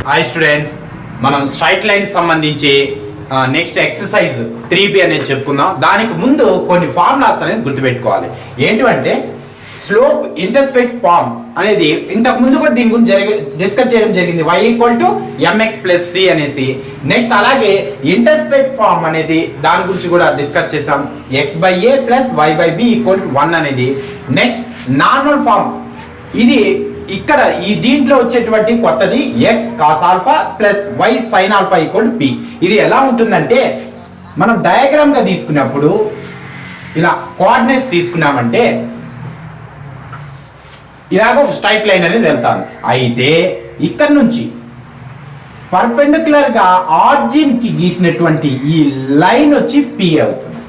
Hi students, మనం straight line సంబంధించి next exercise 3B అనేది చెప్పుకుందాం. దానికి ముందు కొన్ని ఫార్ములాస్ అనేది గుర్తుపెట్టుకోవాలి. ఏంటంటే స్లోప్ ఇంటర్సెప్ట్ ఫార్మ్ అనేది ఇంతకు ముందు కూడా దీని గురించి డిస్కస్ చేయడం జరిగింది. y = mx + c అనేసి. నెక్స్ట్ అలాగే ఇంటర్సెప్ట్ ఫార్మ్ అనేది దాని గురించి కూడా డిస్కస్ చేసాం. x/a + y/b = 1 అనేది. నెక్స్ట్ నార్మల్ ఫార్మ్, ఇది ఇక్కడ ఈ దీంట్లో వచ్చేటువంటి కొత్తది x cos α + y sin α = p. ఇది ఎలా ఉంటుందంటే మనం డయాగ్రామ్ గా తీసుకున్నప్పుడు ఇలా కోఆర్డినేట్స్ తీసుకున్నామంటే ఇలాగ ఒక స్ట్రైట్ లైన్ అనేది వెళ్తాను. అయితే ఇక్కడ నుంచి పర్పెండిక్యులర్ గా ఆరిజిన్ కి గీసినటువంటి ఈ లైన్ వచ్చి p అవుతుంది.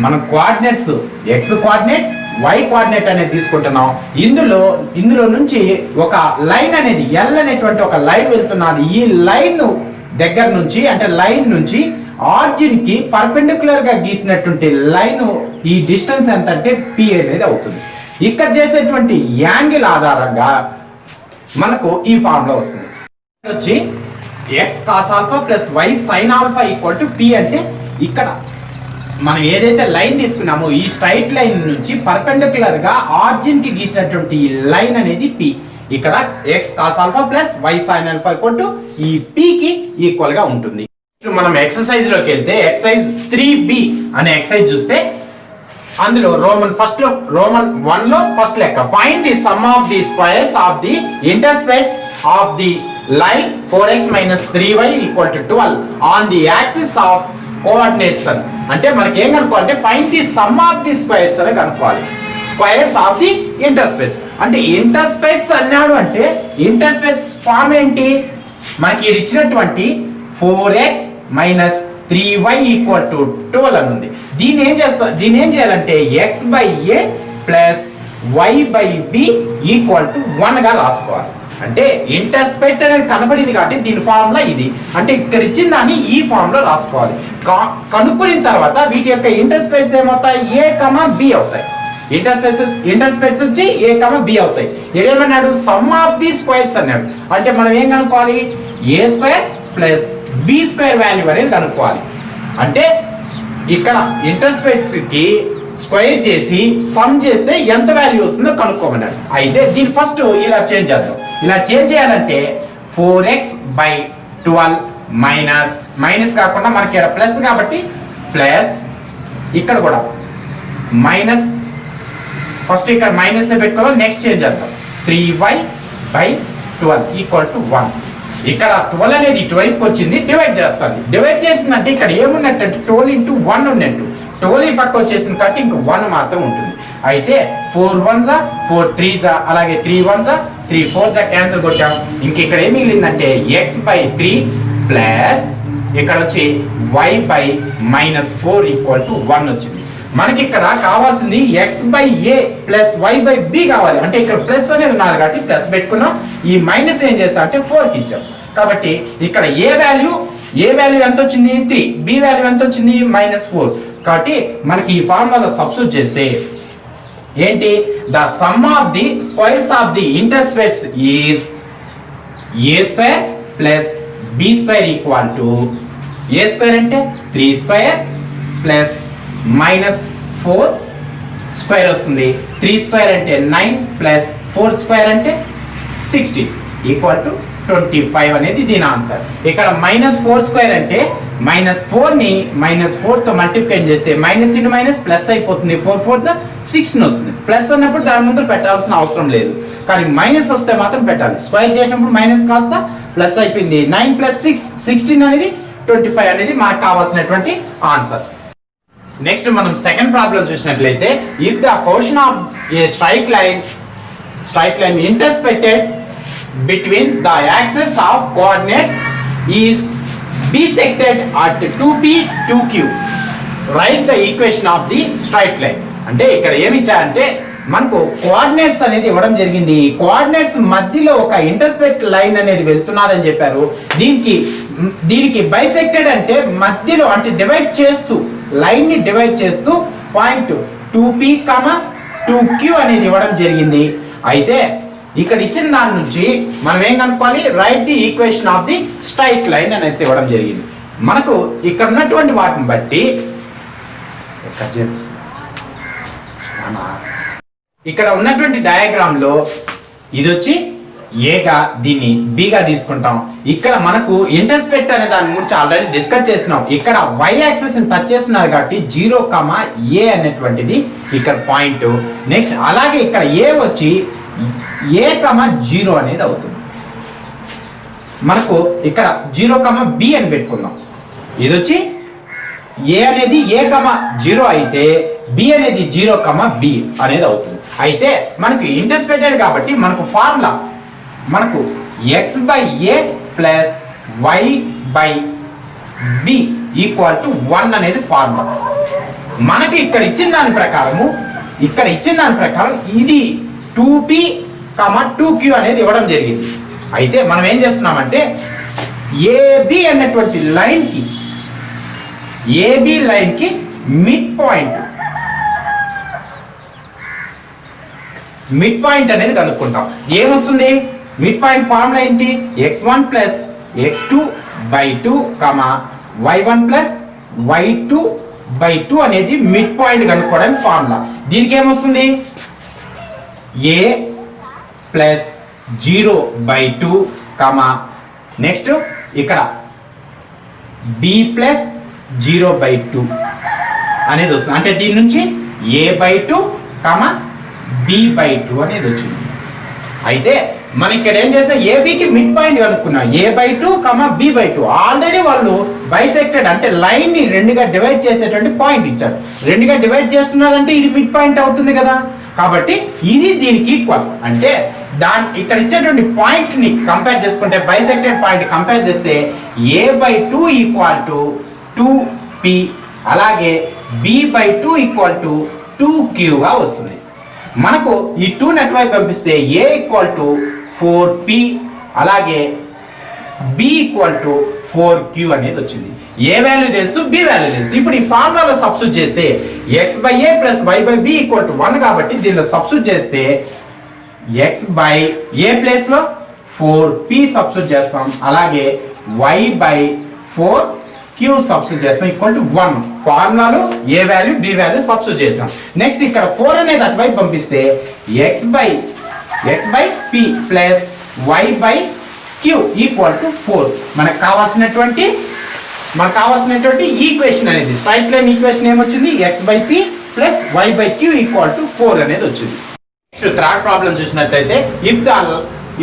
మనం coordinates x coordinate y coordinate అనేది తీసుకుంటున్నాం. ఇందులో నుంచి ఒక లైన్ అనేది L అనేటువంటి ఒక లైన్ వెళ్తున్నది. ఈ లైన్ దగ్గర నుంచి అంటే లైన్ నుంచి ఆరిజిన్ కి పర్పెండిక్యులర్ గా గీసినటువంటి లైన్ ఈ డిస్టెన్స్ ఎంత అంటే p అనేది అవుతుంది. ఇక్కడ చేసేటువంటి యాంగిల్ ఆధారంగా మనకు ఈ ఫార్ములా వస్తుంది. వచ్చి x cos α + y sin α = p అంటే ఇక్కడ మనం ఏదైతే లైన్ తీసుకున్నామో ఈ స్ట్రైట్ లైన్ నుంచి పర్పెండిక్యులర్ గా ఆరిజిన్ కి గీసినటువంటి ఈ లైన్ అనేది p. ఇక్కడ x cos α + y sin α = ఈ p కి ఈక్వల్ గా ఉంటుంది. మనం ఎక్సర్సైజ్ లోకి వెళ్తే ఎక్సర్సైజ్ 3B అనే ఎక్సర్సైజ్ చూస్తే అందులో రోమన్ 1 లో ఫస్ట్ లెక్క find the sum of the squares of the intercepts of the line 4x - 3y = 12 on the axis of coordinates అంటే మనకి ఏం కనుక్కోవాలంటే find the sum of the squares అని కనుక్కోవాలి. స్క్వేర్స్ ఆఫ్ ది ఇంటర్సెప్ట్స్ అంటే intercepts అన్నాడు అంటే ఇంటర్సెప్ట్స్ ఫార్మ్ ఏంటి? మనకి ఇది ఇచ్చినటువంటి 4x - 3y = 12 అని ఉంది. దీన్ని ఏం చేయాలంటే x/a + y/b = 1 గా రాసుకోవాలి. అంటే ఇంటర్సెప్ట్ అనేది కనబడింది కాబట్టి దీని ఫార్ములా ఇది. అంటే ఇక్కడ ఇచ్చిన దాన్ని ఈ ఫార్ములా రాసుకోవాలి. కనుక్కున్న తర్వాత వీటి యొక్క ఇంటర్సెప్ట్స్ ఏమవుతాయి? a, b అవుతాయి. ఇంటర్సెప్ట్స్ వచ్చి a, b అవుతాయి. ఏమన్నాడు? సమ్ ఆఫ్ ది స్క్వేర్స్ అన్నాడు. అంటే మనం ఏం కనుక్కోవాలి? a² + b² వాల్యూ అనేది కనుక్కోవాలి. అంటే ఇక్కడ ఇంటర్సెప్ట్స్ కి స్క్వేర్ చేసి సమ్ చేస్తే ఎంత వాల్యూ వస్తుందో కనుక్కోమన్నాడు. అయితే దీన్ని ఫస్ట్ ఇలా చేంజ్ చేద్దాం. ఇలా చేంజ్ చేయాలంటే 4x/12 మైనస్ కాకుండా మనకి ఇక్కడ ప్లస్ కాబట్టి ప్లస్, ఇక్కడ కూడా మైనస్, ఫస్ట్ ఇక్కడ మైనస్ పెట్టుకోవాలి. నెక్స్ట్ చేంజ్ చేద్దాం 3y/12 = 1. ఇక్కడ 12 అనేది ఇటువైపుకి వచ్చింది, డివైడ్ చేస్తుంది. డివైడ్ చేసిందంటే ఇక్కడ ఏమున్నట్టు 12 × 1 ఉన్నట్టు. 12 పక్క వచ్చేసింది కాబట్టి ఇంక 1 మాత్రం ఉంటుంది. అయితే 4 1s 4 3s అలాగే 3 1s 3 4s క్యాన్సిల్ కొట్టాం. ఇంక ఇక్కడ ఏం మిగిలిందంటే x/3 ప్లస్ ఇక్కడ వచ్చి y/-4 = 1 వచ్చింది. మనకి ఇక్కడ కావాల్సింది x/a + y/b కావాలి. అంటే ఇక్కడ ప్లస్ అనేది ఉన్నది కాబట్టి ప్లస్ పెట్టుకున్నాం. ఈ మైనస్ ఏం చేస్తా అంటే 4కి ఇచ్చాం. కాబట్టి ఇక్కడ a వాల్యూ ఎంత వచ్చింది? 3. b వాల్యూ ఎంత వచ్చింది? -4. కాబట్టి మనకి ఈ ఫార్ములాలో సబ్స్టిట్యూట్ చేస్తే ఏంటి? The sum of the squares of the intercepts is a² + b² = a² అంటే 3² + -4 స్క్వేర్ వస్తుంది. 3² అంటే 9 + 4² అంటే 16 = 25 అనేది దీని ఆన్సర్. ఇక్కడ -4² అంటే -4ని -4తో మల్టిప్లై చేస్తే మైనస్ ఇంటూ మైనస్ ప్లస్ అయిపోతుంది. 4 4s 16 వస్తుంది. ప్లస్ అన్నప్పుడు దాని ముందు పెట్టాల్సిన అవసరం లేదు, కానీ మైనస్ వస్తే మాత్రం పెట్టాలి. స్క్వేర్ చేసినప్పుడు మైనస్ కాస్త ప్లస్ అయిపోయింది. 9 + 6 16 అనేది 25 అనేది మనకు కావాల్సినటువంటి ఆన్సర్. నెక్స్ట్ మనం సెకండ్ ప్రాబ్లం చూసినట్లయితే if the portion of a straight line intercepted between the axis of coordinates is bisected at 2p 2q, write the equation of the straight line. అంటే ఇక్కడ ఏమి ఇచ్చారంటే మనకు కోఆర్డినేట్స్ అనేది ఇవ్వడం జరిగింది. కోఆర్డినేట్స్ మధ్యలో ఒక ఇంటర్సెప్ట్ లైన్ అనేది వెళ్తున్నదని చెప్పారు. దీనికి బైసెక్టెడ్ అంటే మధ్యలో అంటే డివైడ్ చేస్తూ లైన్ ని డివైడ్ చేస్తూ పాయింట్ 2p, 2q అనేది ఇవ్వడం జరిగింది. అయితే ఇక్కడ ఇచ్చిన దాని నుంచి మనం ఏం కనుక్కోవాలి, right the equation of the straight line అనేసి ఇవ్వడం జరిగింది. మనకు ఇక్కడ ఉన్నటువంటి వాటిని బట్టి ఇక్కడ ఉన్నటువంటి డయాగ్రామ్ లో ఇది వచ్చి ఏగా దీన్ని బిగా తీసుకుంటాం. ఇక్కడ మనకు ఇంటర్సెప్ట్ అనే దాని గురించి ఆల్రెడీ డిస్కస్ చేసినాం. ఇక్కడ y యాక్సిస్ ని టచ్ చేస్తున్నారు కాబట్టి 0, a అనేటువంటిది ఇక్కడ పాయింట్. నెక్స్ట్ అలాగే ఇక్కడ a వచ్చి a, 0 అనేది అవుతుంది. మనకు ఇక్కడ 0, b అని పెట్టుకుందాం. ఇది వచ్చి a అనేది a, 0 అయితే b అనేది 0, b అనేది అవుతుంది. అయితే మనకు ఇంటర్సెప్టెడ్ కాబట్టి మనకు ఫార్ములా మనకు x/a plus y/b equal to 1 అనేది ఫార్ములా. మనకి ఇక్కడ ఇచ్చిన దాని ప్రకారం ఇది 2p, 2q అనేది ఇవ్వడం జరిగింది. అయితే మనం ఏం చేస్తున్నామంటే AB అన్నటువంటి లైన్కి మిడ్ పాయింట్ అనేది కనుక్కుంటాం. ఏమొస్తుంది మిడ్ పాయింట్ ఫార్ములా ఏంటి, x1 plus x2/2, y1 plus y2/2 అనేది మిడ్ పాయింట్ కనుక్కోవడానికి ఫార్ములా. దీనికి ఏమొస్తుంది a ప్లస్ 0/2, నెక్స్ట్ ఇక్కడ b ప్లస్ 0/2 అనేది వస్తుంది. అంటే దీని నుంచి a/2, b/2 అనేది వచ్చింది. అయితే మనం ఇక్కడ ఏం చేస్తాం, ఏబికి మిడ్ పాయింట్ కనుక్కున్నాం. a/2, b/2 ఆల్రెడీ వాళ్ళు బైసెక్టెడ్ అంటే లైన్ ని రెండుగా డివైడ్ చేసేటువంటి పాయింట్ ఇచ్చారు. రెండుగా డివైడ్ చేస్తున్నదంటే ఇది మిడ్ పాయింట్ అవుతుంది కదా. కాబట్టి ఇది దీనికి ఈక్వల్. అంటే ఇక్కడ ఇచ్చేటువంటి పాయింట్ ని కంపేర్ చేసుకుంటే, బైసెక్టెడ్ పాయింట్ కంపేర్ చేస్తే a/2 ఈక్వల్ టు 2p, అలాగే b/2 ఈక్వల్ టు 2q గా వస్తుంది. మనకు ఈ 2 నెట్వర్క్ పంపిస్తే a ఈక్వల్ టు 4p, అలాగే b ఈక్వల్ టు 4q అనేది వచ్చింది. ఏ వాల్యూ తెలుసు, b వాల్యూ తెలుసు. ఇప్పుడు ఈ ఫార్ములాలో సబ్స్టిట్యూట్ చేస్తే x/a plus y/b equal to 1 కాబట్టి దీనిలో సబ్స్టిట్యూట్ చేస్తే x/a ప్లేస్ లో 4p సబ్స్టిట్యూట్ చేస్తాం, అలాగే y/4q సబ్స్టిట్యూట్ చేస్తాం ఈక్వల్ టు 1. ఫార్ములాలో a value, b value substitute చేసాం. నెక్స్ట్ ఇక్కడ 4 అనేది అటువైపు పంపిస్తే x/p plus y/q equal to 4. మనకు కావాల్సినటువంటి ఈక్వేషన్ అనేది స్ట్రైట్ లైన్ ఈక్వేషన్ ఏమొచ్చింది, x/p plus y/q equal to 4 అనేది వచ్చింది. నెక్స్ట్ థర్డ్ ప్రాబ్లం చూసినట్లయితే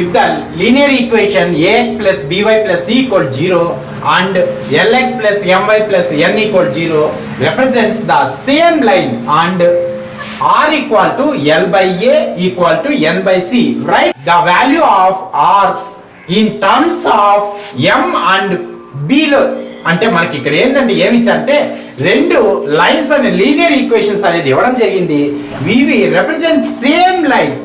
if the linear equation ax plus by plus c equal 0 and lx plus my plus n equal 0 represents the same line and r equal to l by a equal to n by c, write the value of r in terms of m and b లో. అంటే మనకి ఇక్కడ ఏంటంటే ఏమి ఇచ్చారంటే రెండు lines అనే linear equations అనేది ఇవ్వడం జరిగింది. ఇవి రిప్రజెంట్ సేమ్ లైన్,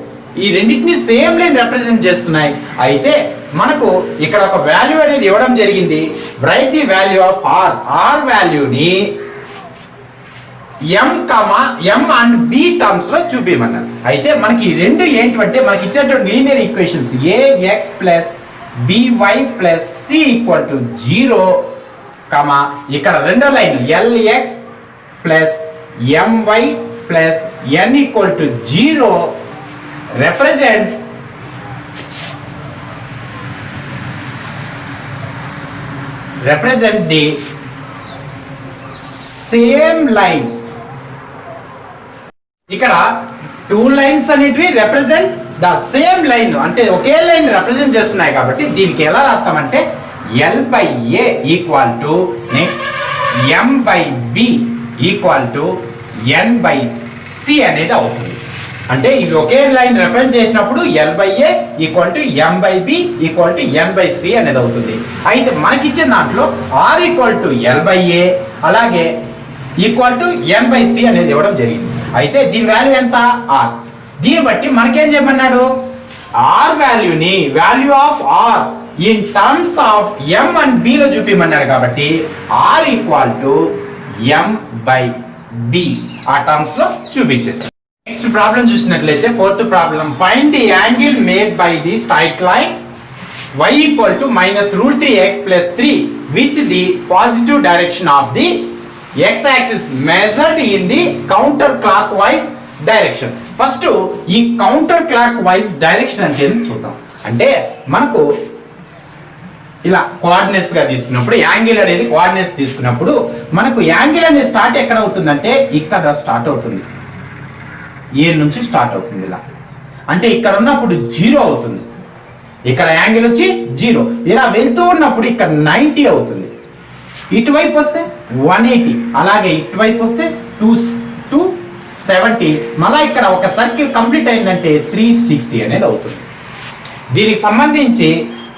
ఈ రెండింటిని సేమ్ లైన్ రిప్రజెంట్ చేస్తున్నాయి. అయితే మనకు ఇక్కడ ఒక వాల్యూ అనేది ఇవ్వడం జరిగింది. Write the value of R వాల్యూని m అండ్ b టర్మ్స్ లో చూపించమన్నారు. అయితే మనకి ఈ రెండు ఏంటంటే మనకి ఇచ్చేటువంటి linear equations ax plus by plus c equal to 0, ఇక్కడ రెండో line lx plus my plus n equal to 0 represent the same line. ఇక్కడ 2 లైన్స్ అనేటివి రిప్రజెంట్ ద సేమ్ లైన్, అంటే ఒకే లైన్ రిప్రజెంట్ చేస్తున్నాయి. కాబట్టి దీనికి ఎలా రాస్తామంటే l/a equal to next m/b equal to n/c అనేది అవుతుంది. అంటే ఇవి ఒకే లైన్ రిప్రజెంట్ చేసినప్పుడు l/a equal to m/b equal to n/c అనేది అవుతుంది. అయితే మనకిచ్చిన దాంట్లో r ఈక్వల్ టు l/a అలాగే ఈక్వల్ టు n/c అనేది ఇవ్వడం జరిగింది. అయితే దీని వాల్యూ ఎంత, r. దీన్ని బట్టి మనకేం చెప్పమన్నాడు, r వాల్యూని value of r in terms of m and b లో చూపించమన్నాడు. కాబట్టి r ఈక్వల్ టు m/b ఆ టర్మ్స్ లో చూపించేస్తాం. నెక్స్ట్ ప్రాబ్లం చూసినట్లయితే fourth problem, find the angle made by the straight line y equal to minus root 3x plus 3 with the positive direction of the x-axis measured in the counter-clockwise direction. First ఈ counter clock wise direction అంటే చూద్దాం. అంటే మనకు ఇలా coordinates గా తీసుకున్నప్పుడు angle అనేది coordinates తీసుకున్నప్పుడు మనకు యాంగిల్ అనేది స్టార్ట్ ఎక్కడ అవుతుందంటే ఇక్కడ స్టార్ట్ అవుతుంది, ఏ నుంచి స్టార్ట్ అవుతుంది ఇలా. అంటే ఇక్కడ ఉన్నప్పుడు 0 అవుతుంది, ఇక్కడ యాంగిల్ వచ్చి 0. ఇలా వెళ్తూ ఉన్నప్పుడు ఇక్కడ 90 అవుతుంది, ఇటువైపు వస్తే 180, అలాగే ఇటువైపు వస్తే 270. మళ్ళీ ఇక్కడ ఒక సర్కిల్ కంప్లీట్ అయిందంటే 360 అనేది అవుతుంది. దీనికి సంబంధించి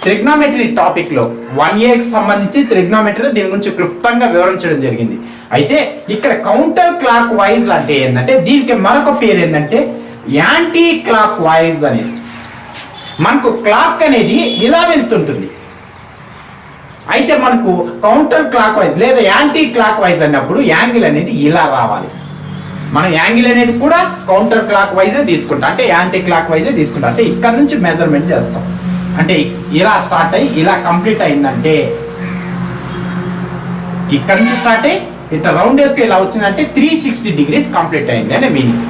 ట్రిగ్నోమెట్రీ టాపిక్ లో 1A కి సంబంధించి ట్రిగ్నోమెట్రీలో దీని గురించి క్లుప్తంగా వివరించడం జరిగింది. అయితే ఇక్కడ కౌంటర్ క్లాక్ వైజ్ అంటే ఏంటంటే దీనికి మరొక పేరు ఏంటంటే యాంటీ క్లాక్ వైజ్ అనేసి. మనకు క్లాక్ అనేది ఇలా వెళ్తుంటుంది, అయితే మనకు కౌంటర్ క్లాక్ వైజ్ లేదా యాంటీ క్లాక్ వైజ్ అన్నప్పుడు యాంగిల్ అనేది ఇలా రావాలి. మనం యాంగిల్ అనేది కూడా కౌంటర్ క్లాక్ వైజే తీసుకుంటాం, అంటే యాంటీ క్లాక్ వైజే తీసుకుంటాం. అంటే ఇక్కడ నుంచి మెజర్మెంట్ చేస్తాం, అంటే ఇలా స్టార్ట్ అయ్యి ఇలా కంప్లీట్ అయిందంటే ఇక్కడ నుంచి స్టార్ట్ అయ్యి ఇట్లా రౌండ్ వేసుకు ఇలా వచ్చిందంటే 360 degrees కంప్లీట్ అయింది అనే మీనింగ్.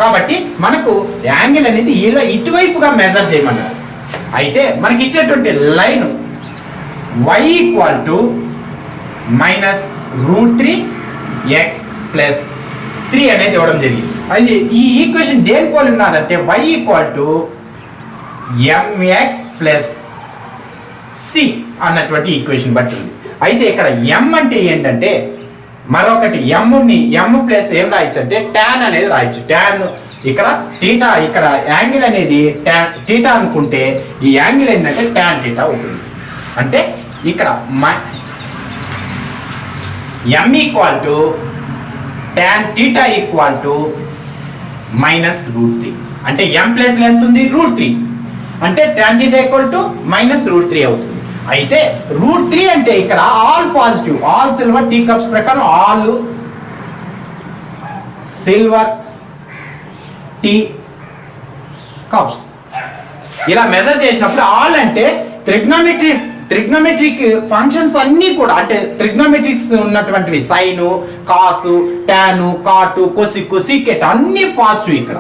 కాబట్టి మనకు యాంగిల్ అనేది ఇలా ఇటువైపుగా మెజర్ చేయమన్నారు. అయితే మనకి ఇచ్చేటువంటి line y equal to minus route 3x plus 3 అనేది ఇవ్వడం జరిగింది. అది ఈ ఈక్వేషన్ దేని పోలి ఉన్నదంటే y equal to mx plus c అన్నటువంటి ఈక్వేషన్ బట్టి ఉంది. అయితే ఇక్కడ m అంటే ఏంటంటే మరొకటి m ప్లస్ ఏం రాయొచ్చు అంటే టాన్ అనేది రాయొచ్చు. టాన్ ఇక్కడ టీటా, ఇక్కడ యాంగిల్ అనేది టీటా అనుకుంటే ఈ యాంగిల్ ఏంటంటే టాన్ టీటా అవుతుంది. అంటే ఇక్కడ m equal to tan theta equal to minus root 3. అంటే m ప్లస్ ఎంత ఉంది రూట్ 3, అంటే tan theta equal to minus root 3 అవుతుంది. అయితే రూట్ 3 అంటే ఇక్కడ all positive, all silver tea cups ప్రకారం ఆల్ సిల్వర్ టీ కప్స్ ఇలా మెజర్ చేసినప్పుడు ఆల్ అంటే ట్రిగ్నోమెట్రిక్ ఫంక్షన్స్ అన్నీ కూడా, అంటే ట్రిగ్నోమెట్రిక్స్ ఉన్నటువంటివి సైను, కాసు, టాను, కాటు, కొసిక్, సీకెట్ అన్ని పాజిటివ్.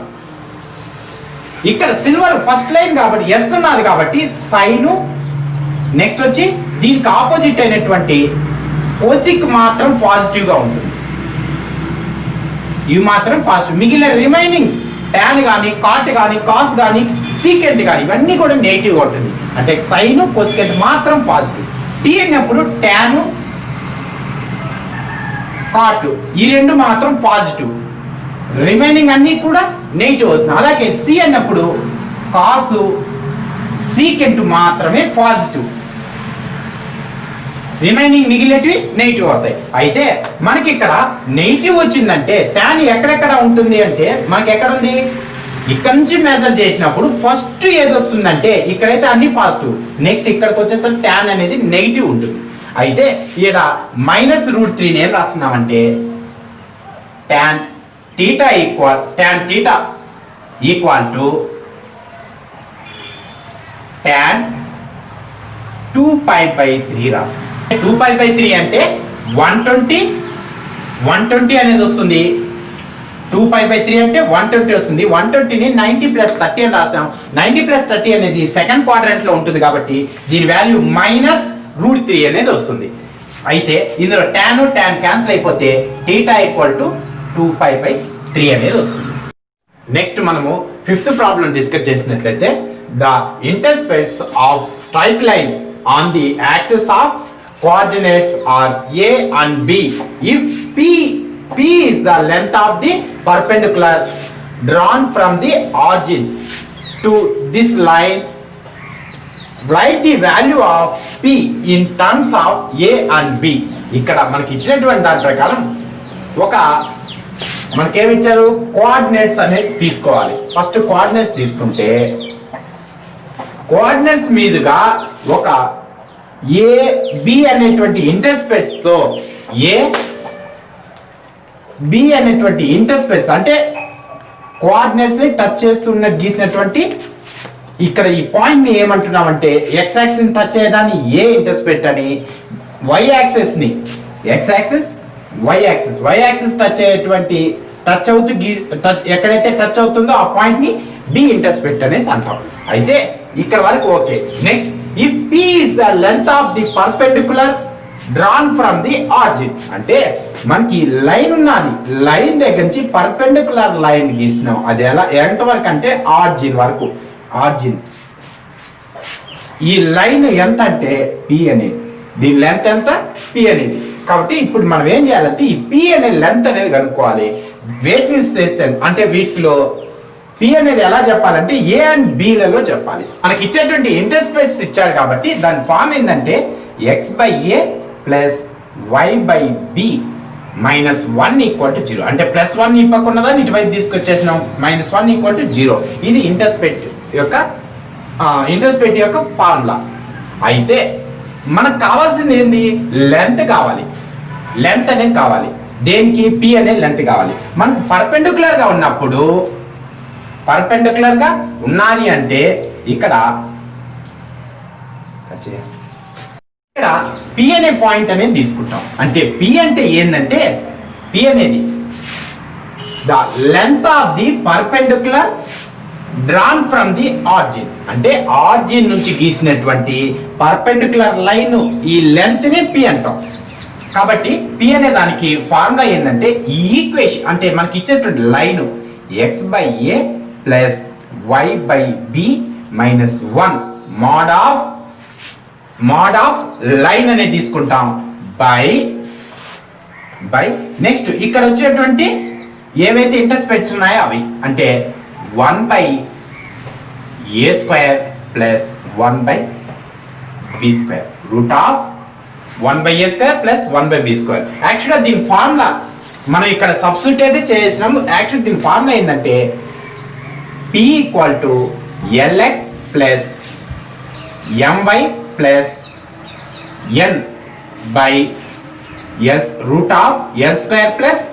ఇక్కడ సిల్వర్ ఫస్ట్ లైన్ కాబట్టి ఎస్ ఉన్నది కాబట్టి సైను, నెక్స్ట్ వచ్చి దీనికి ఆపోజిట్ అయినటువంటి కోసిక్ మాత్రం పాజిటివ్ గా ఉంటుంది, ఇవి మాత్రం పాజిటివ్. మిగిలిన రిమైనింగ్ టాన్ కానీ కాట్ కానీ కాస్ కానీ సీకెంట్ కానీ ఇవన్నీ కూడా నెగిటివ్ గా ఉంటుంది. అంటే సైన్ కోసికెంట్ మాత్రం పాజిటివ్. టీ అన్నప్పుడు టాను కాట్ ఈ రెండు మాత్రం పాజిటివ్, రిమైనింగ్ అన్ని కూడా నెగిటివ్ అవుతుంది. అలాగే సి అన్నప్పుడు కాసు సీకెంట్ మాత్రమే పాజిటివ్, రిమైనింగ్ మిగిలినవి నెగిటివ్ అవుతాయి. అయితే మనకి ఇక్కడ నెగిటివ్ వచ్చిందంటే టాన్ ఎక్కడెక్కడ ఉంటుంది అంటే మనకి ఎక్కడ ఉంది, ఇక్కడ నుంచి మెజర్ చేసినప్పుడు ఫస్ట్ ఏది వస్తుందంటే ఇక్కడైతే అన్ని పాజిటివ్, నెక్స్ట్ ఇక్కడికి వచ్చేసరికి టాన్ అనేది నెగిటివ్ ఉంటుంది. అయితే ఇక్కడ మైనస్ రూట్ 3 ఏం రాస్తున్నామంటే tan theta equal to tan 2π/3 రాస్తాం. 2π/3 అంటే 120 అనేది వస్తుంది. 2π/3 అంటే 120 వస్తుంది. 120ని 90 + 30 అని రాసాం. 90 + 30 అనేది సెకండ్ క్వాడ్రంట్ లో ఉంటుంది కాబట్టి దీని వాల్యూ మైనస్ రూట్ 3 అనేది వస్తుంది. అయితే ఇందులో టాన్ క్యాన్సిల్ అయిపోతే టీటా ఈక్వల్ టు 2π/3 అనేది వస్తుంది. నెక్స్ట్ మనము ఫిఫ్త్ ప్రాబ్లం డిస్కస్ చేసినట్లయితే the interspace of straight line on the axis of coordinates are A and B if P is the length of the perpendicular drawn from the origin to this line. Write the value of P in terms of A and B. ఇక్కడ మనకి ఇచ్చినటువంటి దాని ప్రకారం ఒక మనకేమి ఇచ్చారు, coordinates అనేది తీసుకోవాలి. ఫస్ట్ కోఆర్డినేట్స్ తీసుకుంటే కోఆర్డినేట్స్ మీదుగా ఒక ఏ బి అనేటువంటి ఇంటర్స్పేస్ తో ఏ బి అనేటువంటి ఇంటర్స్పేస్ అంటే కోఆర్డినేట్స్ ని టచ్ చేస్తున్న గీసినటువంటి ఇక్కడ ఈ పాయింట్ ని ఏమంటున్నామంటే ఎక్స్ యాక్సిస్ ని టచ్ అయ్యేదాన్ని ఏ ఇంటర్సెప్ట్ అని, వై యాక్సిస్ ని x axis y axis touch అయ్యేటువంటి టచ్ అవుతూ ఎక్కడైతే టచ్ అవుతుందో ఆ పాయింట్ ని డి ఇంటర్సెప్ట్ అనేసి అంటాం. అయితే ఇక్కడ వరకు okay. Next if p is the length of the perpendicular drawn from the origin, అంటే మనకి లైన్ ఉన్నది, లైన్ దగ్గర నుంచి పర్పెండిక్యులర్ లైన్ గీసినాం. అది ఎలా ఎంత వరకు అంటే ఆర్జిన్ వరకు. ఆర్జిన్ ఈ లైన్ ఎంత అంటే పి అనేది, దీని లెంత్ ఎంత పి అనేది. కాబట్టి ఇప్పుడు మనం ఏం చేయాలంటే ఈ పి అనే లెంత్ అనేది కనుక్కోవాలి. వేటిని యూస్ చేస్తే అంటే వీటిలో పి అనేది ఎలా చెప్పాలంటే ఏ అండ్ బిలలో చెప్పాలి. మనకి ఇచ్చేటువంటి ఇంటర్సెప్ట్స్ ఇచ్చాడు కాబట్టి దాని ఫామ్ ఏంటంటే x by a plus y by b minus 1 equal to 0. అంటే ప్లస్ 1 ఇవ్వకుండా ఇటువైపు తీసుకొచ్చేసినాం, మైనస్ 1 ఈక్వల్ టు 0. ఇది ఇంటర్సెప్ట్ యొక్క ఫార్ములా. అయితే మనకు కావాల్సింది ఏంది, లెంత్ కావాలి. లెంత్ అనేది కావాలి. దేనికి, పి అనే లెంత్ కావాలి. మనకు పర్పెండిక్యులర్ గా ఉన్నప్పుడు, పర్పెండిక్యులర్ గా ఉన్నది అంటే ఇక్కడ పి అనే పాయింట్ అనేది తీసుకుంటాం. అంటే పి అంటే ఏంటంటే పి అనేది the length of the perpendicular drawn from the origin, అంటే ఆర్జిన్ నుంచి గీసినటువంటి పర్పెండిక్యులర్ లైన్ ఈ లెంత్ ని పి అంటాం. కాబట్టి పి అనే దానికి ఫార్ములా ఏంటంటే ఈ ఈక్వేషన్, అంటే మనకి ఇచ్చేటువంటి line x by a plus y by b minus 1 mod of line అనేది తీసుకుంటాం బై నెక్స్ట్ ఇక్కడ వచ్చేటువంటి ఏవైతే ఇంటర్సెప్ట్స్ ఉన్నాయో అవి, అంటే 1 by a square plus 1 by b square root of 1 by a square plus 1 by b square. యాక్చువల్గా దీని ఫార్ములా మనం ఇక్కడ సబ్స్టిట్యూట్ అయితే చేసినాము. యాక్చువల్ దీని ఫార్ములా ఏంటంటే p equal to lx plus my plus n by s root of l square plus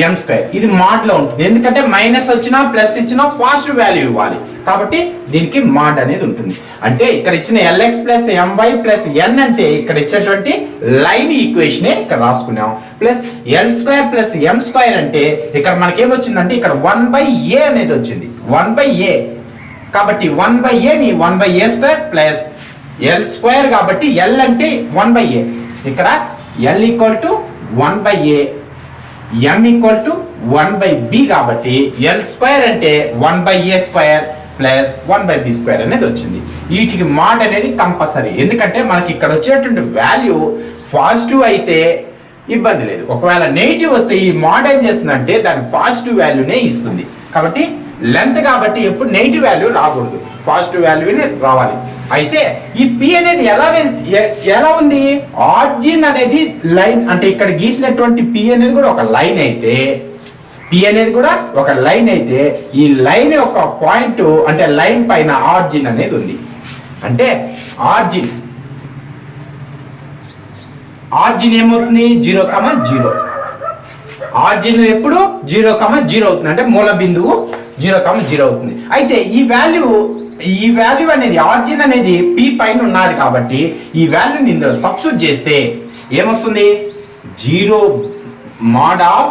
m square. ఇది mod లో ఉంటుంది, ఎందుకంటే మైనస్ వచ్చినా ప్లస్ ఇచ్చినా పాజిటివ్ వాల్యూ ఇవ్వాలి. కాబట్టి దీనికి మాడ్ అనేది ఉంటుంది. అంటే ఇక్కడ ఇచ్చిన ఎల్ఎక్స్ ప్లస్ ఎంవై ప్లస్ ఎన్ అంటే ఇక్కడ ఇచ్చేటువంటి లైన్ ఈక్వేషన్ ఇక్కడ రాసుకున్నాం. Plus l square plus m square అంటే ఇక్కడ మనకేమొచ్చిందంటే ఇక్కడ 1 బై ఏ అనేది వచ్చింది, 1 బై ఏ. కాబట్టి 1 బై ఏ ని 1 by a square plus l square, కాబట్టి ఎల్ అంటే 1 బై ఏ. ఇక్కడ l equal to 1 by a, m equal to 1 by b. కాబట్టి ఎల్ స్క్వేర్ అంటే 1 by a square plus 1 by b square అనేది వచ్చింది. వీటికి మాడ్ అనేది కంపల్సరీ, ఎందుకంటే మనకి ఇక్కడ వచ్చేటువంటి వాల్యూ పాజిటివ్ అయితే ఇబ్బంది లేదు. ఒకవేళ నెగిటివ్ వస్తే ఈ మాడ్ ఏం చేస్తుందంటే దాని పాజిటివ్ వాల్యూనే ఇస్తుంది. కాబట్టి లెంత్ కాబట్టి ఎప్పుడు నెగిటివ్ వాల్యూ రాకూడదు, పాజిటివ్ వాల్యూనే రావాలి. అయితే ఈ పి అనేది ఎలా ఉంది, ఆర్జిన్ అనేది లైన్, అంటే ఇక్కడ గీసినటువంటి పి అనేది కూడా ఒక లైన్ అయితే, పి అనేది కూడా ఒక లైన్ అయితే ఈ లైన్ యొక్క పాయింట్, అంటే లైన్ పైన ఆర్జిన్ అనేది ఉంది. అంటే ఆర్జిన్ ఏమవుతుంది, 0,0. ఆర్జిన్ ఎప్పుడు 0,0 అవుతుంది, అంటే మూల బిందువు 0,0 అవుతుంది. అయితే ఈ వాల్యూ అనేది ఆర్జిన్ అనేది పి పైన ఉన్నది కాబట్టి ఈ వాల్యూని ఇందులో సబ్స్టిట్యూట్ చేస్తే ఏమొస్తుంది, 0 mod of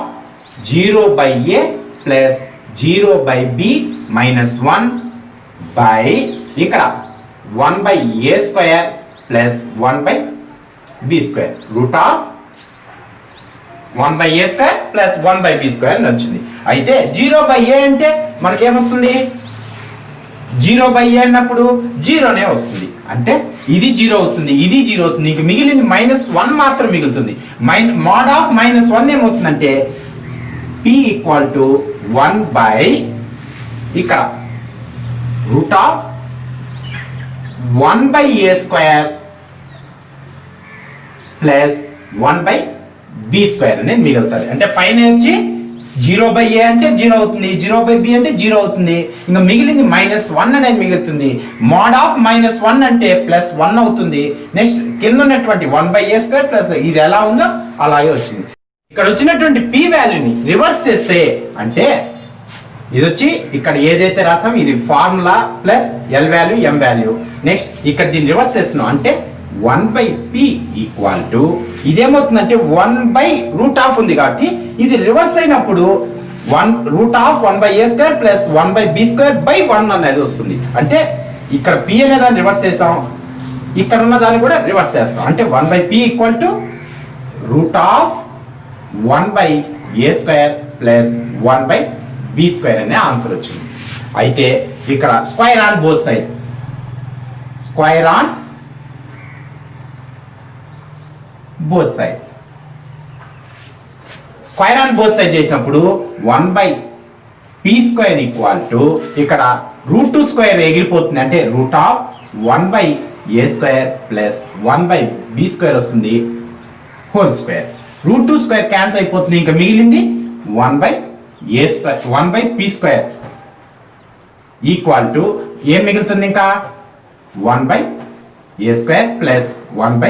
0 by a plus 0 by b minus 1 by ఇక్కడ 1 by a square plus 1 by b square root of 1 by a square plus 1 by b square అని వచ్చింది. అయితే 0 బై ఏ అంటే మనకేమొస్తుంది, 0 బై ఏ అన్నప్పుడు 0నే వస్తుంది. అంటే ఇది 0 అవుతుంది, ఇది 0 అవుతుంది, ఇంక మిగిలింది -1 మాత్రం మిగులుతుంది. మోడ్ ఆఫ్ -1 ఏమవుతుందంటే p ఈక్వల్ టు 1 బై ఇక్కడ root of 1 by a square plus 1 by b square అనేది మిగులుతుంది. అంటే పైన నుంచి 0 బై ఏ అంటే 0 అవుతుంది, 0 బై బి అంటే 0 అవుతుంది, ఇంకా మిగిలింది -1 అనేది మిగులుతుంది. మోడ్ ఆఫ్ -1 అంటే +1 అవుతుంది. నెక్స్ట్ కింద ఉన్నటువంటి 1 బై ఏ స్క్వేర్ ప్లస్ ఇది ఎలా ఉందో అలాగే వచ్చింది. ఇక్కడ వచ్చినటువంటి పి వాల్యూని రివర్స్ చేస్తే అంటే ఇది వచ్చి ఇక్కడ ఏదైతే రాసాం ఇది ఫార్ములా ప్లస్ ఎల్ వాల్యూ ఎం వాల్యూ. నెక్స్ట్ ఇక్కడ దీన్ని రివర్స్ చేస్తున్నాం అంటే 1/p ఈక్వల్ టు ఇదేమవుతుందంటే 1/√ఆఫ్ ఉంది కాబట్టి ఇది రివర్స్ అయినప్పుడు 1√1/a² ప్లస్ 1/b²/1 అనేది వస్తుంది. అంటే ఇక్కడ p అనే దాన్ని రివర్స్ చేస్తాం, ఇక్కడ ఉన్న దాన్ని కూడా రివర్స్ చేస్తాం. అంటే 1/p equal to √1/a² plus 1/b² అనే ఆన్సర్ వచ్చింది. అయితే ఇక్కడ square on both side, square on both side, square on both side చేసినప్పుడు 1/p² ఈక్వల్ టు ఇక్కడ √2² ఎగిరిపోతుంది అంటే √1/a² ప్లస్ 1/b² వస్తుంది హోల్ స్క్వేర్. √2² క్యాన్సిల్ అయిపోతుంది, ఇంకా మిగిలింది 1/p² ఈక్వల్ టు ఏం మిగులుతుంది ఇంకా 1/a² ప్లస్ 1/b²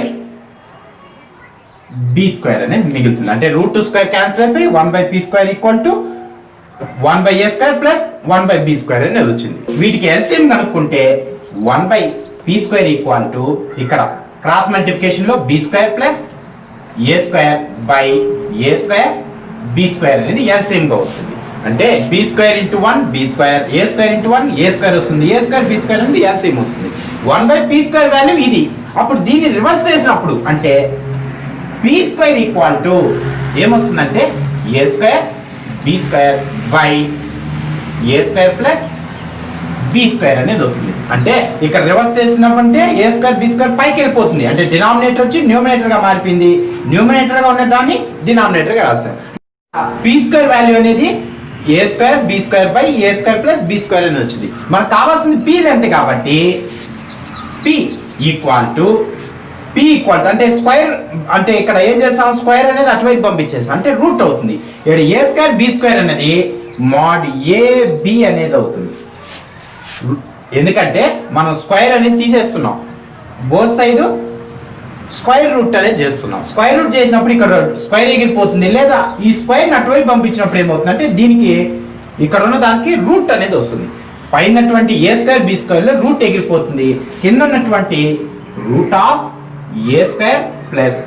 అనేది మిగులుతుంది. అంటే √2² క్యాన్సిల్ అయిపోయి 1/p² equal to 1/a² plus 1/b² అనేది వచ్చింది. వీటికి ఎల్సిఎం కనుక్కుంటే 1/p² ఈక్వల్ టు ఇక్కడ క్రాస్ మల్టిప్లికేషన్ లో b² ప్లస్ a²/a² b² అనేది ఎల్సిఎం గా వస్తుంది. అంటే b² into 1 b², a² into 1 a² వస్తుంది, a² b² అనేది ఎల్సిఎం వస్తుంది. 1/p² వాల్యూ ఇది. అప్పుడు దీన్ని రివర్స్ చేసినప్పుడు అంటే p² ఈక్వల్ టు ఏమొస్తుందంటే a² b²/a² ప్లస్ b² అనేది వస్తుంది. అంటే ఇక్కడ రివర్స్ చేసినప్పుడు a² b² పైకి వెళ్ళిపోతుంది, అంటే డినామినేటర్ వచ్చి న్యూమినేటర్ గా మారిపోయింది. న్యూమినేటర్ గా ఉన్న దాన్ని డినామినేటర్ గా రాశారు. p² వాల్యూ అనేది a² b²/a² ప్లస్ b² అని వచ్చింది. మనకు కావాల్సింది p లెంత్ కాబట్టి p ఈక్వల్ టు అంటే స్క్వేర్, అంటే ఇక్కడ ఏం చేస్తాం స్క్వేర్ అనేది అటువైపు పంపించేస్తాం అంటే రూట్ అవుతుంది. ఇక్కడ a² b² అనేది mod ab అనేది అవుతుంది. ఎందుకంటే మనం స్క్వేర్ అనేది తీసేస్తున్నాం, బోత్ సైడ్ స్క్వేర్ రూట్ అనేది చేస్తున్నాం. స్క్వేర్ రూట్ చేసినప్పుడు ఇక్కడ స్క్వేర్ ఎగిరిపోతుంది, లేదా ఈ స్క్వేర్ అటువైపు పంపించినప్పుడు ఏమవుతుంది అంటే దీనికి ఇక్కడ ఉన్న దానికి రూట్ అనేది వస్తుంది. పైనటువంటి a² b² లో రూట్ ఎగిరిపోతుంది, కింద ఉన్నటువంటి √a² ప్లస్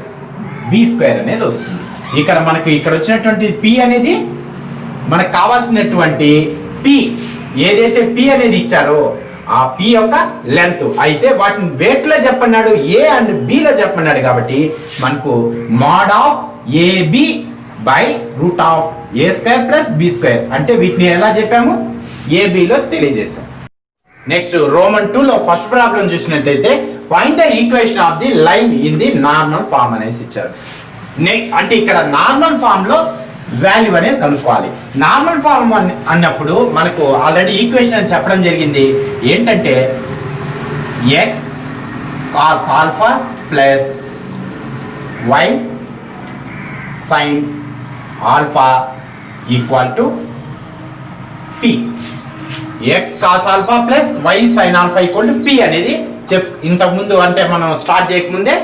b² అనేది వస్తుంది. ఇక్కడ మనకి ఇక్కడ వచ్చినటువంటి p అనేది మనకు కావాల్సినటువంటి p ఏదైతే p అనేది ఇచ్చారో ఆ p యొక్క లెంత్. అయితే వాటిని వెయిట్ లో చెప్పన్నాడు, a అండ్ b లో చెప్పన్నాడు కాబట్టి మనకు mod of ab/√a² plus b² అంటే వీటిని ఎలా చెప్పాము ab లో తెలియజేసాం. నెక్స్ట్ రోమన్ 2 లో ఫస్ట్ ప్రాబ్లం చూసినట్లయితే find the equation of the line in the normal form అనేసి ఇచ్చారు. అంటే ఇక్కడ నార్మల్ ఫామ్ లో వాల్యూ అనేది కనుక్కోవాలి. నార్మల్ ఫామ్ అన్నప్పుడు మనకు ఆల్రెడీ ఈక్వేషన్ అని చెప్పడం జరిగింది. ఏంటంటే x cos alpha plus y sin alpha equal to p. x cos alpha plus y sin alpha equal to p అనేది ఇంతకుముందు అంటే మనం స్టార్ట్ చేయకముందే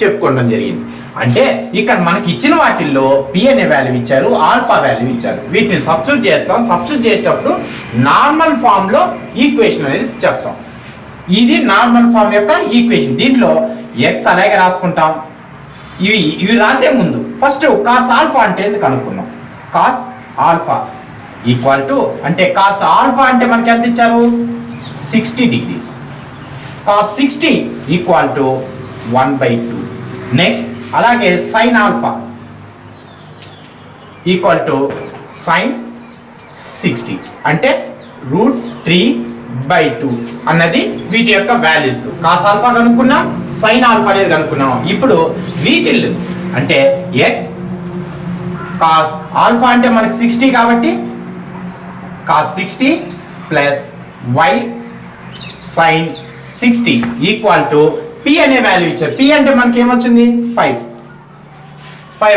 చెప్పుకోవడం జరిగింది. అంటే ఇక్కడ మనకి ఇచ్చిన వాటిల్లో p అనే వాల్యూ ఇచ్చారు, ఆల్ఫా వాల్యూ ఇచ్చారు. వీటిని సబ్స్టిట్యూట్ చేస్తాం. సబ్స్టిట్యూట్ చేసేటప్పుడు నార్మల్ ఫామ్ లో ఈక్వేషన్ అనేది చెప్తాం. ఇది నార్మల్ ఫామ్ యొక్క ఈక్వేషన్. దీంట్లో x అలాగే రాసుకుంటాం. ఇవి రాసే ముందు ఫస్ట్ కాస్ ఆల్ఫా అంటే ఎందుకు కనుక్కుందాం. కాస్ ఆల్ఫా ఈక్వల్ టు అంటే కాస్ ఆల్ఫా అంటే మనకి ఎంత ఇచ్చారు 60 degrees. Cos 60 equal to 1/2. Next అలాగే sine alpha equal to sine 60 అంటే √3/2 అన్నది వీటి యొక్క వాల్యూస్. కాస్ ఆల్ఫా కనుక్కున్నాం, సైన్ ఆల్ఫా అనేది కనుక్కున్నాం. ఇప్పుడు వీటిల్లు అంటే ఎక్స్ కాస్ ఆల్ఫా అంటే మనకి 60 కాబట్టి cos 60 plus y sine 60 equal to p అనే వాల్యూ ఇచ్చారు. p అంటే మనకి ఏమొచ్చింది 5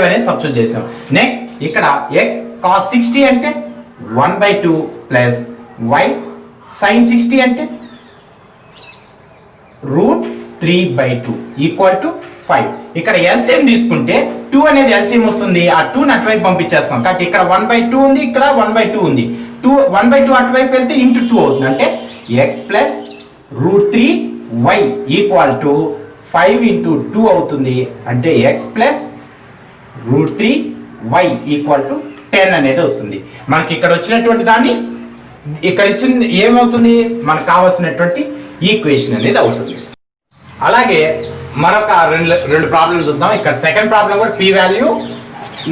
అనేది సబ్స్టిట్యూట్ చేసాం. నెక్స్ట్ ఇక్కడ x cos 60 అంటే 1/2 ప్లస్ y sin 60 అంటే √3/2 ఈక్వల్ టు 5. ఇక్కడ ఎల్సిఎం తీసుకుంటే 2 అనేది ఎల్సిఎం వస్తుంది. ఆ 2 ని అటువైపు పంపించేస్తాం కాబట్టి ఇక్కడ 1/2 ఉంది, ఇక్కడ 1/2 ఉంది. 1/2 అటువైపు వెళ్తే ఇంటూ 2 అవుతుంది, అంటే X plus √3y equal to 5 × 2 అవుతుంది, అంటే X plus √3y equal to 10 అనేది వస్తుంది. మనకి ఇక్కడ వచ్చినటువంటి దాన్ని ఇక్కడ ఇచ్చింది ఏమవుతుంది, మనకు కావాల్సినటువంటి ఈక్వేషన్ అనేది అవుతుంది. అలాగే మరొక రెండు ప్రాబ్లమ్స్ చూద్దాం. ఇక్కడ సెకండ్ ప్రాబ్లం కూడా పి వాల్యూ,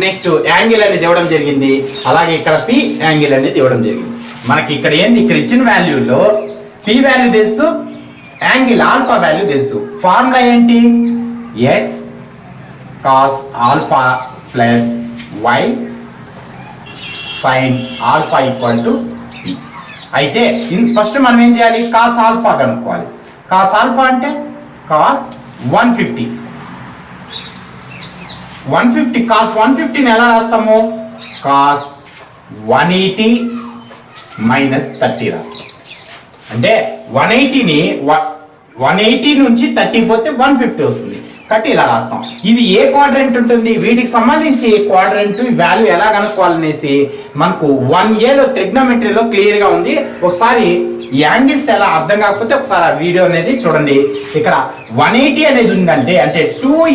నెక్స్ట్ యాంగిల్ అనేది ఇవ్వడం జరిగింది, అలాగే ఇక్కడ పి యాంగిల్ అనేది ఇవ్వడం జరిగింది. మనకి ఇక్కడ ఏంది, ఇక్కడ ఇచ్చిన వాల్యూలో పి వాల్యూ తెలుసు, యాంగిల్ ఆల్ఫా వాల్యూ తెలుసు. ఫార్ములా ఏంటి, X cos alpha plus y sine alpha equal to P. అయితే ఫస్ట్ మనం ఏం చేయాలి, కాస్ ఆల్ఫా కనుక్కోవాలి. కాస్ ఆల్ఫా అంటే కాస్ 150. కాస్ 150ని ఎలా రాస్తాము, కాస్ 180 మైనస్ 30 రాస్తాం. అంటే 180 నుంచి 30 పోతే 150 వస్తుంది, కాబట్టి ఇలా రాస్తాం. ఇది ఏ క్వాడ్రంట్ ఉంటుంది, వీటికి సంబంధించి క్వాడ్రంట్ వాల్యూ ఎలా కనుక్కోవాలనేసి మనకు 1Aలో ట్రిగ్నోమెట్రీలో క్లియర్ గా ఉంది. ఒకసారి యాంగిల్స్ ఎలా అర్థం కాకపోతే ఒకసారి ఆ వీడియో అనేది చూడండి. ఇక్కడ 180 అనేది ఉందంటే అంటే 2 ×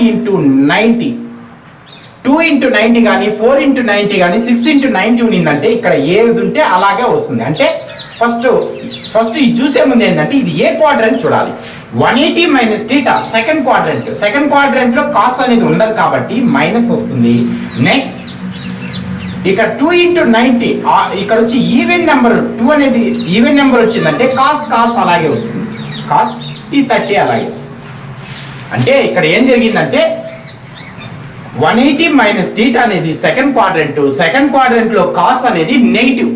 90 కానీ 4 × 90 కానీ 6 × 90 ఉన్నిందంటే ఇక్కడ ఏది ఉంటే అలాగే వస్తుంది. అంటే ఫస్ట్ ఇది చూసే ముందు ఏంటంటే ఇది ఏ క్వాడ్రంట్ చూడాలి. 180 మైనస్ θ సెకండ్ క్వాడ్రంట్ లో కాస్ అనేది ఉండదు కాబట్టి మైనస్ వస్తుంది. నెక్స్ట్ ఇక్కడ 2 × 90 ఇక్కడ వచ్చి ఈవెన్ నెంబర్ 2 అనేది ఈవెన్ నెంబర్ వచ్చిందంటే కాస్ అలాగే వస్తుంది, కాస్ ఈ 30 అలాగే వస్తుంది. అంటే ఇక్కడ ఏం జరిగిందంటే 180 మైనస్ θ అనేది సెకండ్ క్వాడ్రంట్ లో కాస్ అనేది నెగిటివ్,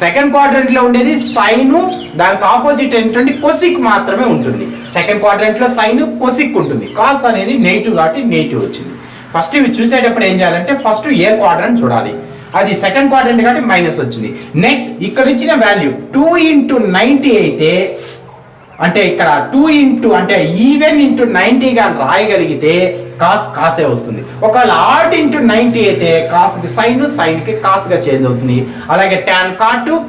సెకండ్ క్వాడ్రంట్ లో ఉండేది సైన్, దానికి ఆపోజిట్ ఏంటంటే కొసిక్ మాత్రమే ఉంటుంది. సెకండ్ క్వాడ్రంట్ లో సైన్ కొసిక్ ఉంటుంది, కాస్ అనేది నెగిటివ్ కాబట్టి నెగిటివ్ వచ్చింది. ఫస్ట్ ఇవి చూసేటప్పుడు ఏం చేయాలంటే ఫస్ట్ ఏ క్వాడ్రంట్ చూడాలి, అది సెకండ్ క్వాడ్రంట్ కాబట్టి మైనస్ వచ్చింది. నెక్స్ట్ ఇక్కడ ఇచ్చిన వాల్యూ 2 × 90 అయితే అంటే ఇక్కడ 2 అంటే ఈవెన్ × 90 గా రాయగలిగితే కాసే వస్తుంది. ఒకవేళ ఆడ్ × 90 అయితే కాస్కి సైన్కి కాస్గా చేంజ్ అవుతుంది. అలాగే టాన్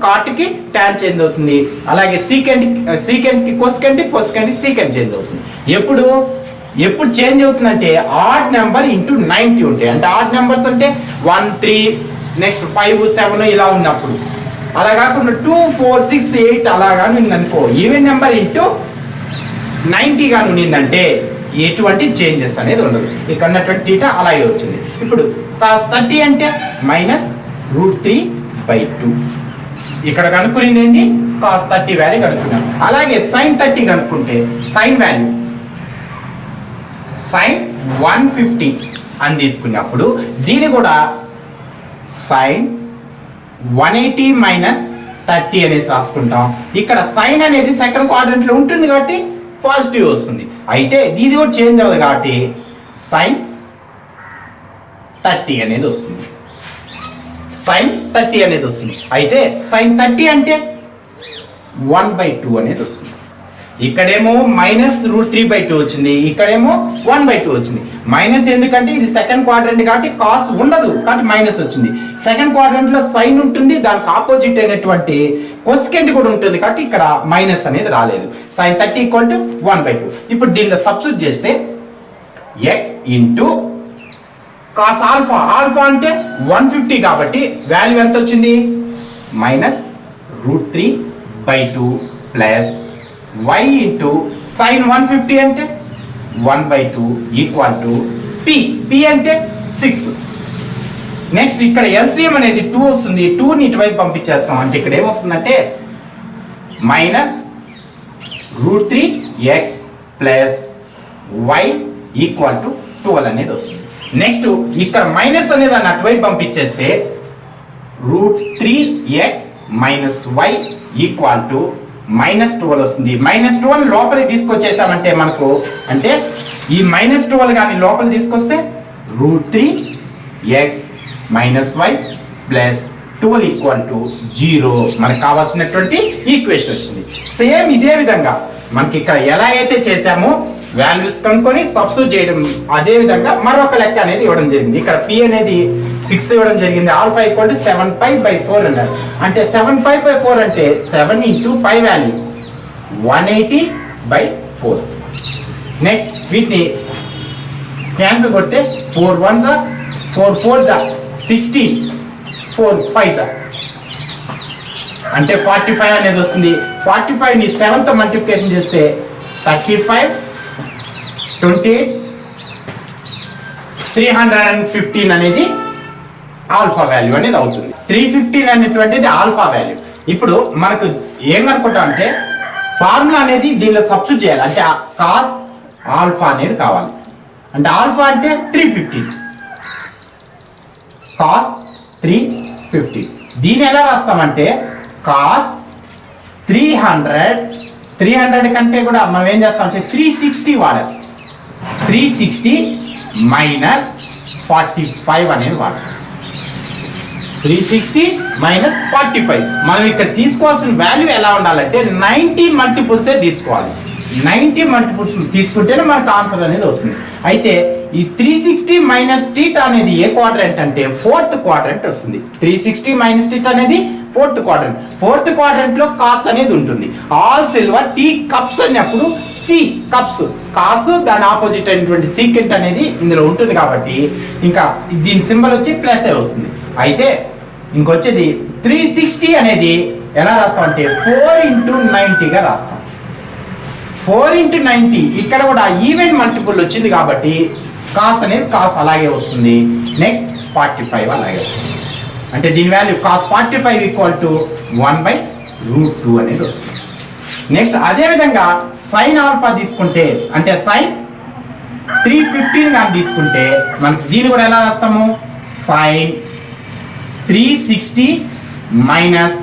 కాట్కి టాన్ చేంజ్ అవుతుంది. అలాగే సీకెంట్కి కొస్కెంట్కి సీకెంట్ చేంజ్ అవుతుంది. ఎప్పుడు చేంజ్ అవుతుందంటే ఆడ్ నెంబర్ × 90 ఉంటాయి. అంటే ఆడ్ నెంబర్స్ అంటే 1 3 నెక్స్ట్ 5 7 ఇలా ఉన్నప్పుడు, అలా కాకుండా 2 4 6 8 అలాగా ఉందనుకో, ఈవెన్ నెంబర్ × 90 గా ఉన్నిందంటే ఎటువంటి చేంజెస్ అనేది ఉండదు. ఇక్కడ ఉన్నటువంటి θ అలాగే వచ్చింది. ఇప్పుడు కాస్ 30 అంటే మైనస్ √3/2. ఇక్కడ కనుక్కునేది ఏంటి, కాస్ 30 వాల్యూ కనుక్కున్నాం. అలాగే సైన్ 30 కనుక్కుంటే సైన్ వాల్యూ సైన్ 150 అని తీసుకున్నప్పుడు దీన్ని కూడా సైన్ 180 మైనస్ 30 అనేసి రాసుకుంటాం. ఇక్కడ సైన్ అనేది సెకండ్ క్వాడ్రంట్ లో ఉంటుంది కాబట్టి పాజిటివ్ వస్తుంది. అయితే ఇది కూడా చేంజ్ అవ్వదు కాబట్టి సైన్ 30 అనేది వస్తుంది. అయితే సైన్ 30 అంటే 1/2 అనేది వస్తుంది. ఇక్కడేమో మైనస్ √3/2 వచ్చింది, ఇక్కడేమో 1/2 వచ్చింది. మైనస్ ఎందుకంటే ఇది సెకండ్ క్వాడ్రంట్ కాబట్టి కాస్ ఉండదు కాబట్టి మైనస్ వచ్చింది. సెకండ్ క్వాడ్రంట్ లో సైన్ ఉంటుంది, దానికి ఆపోజిట్ అయినటువంటి కొస్కెంట్ కూడా ఉంటుంది కాబట్టి ఇక్కడ మైనస్ అనేది రాలేదు. సైన్ 30 = 1/2. ఇప్పుడు దీనిలో సబ్స్టిట్యూట్ చేస్తే ఎక్స్ ఇంటూ కాస్ ఆల్ఫా అంటే 150 కాబట్టి వాల్యూ ఎంత వచ్చింది, minus √3/2 plus y into sine 150 అంటే 1/2 ఈక్వల్ టు పి అంటే 6. నెక్స్ట్ ఇక్కడ ఎల్సిఎం అనేది 2 వస్తుంది, 2ని ఇటువైపు పంపించేస్తాం. అంటే ఇక్కడ ఏమొస్తుందంటే minus √3x plus y equal to 12 అనేది వస్తుంది. నెక్స్ట్ ఇక్కడ మైనస్ అనేది దాన్ని అటువైపు పంపించేస్తే √3x minus y equal to -12 వస్తుంది. -12 లోపలికి తీసుకొచ్చేసామంటే మనకు అంటే ఈ -12 కానీ లోపల తీసుకొస్తే √3x minus y plus 12 equal to 0 మనకు కావాల్సినటువంటి ఈక్వేషన్ వచ్చింది. సేమ్ ఇదే విధంగా మనకి ఇక్కడ ఎలా అయితే చేసామో వాల్యూస్ కనుక్కొని సబ్స్టిట్యూట్ చేయడం. అదే విధంగా మరొక లెక్క అనేది ఇవ్వడం జరిగింది. ఇక్కడ p అనేది 6 ఇవ్వడం జరిగింది. ఆల్ఫా ఈక్వల్ టు 7π/4 అన్నారు. అంటే 7π/4 అంటే 7 ఇంటూ పై వాల్యూ 180/4. నెక్స్ట్ వీటిని క్యాన్సిల్ కొడితే 4 1s 4 4s 16 4 5s అంటే 45 అనేది వస్తుంది. 45 ని 7 తో మల్టిప్లికేషన్ చేస్తే 35 28 315 అనేది ఆల్ఫా వాల్యూ అనేది అవుతుంది. 315 అనేటువంటిది ఆల్ఫా వాల్యూ. ఇప్పుడు మనకు ఏం కనుక్కుంటాం అంటే ఫార్ములా అనేది దీనిలో సబ్స్టిట్యూట్ చేయాలి. అంటే కాస్ ఆల్ఫా అనేది కావాలి. అంటే ఆల్ఫా అంటే 315 కాస్ 315. దీన్ని ఎలా రాస్తామంటే కాస్ 300 కంటే కూడా మనం ఏం చేస్తామంటే 360 వాడాలి. 360 మైనస్ 45 అనేది వాడాలి. 360 మైనస్ 45. మనం ఇక్కడ తీసుకోవాల్సిన వాల్యూ ఎలా ఉండాలంటే 90 మల్టిపుల్స్ తీసుకోవాలి. 90 మల్టిపుల్స్ తీసుకుంటేనే మనకు ఆన్సర్ అనేది వస్తుంది. అయితే ఈ 360 మైనస్ టీటా అనేది ఏ క్వాడ్రంట్ అంటే 4th క్వాడ్రంట్ వస్తుంది. 360 మైనస్ టీటా అనేది 4th క్వాడ్రంట్. 4th క్వాడ్రంట్ లో కాస్ అనేది ఉంటుంది. ఆల్ సిల్వర్ టీ కప్స్ అన్నప్పుడు సి కప్స్ కాస్ దాని ఆపోజిట్ అయినటువంటి సీకెంట్ అనేది ఇందులో ఉంటుంది. కాబట్టి ఇంకా దీని సింబల్ వచ్చి ప్లస్ ఏ వస్తుంది. అయితే ఇంకొచ్చేది 360 అనేది ఎలా రాస్తాం అంటే 4 ఇంటూ 90గా రాస్తాం. 4 ఇంటూ 90 ఇక్కడ కూడా ఈవెన్ మల్టిపుల్ వచ్చింది కాబట్టి కాస్ అనేది కాస్ అలాగే వస్తుంది. నెక్స్ట్ 45 అలాగే వస్తుంది. అంటే దీని వాల్యూ కాస్ 45 ఈక్వల్ టు 1/√2 అనేది వస్తుంది. నెక్స్ట్ అదే విధంగా సైన్ ఆల్ఫా తీసుకుంటే అంటే సైన్ 315 కానీ తీసుకుంటే మనకి దీన్ని కూడా ఎలా రాస్తాము సైన్ 360 మైనస్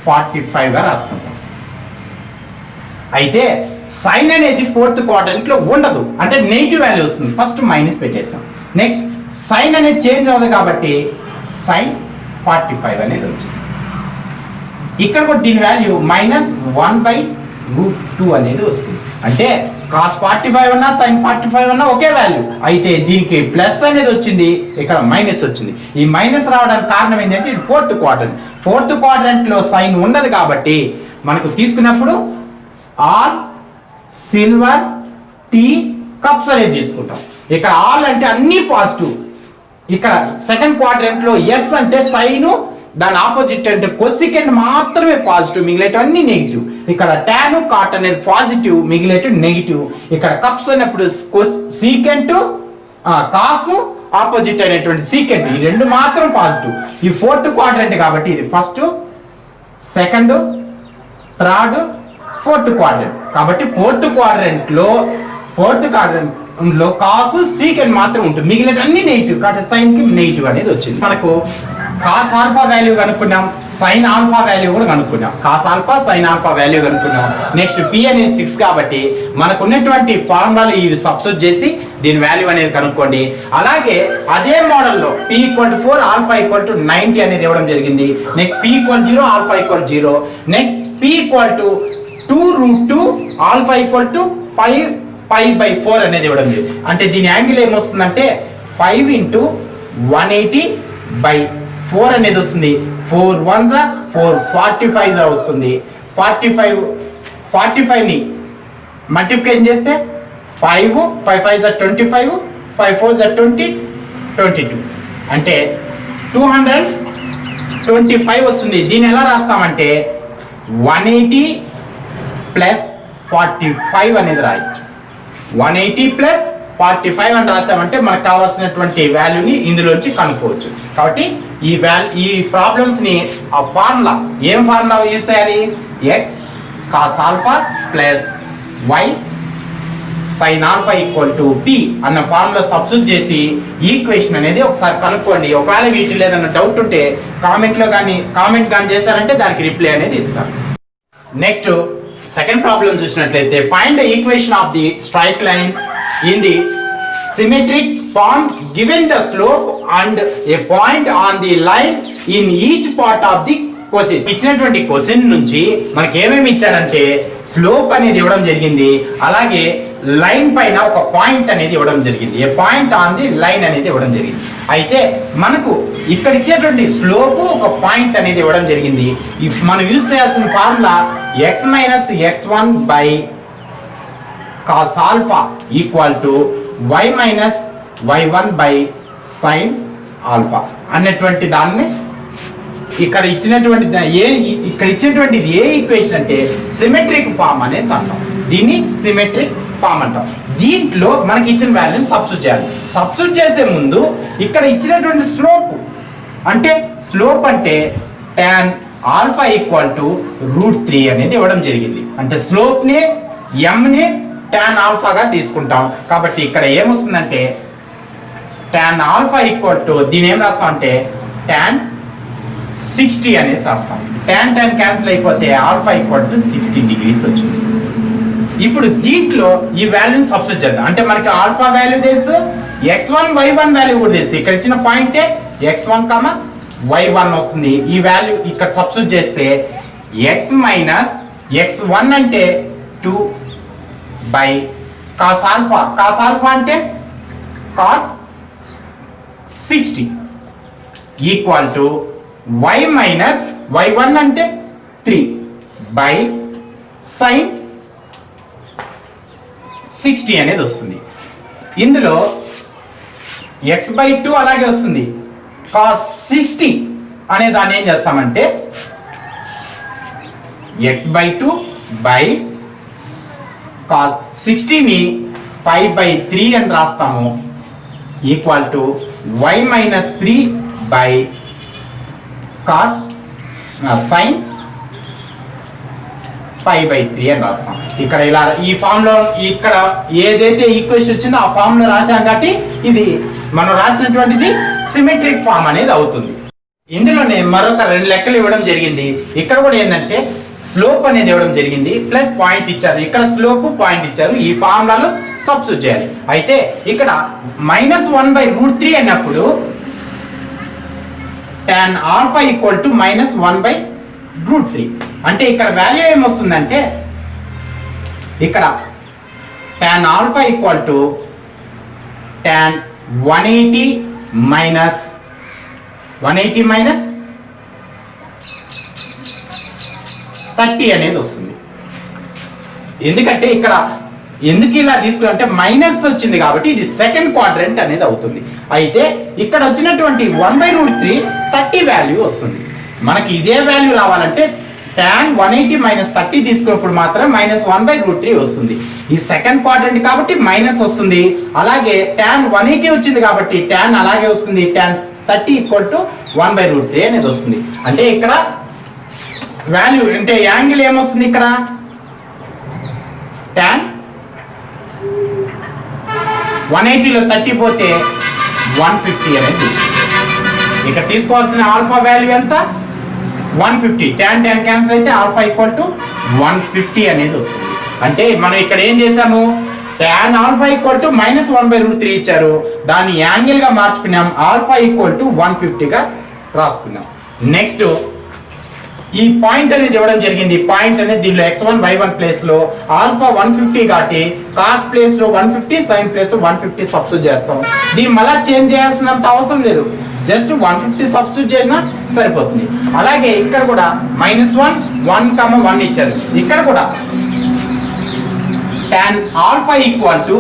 45గా రాసుకుంటాం. అయితే సైన్ అనేది 4th క్వాడ్రంట్ లో ఉండదు. అంటే నెగిటివ్ వాల్యూ వస్తుంది. ఫస్ట్ మైనస్ పెట్టేస్తాం. నెక్స్ట్ సైన్ అనేది చేంజ్ అవ్వదు కాబట్టి సైన్ 45 అనేది వచ్చింది. ఇక్కడ కూడా దీని వాల్యూ మైనస్ 1/√2 అనేది వస్తుంది. అంటే కాస్ 45 అన్నా సైన్ 45 అన్నా ఒకే వాల్యూ. అయితే దీనికి ప్లస్ అనేది వచ్చింది, ఇక్కడ మైనస్ వచ్చింది. ఈ మైనస్ రావడానికి కారణం ఏంటంటే ఇది 4th క్వాడ్రంట్. 4th క్వాడ్రంట్ లో సైన్ ఉండదు కాబట్టి మనకు తీసుకున్నప్పుడు ఆల్ సిల్వర్ టీ కప్స్ అనేది తీసుకుంటాం. ఇక్కడ ఆల్ అంటే అన్ని పాజిటివ్. ఇక్కడ సెకండ్ క్వాడ్రంట్ లో ఎస్ అంటే సైన్ దాని ఆపోజిట్ అంటే కొసికెంట్ మాత్రమే పాజిటివ్, మిగిలేటివ్ అన్ని నెగిటివ్. ఇక్కడ టాన్ కాట్ అనేది పాజిటివ్, మిగిలేటివ్ నెగిటివ్. ఇక్కడ కప్స్ అన్నప్పుడు సీకెంట్ కాసు ఆపోజిట్ అయినటువంటి సీకెంట్ ఈ రెండు మాత్రం పాజిటివ్. ఈ 4th క్వాడ్రంట్ కాబట్టి ఇది first second third 4th quadrant కాబట్టి 4th క్వాడ్రంట్ లో కాసు సీకెంట్ మాత్రం ఉంటుంది, మిగిలిన అన్ని నెగిటివ్. కాబట్టి సైన్ కి నెగిటివ్ అనేది వచ్చింది. మనకు కాస్ ఆల్ఫా వాల్యూ కనుక్కున్నాం, సైన్ ఆల్ఫా వాల్యూ కూడా కనుక్కున్నాం. Cos alpha sine alpha value కనుక్కున్నాం. నెక్స్ట్ పి అనేది 6 కాబట్టి మనకు ఉన్నటువంటి ఫార్ములాలు ఇవి సబ్స్టిట్యూట్ చేసి దీని వాల్యూ అనేది కనుక్కోండి. అలాగే అదే మోడల్లో p = 4 ఆల్ఫా = 90 అనేది ఇవ్వడం జరిగింది. Next p = 0 alpha = 0. Next p = 2√2 alpha = 5π/4 అనేది ఇవ్వడం జరిగింది. అంటే దీని యాంగిల్ ఏమొస్తుందంటే 5 × 180/4 అనేది వస్తుంది. 4 1s 4 45s వస్తుంది. 45 ని మల్టిప్లికేషన్ చేస్తే 5 5 5s 25 5 4s 20 22 అంటే 225 వస్తుంది. దీన్ని ఎలా రాస్తామంటే 180 + 45 అనేది రాయొచ్చు. 180 + 45 అని రాసామంటే మనకు కావాల్సినటువంటి వాల్యూని ఇందులోంచి కనుక్కోవచ్చు. కాబట్టి ఈ ప్రాబ్లమ్స్ ని ఆ ఫార్ములా ఏం ఫార్ములా యూస్ చేయాలి x cos alpha + y sin alpha = p అన్న ఫార్ములా సబ్స్టిట్యూట్ చేసి ఈక్వేషన్ అనేది ఒకసారి కనుక్కోండి. ఒకవేళ వీటిలో ఏదైనా డౌట్ ఉంటే కామెంట్ కానీ చేశారంటే దానికి రిప్లై అనేది ఇస్తాను. నెక్స్ట్ సెకండ్ ప్రాబ్లం చూసినట్లయితే find the equation of the straight line in the symmetric form given the slope and a point on the line in each part of the question. ఇచ్చినటువంటి question నుంచి మనకి ఏమేమి ఇచ్చాడంటే slope అనేది ఇవ్వడం జరిగింది, అలాగే లైన్ పైన ఒక పాయింట్ అనేది ఇవ్వడం జరిగింది. ఏ పాయింట్ ఆన్ ది లైన్ అనేది ఇవ్వడం జరిగింది. అయితే మనకు ఇక్కడ ఇచ్చేటువంటి స్లోపు ఒక పాయింట్ అనేది ఇవ్వడం జరిగింది. మనం యూజ్ చేయాల్సిన formula x minus x1 by cos alpha equal to y minus y1 by sine alpha అన్నటువంటి దాన్ని ఇక్కడ ఇచ్చినటువంటి ఏ ఈక్వేషన్ అంటే సిమెట్రిక్ ఫామ్ అనేసి అంటాం. దీన్ని సిమెట్రిక్ ఫామ్ అంటాం. దీంట్లో మనకి ఇచ్చిన వాల్యూని సబ్స్టిట్యూట్ చేయాలి. సబ్స్టిట్యూట్ చేసే ముందు ఇక్కడ ఇచ్చినటువంటి స్లోప్ అంటే tan ఆల్ఫా ఈక్వల్ టు √3 అనేది ఇవ్వడం జరిగింది. అంటే స్లోప్ ని m ని tan ఆల్ఫాగా తీసుకుంటాం. కాబట్టి ఇక్కడ ఏమొస్తుందంటే tan ఆల్ఫా ఈక్వల్ టు దీని ఏం రాస్తాం అంటే tan 60 అనేసి రాస్తాం. tan క్యాన్సిల్ అయిపోతే ఆల్ఫా ఈక్వల్ టు 60 డిగ్రీస్ వచ్చింది. ఇప్పుడు దీంట్లో ఈ వాల్యూని సబ్స్టిట్యూట్ చేద్దాం. అంటే మనకి ఆల్ఫా వాల్యూ తెలుసు, x1 y1 వాల్యూ కూడా తెలుసు. ఇక్కడ ఇచ్చిన పాయింటే x1, y1 వస్తుంది. ఈ వాల్యూ ఇక్కడ సబ్స్టిట్యూట్ చేస్తే x మైనస్ x1 అంటే 2 బై కాస్ ఆల్ఫా అంటే cos 60 equal to y minus y1 అంటే 3 బై సైన్ 60 అనేది వస్తుంది. ఇందులో x/2 అలాగే వస్తుంది. cos 60 అనే దాన్ని ఏం చేస్తామంటే x/2 బై cos 60ని 5/3 అని రాస్తాము equal to y minus 3 by cos sin 5/3 అని రాస్తాం. ఇక్కడ ఇలా ఈ ఫామ్ లో ఇక్కడ ఏదైతే ఈక్వేషన్ వచ్చిందో ఆ ఫామ్ లో రాసాం కాబట్టి ఇది మనం రాసినటువంటిది సిమెట్రిక్ ఫామ్ అనేది అవుతుంది. ఇందులోనే మరొక 2 లెక్కలు ఇవ్వడం జరిగింది. ఇక్కడ కూడా ఏంటంటే స్లోప్ అనేది ఇవ్వడం జరిగింది, ప్లస్ పాయింట్ ఇచ్చారు. ఇక్కడ స్లోప్ పాయింట్ ఇచ్చారు. ఈ ఫార్ములాలో సబ్స్టిట్యూట్ చేయాలి. అయితే ఇక్కడ -1/√3 అన్నప్పుడు tan ఆల్ఫా ఈక్వల్ టు -1/√3 అంటే ఇక్కడ వాల్యూ ఏమొస్తుందంటే ఇక్కడ tan alpha equal to tan 180 minus 30 అనేది వస్తుంది. ఎందుకంటే ఇక్కడ ఎందుకు ఇలా తీసుకున్నా అంటే మైనస్ వచ్చింది కాబట్టి ఇది సెకండ్ క్వాడ్రంట్ అనేది అవుతుంది. అయితే ఇక్కడ వచ్చినటువంటి 1/√3 30 వాల్యూ వస్తుంది. మనకి ఇదే వాల్యూ రావాలంటే tan 180 మైనస్ 30 తీసుకున్నప్పుడు మాత్రం -1/√3 వస్తుంది. ఈ సెకండ్ క్వాడ్రంట్ కాబట్టి మైనస్ వస్తుంది. అలాగే tan 180 వచ్చింది కాబట్టి tan అలాగే వస్తుంది. tan 30 ఈక్వల్ టు 1/√3 అనేది వస్తుంది. అంటే ఇక్కడ వాల్యూ అంటే యాంగిల్ ఏమొస్తుంది ఇక్కడ tan 180లో 30 పోతే 150 అనేది తీసుకోవాలి. ఇక్కడ తీసుకోవాల్సిన ఆల్ఫా వాల్యూ ఎంత 150. tan క్యాన్సిల్ అయితే ఆల్ఫా ఈక్వల్ టు 150 అనేది వస్తుంది. అంటే మనం ఇక్కడ ఏం చేసాము tan ఆల్ఫా ఈక్వల్ టు -1/√3 ఇచ్చారు, దాన్ని యాంగిల్ గా మార్చుకున్నాం, ఆల్ఫా ఈక్వల్ టు 150 గా రాసుకున్నాం. నెక్స్ట్ ఈ పాయింట్ అనేది ఇవ్వడం జరిగింది. పాయింట్ అనేది దీనిలో x1 y1 ప్లేస్ లో ఆల్ఫా 150 కాబట్టి కాస్ ప్లేస్ లో 150, సైన్ ప్లేస్ లో 150 సబ్స్టిట్యూట్ చేస్తాం. దీన్ని మళ్ళీ చేంజ్ చేయాల్సినంత అవసరం లేదు, జస్ట్ 150 సబ్స్టిట్యూట్ చేసినా సరిపోతుంది. అలాగే ఇక్కడ కూడా -1 1 ఇచ్చారు. ఇక్కడ కూడా tan ఆల్ఫా ఈక్వల్ టు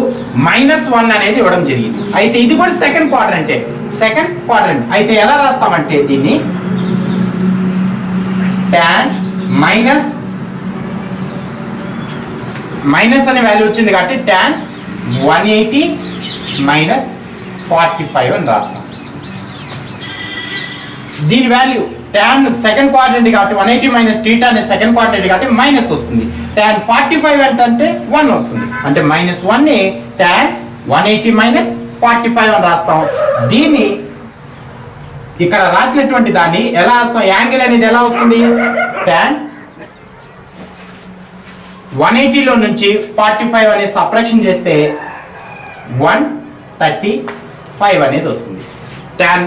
-1 అనేది ఇవ్వడం జరిగింది. అయితే ఇది కూడా సెకండ్ క్వాడ్రంట్ అయితే ఎలా రాస్తామంటే దీన్ని tan మైనస్ అనే వాల్యూ వచ్చింది కాబట్టి tan 180 మైనస్ 45 అని రాస్తాం. దీని వాల్యూ tan సెకండ్ క్వాడ్రంట్ కాబట్టి 180 మైనస్ θ అనే సెకండ్ క్వాడ్రంట్ కాబట్టి మైనస్ వస్తుంది. tan 45 ఎంత అంటే 1 వస్తుంది. అంటే -1 ని tan 180 మైనస్ 45 అని రాస్తాం. దీన్ని ఇక్కడ రాసినటువంటి దాన్ని ఎలా రాస్తాం, యాంగిల్ అనేది ఎలా వస్తుంది tan 180లో నుంచి 45 అనేది సబ్ట్రాక్షన్ చేస్తే 135 అనేది వస్తుంది. tan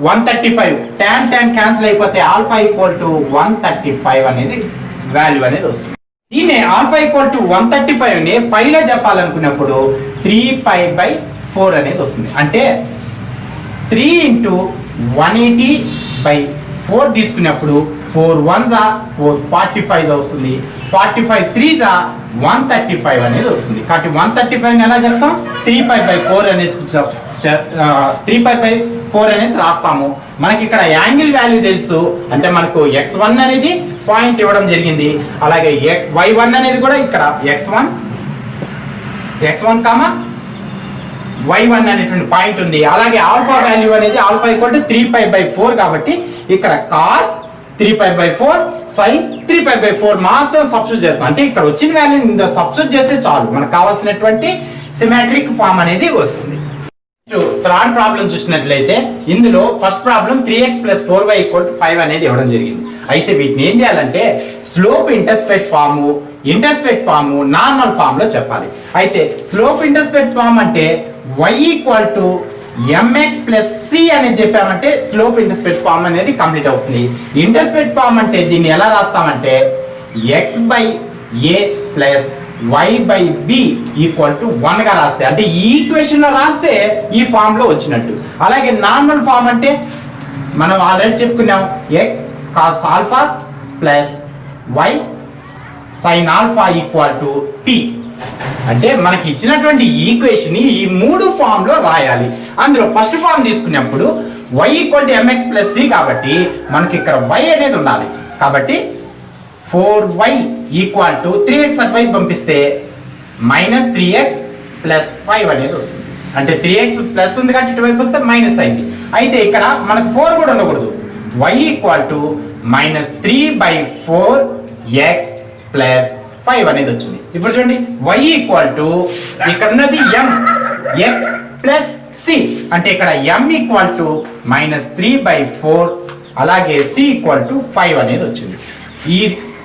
135 tan క్యాన్సిల్ అయిపోతే ఆల్ఫా ఈక్వల్ టు 135 అనేది వాల్యూ అనేది వస్తుంది. దీన్ని ఆల్ఫా ఈక్వల్ టు 135 ని పైలో చెప్పాలనుకున్నప్పుడు 3π/4 అనేది వస్తుంది. అంటే 3 × 180/4 తీసుకున్నప్పుడు 4 1s 445 వస్తుంది. 45 3s 135 అనేది వస్తుంది. కాబట్టి 135 ఎలా చెప్తాం? 3π/4 అనేది 3π/4 అనేది రాస్తాము. మనకి ఇక్కడ యాంగిల్ వాల్యూ తెలుసు, అంటే మనకు x1 అనేది పాయింట్ ఇవ్వడం జరిగింది. అలాగే y1 అనేది కూడా ఇక్కడ x1 y1 అనేటువంటి పాయింట్ ఉంది. అలాగే ఆల్ఫా వాల్యూ అనేది ఆల్ఫా ఈక్వల్ టు 3π/4 కాబట్టి ఇక్కడ cos 3π/4 sin 3π/4 మాత్రం సబ్స్టిట్యూట్ చేస్తాం. అంటే ఇక్కడ వచ్చిన వాల్యూని సబ్స్టిట్యూట్ చేస్తే చాలు, మనకు కావాల్సినటువంటి సిమెట్రిక్ ఫామ్ అనేది వస్తుంది. థర్డ్ ప్రాబ్లం చూసినట్లయితే ఇందులో ఫస్ట్ ప్రాబ్లం 3x + 4y = 5 అనేది ఇవ్వడం జరిగింది. అయితే వీటిని ఏం చేయాలంటే slope intercept form normal form లో చెప్పాలి. అయితే స్లోప్ ఇంటర్సెప్ట్ ఫామ్ అంటే y = mx + c అనేది చెప్పామంటే స్లోప్ ఇంటర్సెప్ట్ ఫామ్ అనేది కంప్లీట్ అవుతుంది. ఇంటర్సెప్ట్ ఫామ్ అంటే దీన్ని ఎలా రాస్తామంటే x/a + y/b = 1 గా రాస్తే, అంటే ఈ ఈక్వేషన్ లో రాస్తే ఈ ఫామ్ లో వచ్చినట్టు. అలాగే నార్మల్ ఫామ్ అంటే మనం ఆల్రెడీ చెప్పుకున్నాం x cos α + y sin α = p. అంటే మనకి ఇచ్చినటువంటి ఈక్వేషన్ ఈ 3 ఫామ్ లో రాయాలి. అందులో ఫస్ట్ ఫామ్ తీసుకున్నప్పుడు y = mx + c కాబట్టి మనకి ఇక్కడ y అనేది ఉండాలి. కాబట్టి 4y = 3x అటువైపు పంపిస్తే -3x + 5 అనేది వస్తుంది. అంటే 3x ప్లస్ ఉంది కాబట్టి ఇటువైపు వస్తే మైనస్ అయింది. అయితే ఇక్కడ మనకు 4 కూడా ఉండకూడదు. y = -3/4x + 5 అనేది వచ్చింది. ఇప్పుడు చూడండి y = ఇక్కడ ఉన్నది m x + c, అంటే ఇక్కడ m = -3/4 అలాగే c = 5 అనేది వచ్చింది.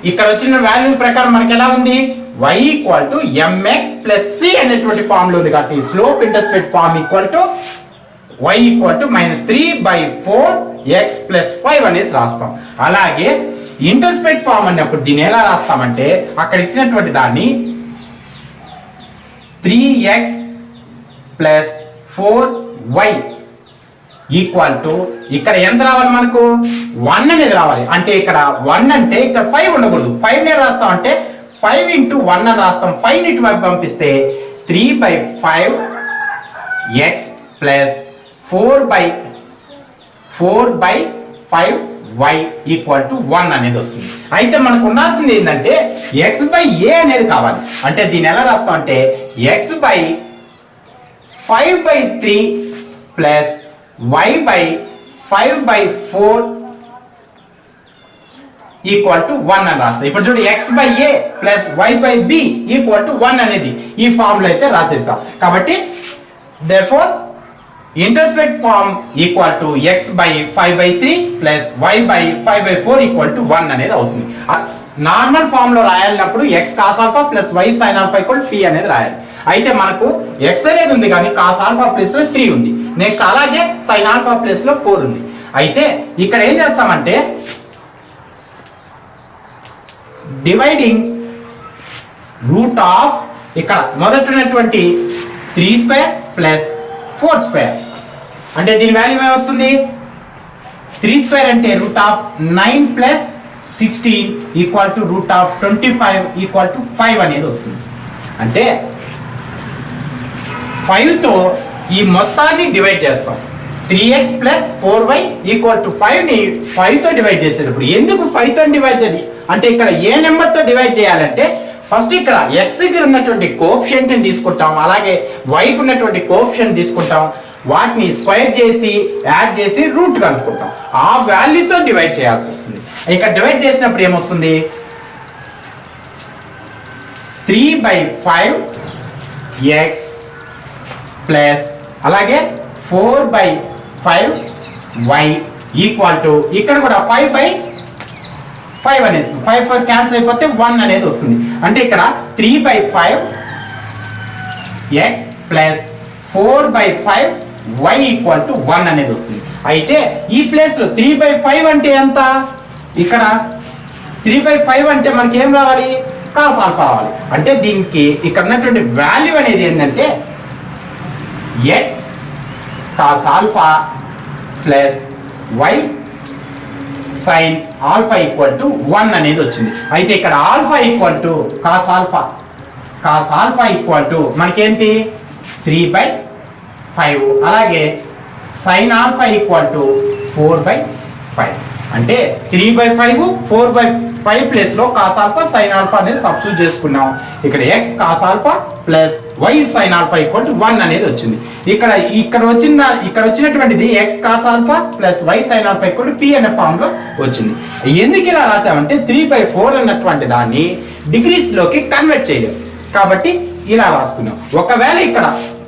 ఇక్కడ వచ్చిన వాల్యూ ప్రకారం మనకి ఎలా ఉంది? y = mx + c అనేటువంటి ఫామ్ లో ఉంది. కాబట్టి slope intercept form y = -3/4x + 5 అనేసి రాస్తాం. అలాగే ఇంటర్సెప్ట్ ఫామ్ అన్నప్పుడు దీన్ని ఎలా రాస్తామంటే అక్కడ ఇచ్చినటువంటి దాన్ని 3x + 4y ఇక్కడ ఎంత రావాలి? మనకు 1 అనేది రావాలి. అంటే ఇక్కడ 1 అంటే ఇక్కడ 5 ఉండకూడదు. 5 నే రాస్తాం అంటే 5 × 1 అని రాస్తాం. 5 ని ఇటువైపు పంపిస్తే 3/5x + 4/5y = 1 అనేది వస్తుంది. అయితే మనకు ఉండాల్సింది ఏంటంటే x/a అనేది కావాలి. అంటే దీన్ని ఎలా రాస్తాం అంటే x/5/3 + y/5/4 = 1 అని రాస్తాం. ఇప్పుడు చూడు x/a + y/b = 1 అనేది ఈ ఫామ్ లో అయితే రాసేసాం. కాబట్టి therefore intercept form = x/5/3 + y/5/4 = 1 అనేది అవుతుంది. నార్మల్ ఫామ్ లో రాయాలన్నప్పుడు x cos α + y sin α = p అనేది రాయాలి. అయితే మనకు x అనేది ఉంది కానీ cos α ప్లేస్ లో 3 ఉంది. నెక్స్ట్ అలాగే sin α ప్లేస్ లో 4 ఉంది. అయితే ఇక్కడ ఏం చేస్తామంటే డివైడింగ్ రూట్ ఆఫ్ ఇక్కడ మొదట ఉన్నటువంటి 3² + 4², అంటే దీని వాల్యూ ఏమొస్తుంది? 3² అంటే √9 + 16 √25 5 అనేది వస్తుంది. అంటే 5 తో ఈ మొత్తాన్ని డివైడ్ చేస్తాం. 3x + 4y = 5 ని 5 తో డివైడ్ చేసేటప్పుడు ఎందుకు 5 తో డివైడ్ చేయాలి అంటే ఇక్కడ ఏ నెంబర్ తో డివైడ్ చేయాలంటే ఫస్ట్ ఇక్కడ x కి ఉన్నటువంటి కోఎఫిషియంట్ ని తీసుకుంటాం, అలాగే y కి ఉన్నటువంటి కోఎఫిషియంట్ తీసుకుంటాం, వాటిని స్క్వేర్ చేసి యాడ్ చేసి రూట్ కనుక్కుంటాం. ఆ వాల్యూతో డివైడ్ చేయాల్సి వస్తుంది. ఇక్కడ డివైడ్ చేసినప్పుడు ఏమొస్తుంది? 3/5x ప్లస్ అలాగే 4/5y ఇక్కడ కూడా 5/5 అనేసి 5 క్యాన్సిల్ అయిపోతే 1 అనేది వస్తుంది. అంటే ఇక్కడ 3/5x ప్లస్ 4/5y = 1 అనేది వస్తుంది. అయితే ఈ ప్లేస్ లో 3/5 అంటే ఎంత? ఇక్కడ 3/5 అంటే మనకి ఏం రావాలి? కాస్ ఆల్ఫా రావాలి. అంటే దీనికి ఇక్కడ ఉన్నటువంటి వాల్యూ అనేది ఏంటంటే X cos alpha plus y sine alpha equal to 1 అనేది వచ్చింది. అయితే ఇక్కడ alpha equal to cos alpha equal to మనకేంటి 3/5, అలాగే సైన్ ఆల్ఫా ఈక్వల్ టు 4/5. అంటే 3/5 4/5 ప్లేస్ లో కాస్ ఆల్ఫా సైన్ ఆల్ఫా అనేది సబ్స్టిట్యూట్ చేసుకున్నాం. ఇక్కడ x cos alpha plus y sine alpha equal to 1 అనేది వచ్చింది. ఇక్కడ వచ్చినటువంటిది x cos alpha plus y sine alpha equal to p అనే ఫామ్ లో వచ్చింది. ఎందుకు ఇలా రాసామంటే 3/4 అన్నటువంటి దాన్ని డిగ్రీస్ లోకి కన్వర్ట్ చేయలేము కాబట్టి ఇలా రాసుకున్నాం. ఒకవేళ ఇక్కడ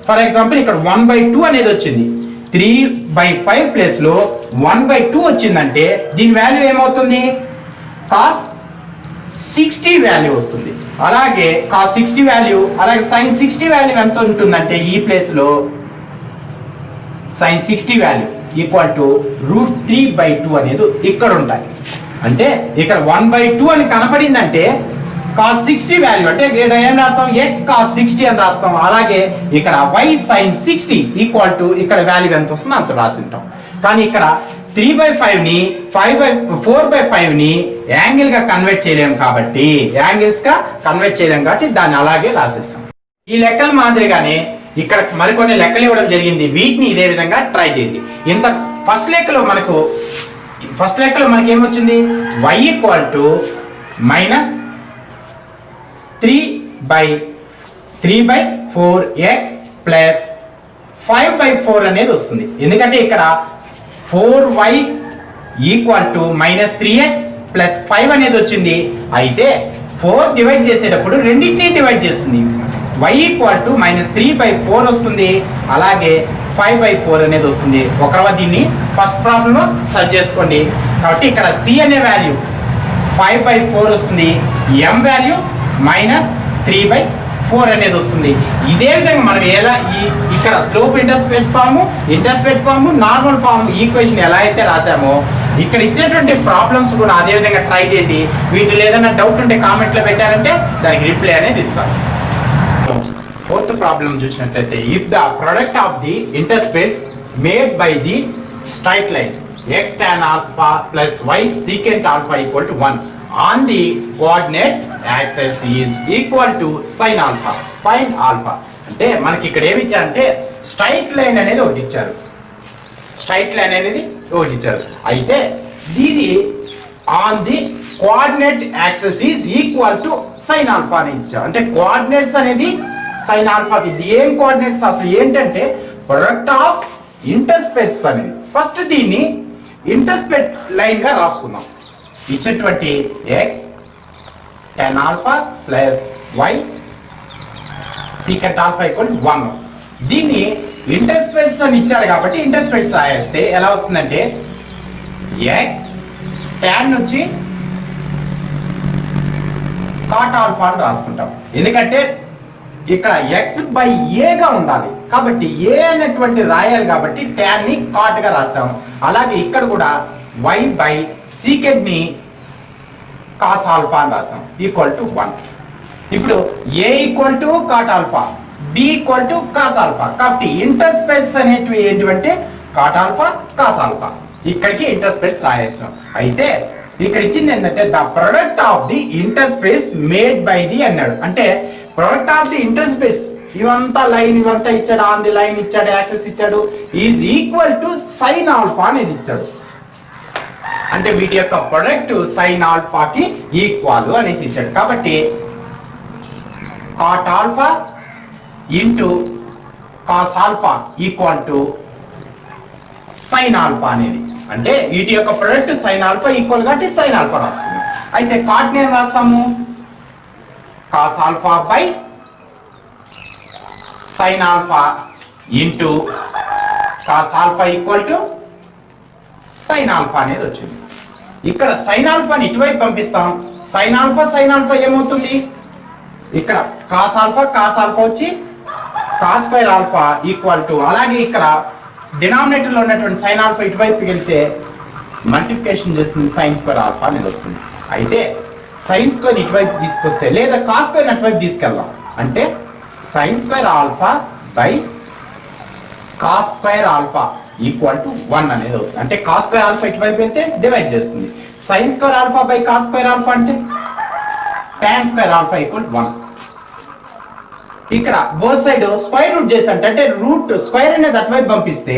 ఫర్ ఎగ్జాంపుల్ ఇక్కడ 1/2 అనేది వచ్చింది, 3/5 ప్లేస్ లో 1/2 వచ్చిందంటే దీని వాల్యూ ఏమవుతుంది? కాస్ 60 వాల్యూ వస్తుంది. అలాగే కాస్ 60 వాల్యూ, అలాగే సైన్ 60 వాల్యూ ఎంత ఉంటుందంటే ఈ ప్లేస్ లో సైన్ 60 వాల్యూ ఈక్వల్ టు √3/2 అనేది ఇక్కడ ఉంటాయి. అంటే ఇక్కడ 1/2 అని కనపడిందంటే కాస్ 60 వాల్యూ అంటే ఏం రాస్తాం? ఎక్స్ కాస్ 60 అని రాస్తాం. అలాగే ఇక్కడ వై సైన్ 60 ఈక్వల్ టు ఇక్కడ వాల్యూ ఎంత వస్తుందో అంత రాసింటాం. కానీ ఇక్కడ 3/5 ని 4/5 ని యాంగిల్ గా కన్వర్ట్ చేయలేము కాబట్టి దాన్ని అలాగే రాసేస్తాం. ఈ లెక్కల మాదిరిగానే ఇక్కడ మరికొన్ని లెక్కలు ఇవ్వడం జరిగింది. వీటిని ఇదే విధంగా ట్రై చేయండి. ఫస్ట్ లెక్కలో మనకి ఏమొచ్చింది? y equal to minus 3/4x plus 5/4 అనేది వస్తుంది. ఎందుకంటే ఇక్కడ 4y equal to minus 3x plus 5 అనేది వచ్చింది. అయితే 4 డివైడ్ చేసేటప్పుడు రెండింటినీ డివైడ్ చేస్తుంది. y ఈక్వల్ టు మైనస్ 3/4 వస్తుంది, అలాగే 5/4 అనేది వస్తుంది. ఒకరవ దీన్ని ఫస్ట్ ప్రాబ్లంలో సెర్చ్ చేసుకోండి. కాబట్టి ఇక్కడ c అనే వాల్యూ 5/4 వస్తుంది, m వాల్యూ మైనస్ 3/4 అనేది వస్తుంది. ఇదే విధంగా మనం ఇక్కడ slope intercept form normal form equation ఎలా అయితే రాసామో ఇక్కడ ఇచ్చినటువంటి ప్రాబ్లమ్స్ కూడా అదే విధంగా ట్రై చేయండి. వీటిలో ఏదైనా డౌట్ ఉంటే కామెంట్ లో పెట్టారంటే దానికి రిప్లై అనేది ఇస్తాను. ఫోర్త్ ప్రాబ్లం చూసినట్లయితే if the product of the intercepts made by the straight line x tan alpha plus y secant alpha equal to 1 on the coordinate axis is equal to sin alpha. Find alpha. అంటే మనకి ఇక్కడ ఏమి ఇచ్చారంటే straight line అనేది ఒకటి ఇచ్చారు. అయితే ఇది on the coordinate axis is equal to sine alpha అని ఇచ్చారు. అంటే కోఆర్డినేట్స్ అనేది సైన్ ఆల్ఫా. ఇది ఏం కోఆర్డినేట్స్ అసలు ఏంటంటే ప్రొడక్ట్ ఆఫ్ ఇంటర్స్పేస్ అనేది. ఫస్ట్ దీన్ని ఇంటర్స్పేస్ లైన్ గా రాసుకుందాం. ఇచ్చేటువంటి x tan alpha plus y secant alpha equal 1. దీన్ని ఇంటర్స్పేస్ అని ఇచ్చారు కాబట్టి ఇంటర్స్పేస్ రాయేస్తే ఎలా వస్తుందంటే x tan నుంచి cot alpha అని రాసుకుంటాం. ఎందుకంటే ఇక్కడ x/a గా ఉండాలి కాబట్టి a అనేటువంటి రాయాలి కాబట్టి tan ని cot గా రాసాము. అలాగే ఇక్కడ కూడా y/secant ని cos alpha అని రాసాం ఈక్వల్ టు 1. ఇప్పుడు a equal to cot alpha, b equal to cos alpha. కాబట్టి ఇంటర్స్పేస్ అనేటివి ఏంటంటే cot alpha cos alpha. ఇక్కడికి ఇంటర్స్పేస్ రాయేసినాం. అయితే ఇక్కడ ఇచ్చింది ఏంటంటే the product of the intercepts made by the అన్నాడు. అంటే ప్రొడక్ట్ ఆఫ్ ది ఇంటర్స్పేస్ ఇవంతా లైన్ ఇవంతా ఇచ్చాడు, ఆన్ ది లైన్ ఇచ్చాడు, యాక్సెస్ ఇచ్చాడు, is equal to sine alpha అనేది ఇచ్చాడు. అంటే వీటి యొక్క ప్రొడక్ట్ సైన్ ఆల్ఫాకి ఈక్వల్ అనేసి ఇచ్చాడు. కాబట్టి cot alpha into cos alpha equal to sine alpha అనేది. అంటే వీటి యొక్క ప్రొడక్ట్ సైన్ ఆల్ఫా ఈక్వల్ కాబట్టి సైన్ ఆల్ఫా రాసుకున్నాం. అయితే కాట్ ని ఏం రాస్తాము? Cos alpha by sine alpha into cos alpha equal to sine alpha అనేది వచ్చింది. ఇక్కడ సైన్ ఆల్ఫాని ఇటువైపు పంపిస్తాం. సైన్ ఆల్ఫా ఏమవుతుంది? ఇక్కడ కాస్ ఆల్ఫా వచ్చి cos square alpha equal to, అలాగే ఇక్కడ డినామినేటర్ లో ఉన్నటువంటి సైన్ ఆల్ఫా ఇటువైపుకి వెళ్తే మల్టిప్లికేషన్ చేస్తుంది సైన్ స్క్వేర్ ఆల్ఫా అనేది వస్తుంది. అయితే సైన్ స్క్వేర్ ఇటువైపు తీసుకొస్తే లేదా కాస్ స్క్వేర్ అటువైపు తీసుకెళ్దాం. అంటే sine square alpha by cos square alpha equal to 1 అనేది అవుతుంది. అంటే కాస్ స్క్వేర్ ఆల్ఫా ఇటువైపు అయితే డివైడ్ చేస్తుంది. Sine square alpha by cos square alpha అంటే tan స్క్వేర్ ఆల్ఫా ఈక్వల్ 1. ఇక్కడ బోత్ సైడ్ స్క్వేర్ రూట్ చేసి అంటే రూట్ స్క్వేర్ అనేది అటువైపు పంపిస్తే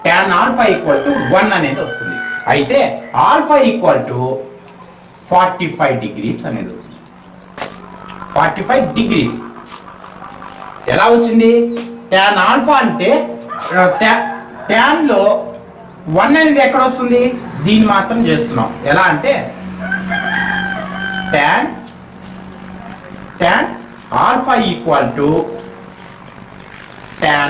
tan ఆల్ఫా ఈక్వల్ టు 1 అనేది వస్తుంది. అయితే ఆల్ఫా ఈక్వల్ టు 45 డిగ్రీస్ అనేది 45 డిగ్రీస్ ఎలా వచ్చింది? tan ఆల్ఫా అంటే tan లో 1 అనేది ఎక్కడ వస్తుంది? దీన్ని మాత్రం చేస్తున్నాం. ఎలా అంటే tan alpha equal to tan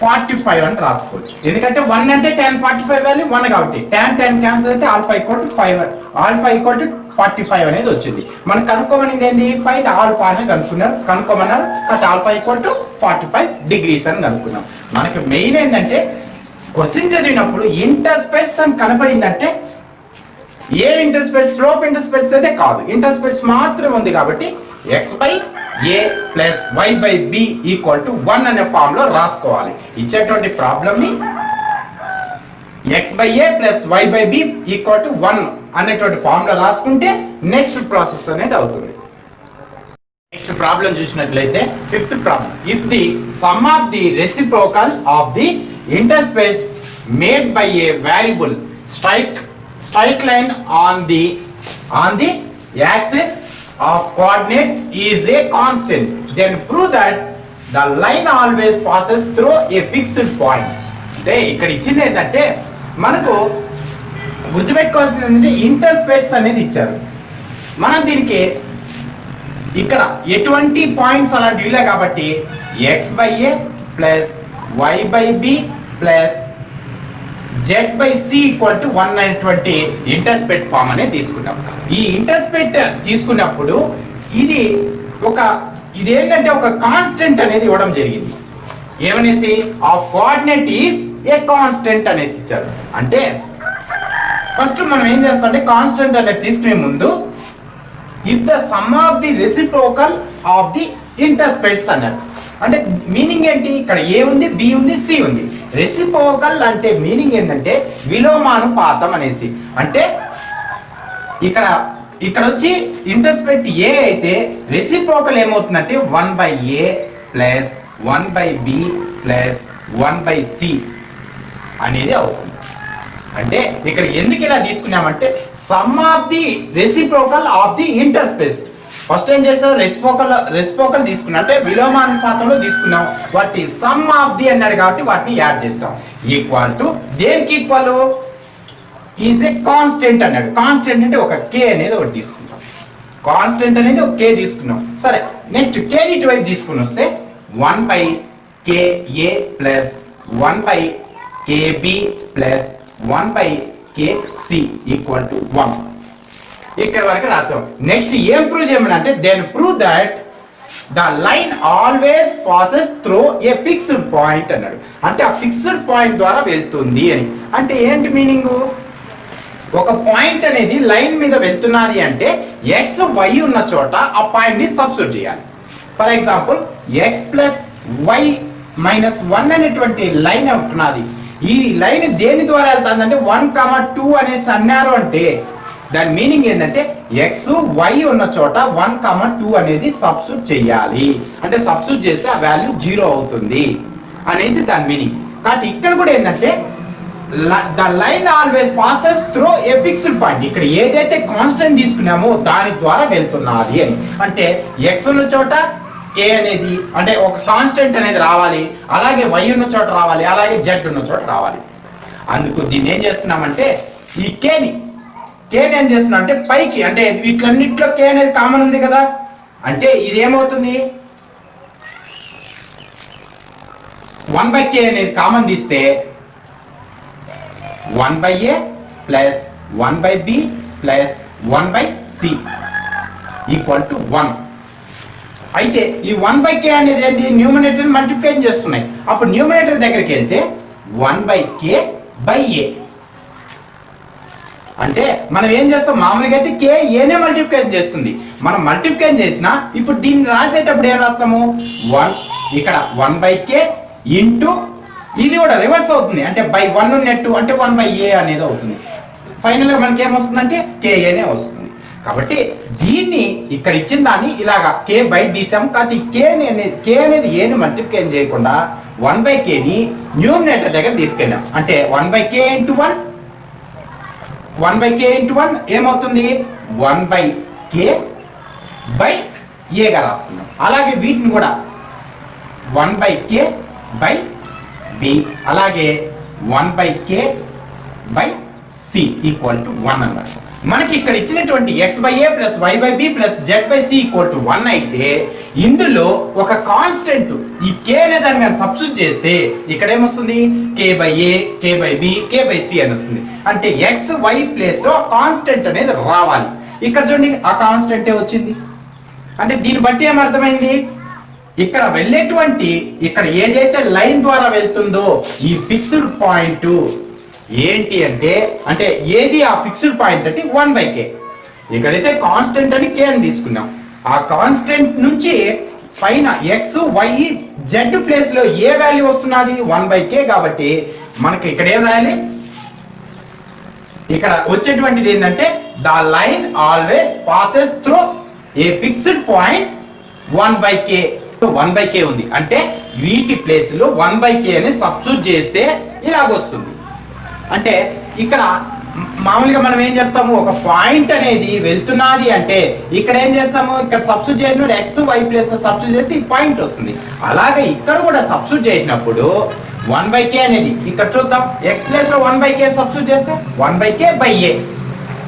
45 అని రాసుకోవచ్చు. ఎందుకంటే 1 అంటే tan 45 వాల్యూ 1 కాబట్టి tan క్యాన్సిల్ అయితే alpha equal to 5 alpha equal to 45 అనేది వచ్చింది. మనం కనుక్కోమనింది ఏంటి? ఫైండ్ ఆల్ఫా అని కనుక్కోమన్నారు. But alpha equal to 45 degrees అని కనుక్కున్నాం. మనకి మెయిన్ ఏంటంటే క్వశ్చన్ చదివినప్పుడు ఇంటర్స్పేస్ అని కనపడిందంటే ఏ ఇంటర్స్పేస్ స్లోప్ ఇంటర్స్పేస్ అయితే కాదు, ఇంటర్స్పేస్ మాత్రమే ఉంది కాబట్టి x/a plus y/b equal to 1 అనే ఫామ్ లో రాసుకోవాలి. ఇచ్చేటువంటి ప్రాబ్లమ్ ని x/a plus y/b equal to 1 అనేటువంటి ఫామ్ లో రాసుకుంటే నెక్స్ట్ ప్రాసెస్ అనేది అవుతుంది. నెక్స్ట్ ప్రాబ్లం చూసినట్లయితే fifth problem. If the sum of the reciprocal of the intercepts made by A variable straight line on the axis of coordinate is a constant, then prove that the line always passes through a fixed point. అంటే ఇక్కడ ఇచ్చింది ఏంటంటే మనకు గుర్తుపెట్టుకోవాల్సింది ఏంటంటే interspace అనేది ఇచ్చారు. మనం దీనికి ఇక్కడ ఎటువంటి పాయింట్స్ అలాంటివి ఇవ్వలే కాబట్టి x/a plus y/b plus z/c equal to 1 అనేటువంటి ఇంటర్స్పేట్ ఫామ్ అనేది తీసుకున్నాం. ఈ ఇంటర్స్పేట్ తీసుకున్నప్పుడు ఇదేంటంటే ఒక కాన్స్టెంట్ అనేది ఇవ్వడం జరిగింది. ఏమనేసి ఆ కోఆర్డినేట్ ఈజ్ ఏ కాన్స్టెంట్ అనేసి ఇచ్చారు. అంటే ఫస్ట్ మనం ఏం చేస్తామంటే కాన్స్టెంట్ అనేది తీసుకునే ముందు if the sum of the reciprocal of the interspace అన్నారు. అంటే మీనింగ్ ఏంటి? ఇక్కడ ఏ ఉంది, బి ఉంది, సి ఉంది. రెసిప్రోకల్ అంటే మీనింగ్ ఏంటంటే విలోమానుపాతం అనేసి. అంటే ఇక్కడ వచ్చి ఇంటర్స్పేట్ ఏ అయితే రెసిప్రోకల్ ఏమవుతుందంటే 1/a plus 1/b plus 1/c అనేది అవుతుంది. అంటే ఇక్కడ ఎందుకు ఇలా తీసుకున్నామంటే sum of the reciprocal of the intercepts. First ఏం చేసాం? రెసిప్రోకల్ తీసుకున్నాం అంటే విలోమానుపాతంలో తీసుకున్నాం. వాటి సమ్ ఆఫ్ ది అన్నాడు కాబట్టి వాటిని యాడ్ చేసాం. ఈక్వల్ టు దేనికి ఈక్వల్? ఈజ్ ఏ కాన్స్టెంట్ అన్నాడు. కాన్స్టెంట్ అంటే ఒక k అనేది ఒకటి తీసుకున్నాం. కాన్స్టెంట్ అనేది ఒక k తీసుకున్నాం. సరే నెక్స్ట్ k ఇటువైపు తీసుకుని వస్తే 1/ka plus 1/kb plus 1/kc equal to 1. ఇక్కడ వరకు రాసాం. నెక్స్ట్ ఏం ప్రూవ్ చేయమని అంటే then prove that the line always passes through a fixed point అన్నాడు. అంటే ఆ ఫిక్స్డ్ పాయింట్ ద్వారా వెళ్తుంది అని. అంటే ఏంటి మీనింగ్? ఒక పాయింట్ అనేది లైన్ మీద వెళ్తున్నది అంటే ఎక్స్ వై ఉన్న చోట ఆ పాయింట్ ని సబ్స్టిట్యూట్ చేయాలి. ఫర్ ఎగ్జాంపుల్ x+y-1 అనేటువంటి లైన్ ఉంటున్నది. ఈ లైన్ దేని ద్వారా వెళ్తుంది అంటే 1,2 అనేసి అన్నారు. అంటే దాని మీనింగ్ ఏంటంటే ఎక్స్ వై ఉన్న చోట 1,2 అనేది సబ్స్టిట్యూట్ చేయాలి. అంటే సబ్స్టిట్యూట్ చేస్తే ఆ వాల్యూ 0 అవుతుంది అనేది దాని మీనింగ్. కాబట్టి ఇక్కడ కూడా ఏంటంటే the line always passes through a fixed point. ఇక్కడ ఏదైతే కాన్స్టెంట్ తీసుకున్నామో దాని ద్వారా వెళ్తున్నది అని. అంటే ఎక్స్ ఉన్న చోట k అనేది అంటే ఒక కాన్స్టెంట్ అనేది రావాలి, అలాగే y ఉన్న చోట రావాలి, అలాగే z ఉన్న చోట రావాలి. అందుకు దీన్ని ఏం చేస్తున్నామంటే ఈ k ని ఏం చేస్తున్నా అంటే పైకి, అంటే వీటిలన్నిట్లో k అనేది కామన్ ఉంది కదా, అంటే ఇది ఏమవుతుంది 1/k అనేది కామన్ తీస్తే 1/a plus 1/b plus 1/c equal to 1. అయితే ఈ 1/k అనేది ఏంటి? న్యూమరేటర్ మల్టిప్లై చేస్తున్నాయి. అప్పుడు న్యూమరేటర్ దగ్గరికి వెళ్తే 1/k/a అంటే మనం ఏం చేస్తాం, మామూలుగా అయితే కే ఏనే మల్టిప్లికేషన్ చేస్తుంది. మనం మల్టిప్లికేషన్ చేసినా ఇప్పుడు దీన్ని రాసేటప్పుడు ఏం రాస్తాము, 1 ఇక్కడ 1/k ఇంటూ ఇది కూడా రివర్స్ అవుతుంది, అంటే బై 1 నెట్ అంటే 1/a అనేది అవుతుంది. ఫైనల్గా మనకి ఏమొస్తుందంటే కేఏనే వస్తుంది. కాబట్టి దీన్ని ఇక్కడ ఇచ్చిన దాన్ని ఇలాగా కే బయట తీసాము. కాబట్టి కే అనేది ఏని మల్టిప్లికేషన్ చేయకుండా 1/kని న్యూమినేటర్ దగ్గర తీసుకెళ్ళాం. అంటే 1/k ఇంటూ 1/k ఇంటూ 1 ఏమవుతుంది, 1/k/a గా రాసుకున్నాం. అలాగే వీటిని కూడా 1/k/b, అలాగే 1/k/c ఈక్వల్ టు 1 అన్నమాట. మనకి ఇక్కడ ఇచ్చినటువంటి x/a plus y/b plus z/c equal to 1 అయితే ఇందులో ఒక కాన్స్టెంట్ ఈ k అనే దాన్ని కానీ సబ్స్టిట్యూట్ చేస్తే ఇక్కడ ఏమొస్తుంది, k/a k/b k/c అని వస్తుంది. అంటే x y ప్లేస్ లో కాన్స్టెంట్ అనేది రావాలి. ఇక్కడ చూడండి ఆ కాన్స్టెంటే వచ్చింది. అంటే దీన్ని బట్టి ఏమర్థమైంది, ఇక్కడ వెళ్ళేటువంటి ఇక్కడ ఏదైతే లైన్ ద్వారా వెళ్తుందో ఈ ఫిక్స్డ్ పాయింట్ ఏంటి అంటే ఏది ఆ ఫిక్స్డ్ పాయింట్ అంటే 1/k. ఇక్కడైతే కాన్స్టెంట్ అని k అని తీసుకున్నాం. ఆ కాన్స్టెంట్ నుంచి పైన x y z ప్లేస్ లో ఏ వాల్యూ వస్తున్నది 1/k. కాబట్టి మనకి ఇక్కడ ఏం రాయాలి, ఇక్కడ వచ్చేటువంటిది ఏంటంటే the line always passes through a fixed point 1/k. 1/k ఉంది అంటే వీటి ప్లేస్ లో 1/k అని సబ్స్టిట్యూట్ చేస్తే ఇలాగొస్తుంది. అంటే ఇక్కడ మామూలుగా మనం ఏం చెప్తాము, ఒక పాయింట్ అనేది వెళ్తున్నది అంటే ఇక్కడ ఏం చేస్తాము, ఇక్కడ సబ్స్టిట్యూట్ చేసినప్పుడు x y ప్లేస్ సబ్స్టిట్యూట్ చేస్తే ఈ పాయింట్ వస్తుంది. అలాగే ఇక్కడ కూడా సబ్స్టిట్యూట్ చేసినప్పుడు 1/k అనేది ఇక్కడ చూద్దాం, x ప్లేస్ లో 1/k సబ్స్టిట్యూట్ చేస్తే 1/k/a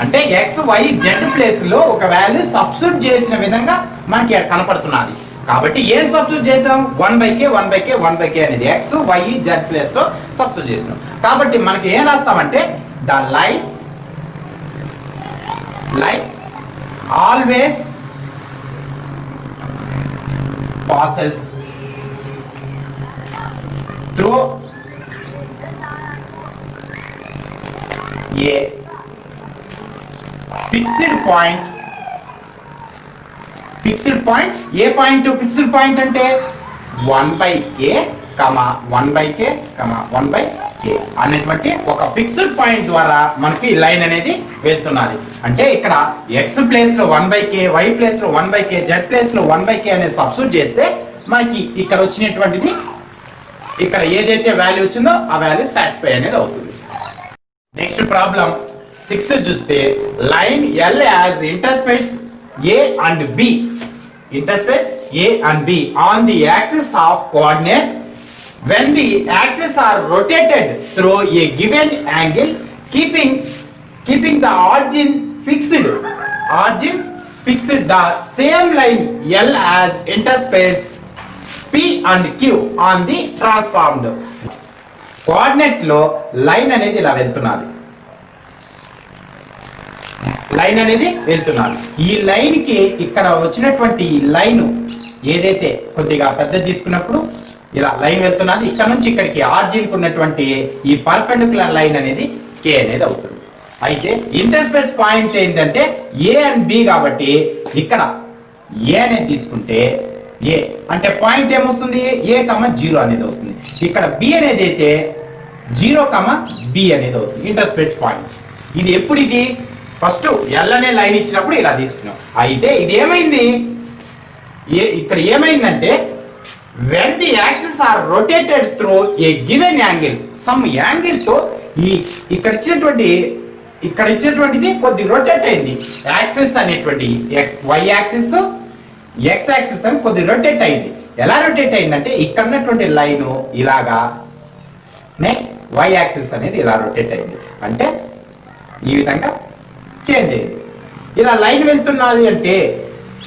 అంటే x y z ప్లేస్ లో ఒక వాల్యూ సబ్స్టిట్యూట్ చేసిన విధంగా మనకి కనపడుతున్నది. కాబట్టి ఏం సబ్స్టిట్యూట్ చేసాం, 1/k అనేది x y z ప్లేస్ లో సబ్స్టిట్యూట్ చేసినాం. కాబట్టి మనకి ఏం రాస్తామంటే the line always passes through a fixed point. ఏ పాయింట్ ఫిక్స్డ్ పాయింట్ అంటే 1/k, 1/k, 1/k అనేటువంటి ఒక ఫిక్స్డ్ పాయింట్ ద్వారా మనకి లైన్ అనేది వెళ్తున్నది. అంటే ఇక్కడ x ప్లేస్ లో 1/k, y ప్లేస్ లో 1/k, z ప్లేస్ లో 1/k అనేది సబ్స్టిట్యూట్ చేస్తే మనకి ఇక్కడ వచ్చినటువంటిది ఇక్కడ ఏదైతే వాల్యూ వచ్చిందో ఆ వాల్యూ సాటిస్ఫై అనేది అవుతుంది. నెక్స్ట్ ప్రాబ్లం 6th చూస్తే line L as interspace A and B on the axis of coordinates when the axes are rotated through a given angle keeping the origin fixed. The same line L as interspace P and Q on the transformed coordinate లో line అనేది ఇలా వెళ్తున్నది. ఈ line కి ఇక్కడ వచ్చినటువంటి line ఏదైతే కొద్దిగా పెద్ద తీసుకున్నప్పుడు ఇలా లైన్ వెళ్తున్నది. ఇక్కడ నుంచి ఇక్కడికి ఆర్జిన్ ఉన్నటువంటి ఈ పర్పెండిక్యులర్ లైన్ అనేది K అనేది అవుతుంది. అయితే ఇంటర్స్పేస్ పాయింట్ ఏంటంటే A అండ్ B కాబట్టి ఇక్కడ A అనేది తీసుకుంటే A అంటే పాయింట్ ఏమొస్తుంది, A,0 అనేది అవుతుంది. ఇక్కడ B అనేది అయితే 0,B అనేది అవుతుంది ఇంటర్స్పేస్ పాయింట్స్. ఇది ఎప్పుడు ఇది ఫస్ట్ L అనే లైన్ ఇచ్చినప్పుడు ఇలా తీసుకున్నాం. అయితే ఇది ఏమైంది, ఇక్కడ ఏమైందంటే when the axes are rotated through a given angle, some angle తో ఇక్కడ ఇచ్చినటువంటిది కొద్ది రొటేట్ అయింది. యాక్సిస్ అనేటువంటి y యాక్సిస్ x యాక్సిస్ అని కొద్ది రొటేట్ అయింది. ఎలా రొటేట్ అయిందంటే ఇక్కడ ఉన్నటువంటి లైన్ ఇలాగా, నెక్స్ట్ y యాక్సిస్ అనేది ఇలా రొటేట్ అయింది. అంటే ఈ విధంగా చేంజ్ అయింది. ఇలా లైన్ వెళ్తున్నది అంటే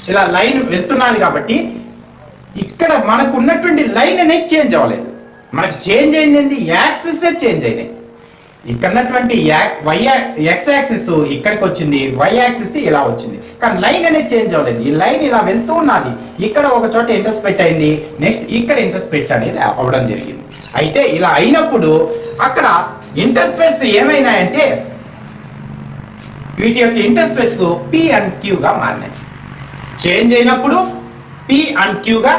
ఇలా లైన్ వెళ్తున్నది కాబట్టి ఇక్కడ మనకు ఉన్నటువంటి లైన్ అనేది చేంజ్ అవ్వలేదు. మనకు చేంజ్ అయింది యాక్సిస్ చేంజ్ అయినాయి. ఇక్కడ ఉన్నటువంటి x యాక్సిస్ ఇక్కడికి వచ్చింది, y యాక్సిస్ ఇలా వచ్చింది, కానీ లైన్ అనేది చేంజ్ అవ్వలేదు. ఈ లైన్ ఇలా వెళ్తూ ఉన్నది, ఇక్కడ ఒక చోట ఇంటర్స్పెక్ట్ అయింది, నెక్స్ట్ ఇక్కడ ఇంటర్స్పెక్ట్ అనేది అవ్వడం జరిగింది. అయితే ఇలా అయినప్పుడు అక్కడ ఇంటర్స్పెక్ట్స్ ఏమైనాయంటే వీటి యొక్క ఇంటర్స్పేస్ P అండ్ Q గా మారినాయి. చేంజ్ అయినప్పుడు P అండ్ Q గా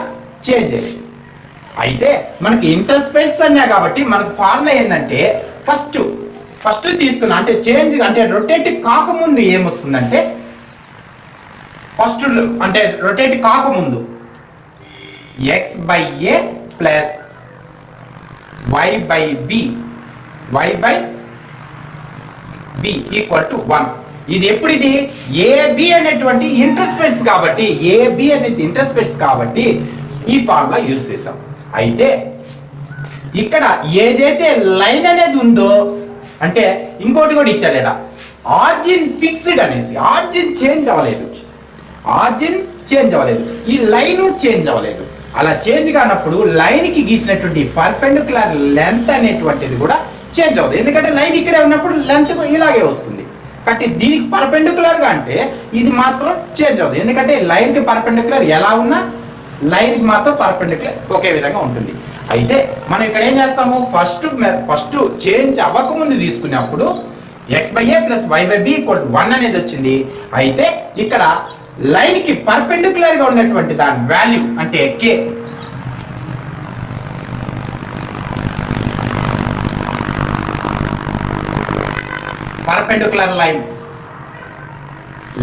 చేంజ్ అయ్యాయి. అయితే మనకి ఇంటర్స్పేస్ అన్నా కాబట్టి మనకు ఫార్ములా ఏంటంటే ఫస్ట్ తీసుకున్నా అంటే చేంజ్ అంటే రొటేట్ కాకముందు ఏమొస్తుందంటే ఫస్ట్ అంటే రొటేట్ కాకముందు x/a plus y/b equal to 1. ఇది ఎప్పుడు ఇది AB అనేటువంటి ఇంటర్స్పేస్ కాబట్టి AB అనేది ఇంటర్స్పేస్ కాబట్టి ఈ ఫార్ములా యూజ్ చేసాం. అయితే ఇక్కడ ఏదైతే లైన్ అనేది ఉందో అంటే ఇంకోటి కూడా ఇచ్చాడు ఇక్కడ ఆర్జిన్ ఫిక్స్డ్ అనేసి ఆర్జిన్ చేంజ్ అవ్వలేదు ఈ లైన్ చేంజ్ అవ్వలేదు. అలా చేంజ్ కానప్పుడు లైన్ కి గీసినటువంటి పర్పెండిక్యులర్ లెంత్ అనేటువంటిది కూడా చేంజ్ అవ్వదు. ఎందుకంటే లైన్ ఇక్కడే ఉన్నప్పుడు లెంత్ ఇలాగే వస్తుంది. కాబట్టి దీనికి పర్పెండిక్యులర్ గా అంటే ఇది మాత్రం చేంజ్ అవ్వదు. ఎందుకంటే లైన్ కి పర్పెండిక్యులర్ ఎలా ఉన్నా లైన్ కి మాత్రం పర్పెండిక్యులర్ ఒకే విధంగా ఉంటుంది. అయితే మనం ఇక్కడ ఏం చేస్తాము ఫస్ట్ చేంజ్ అవ్వకముందు తీసుకున్నప్పుడు x/a plus y/b equal to 1 అనేది వచ్చింది. అయితే ఇక్కడ లైన్ కి పర్పెండిక్యులర్ గా ఉన్నటువంటి దాని వాల్యూ అంటే k perpendicular line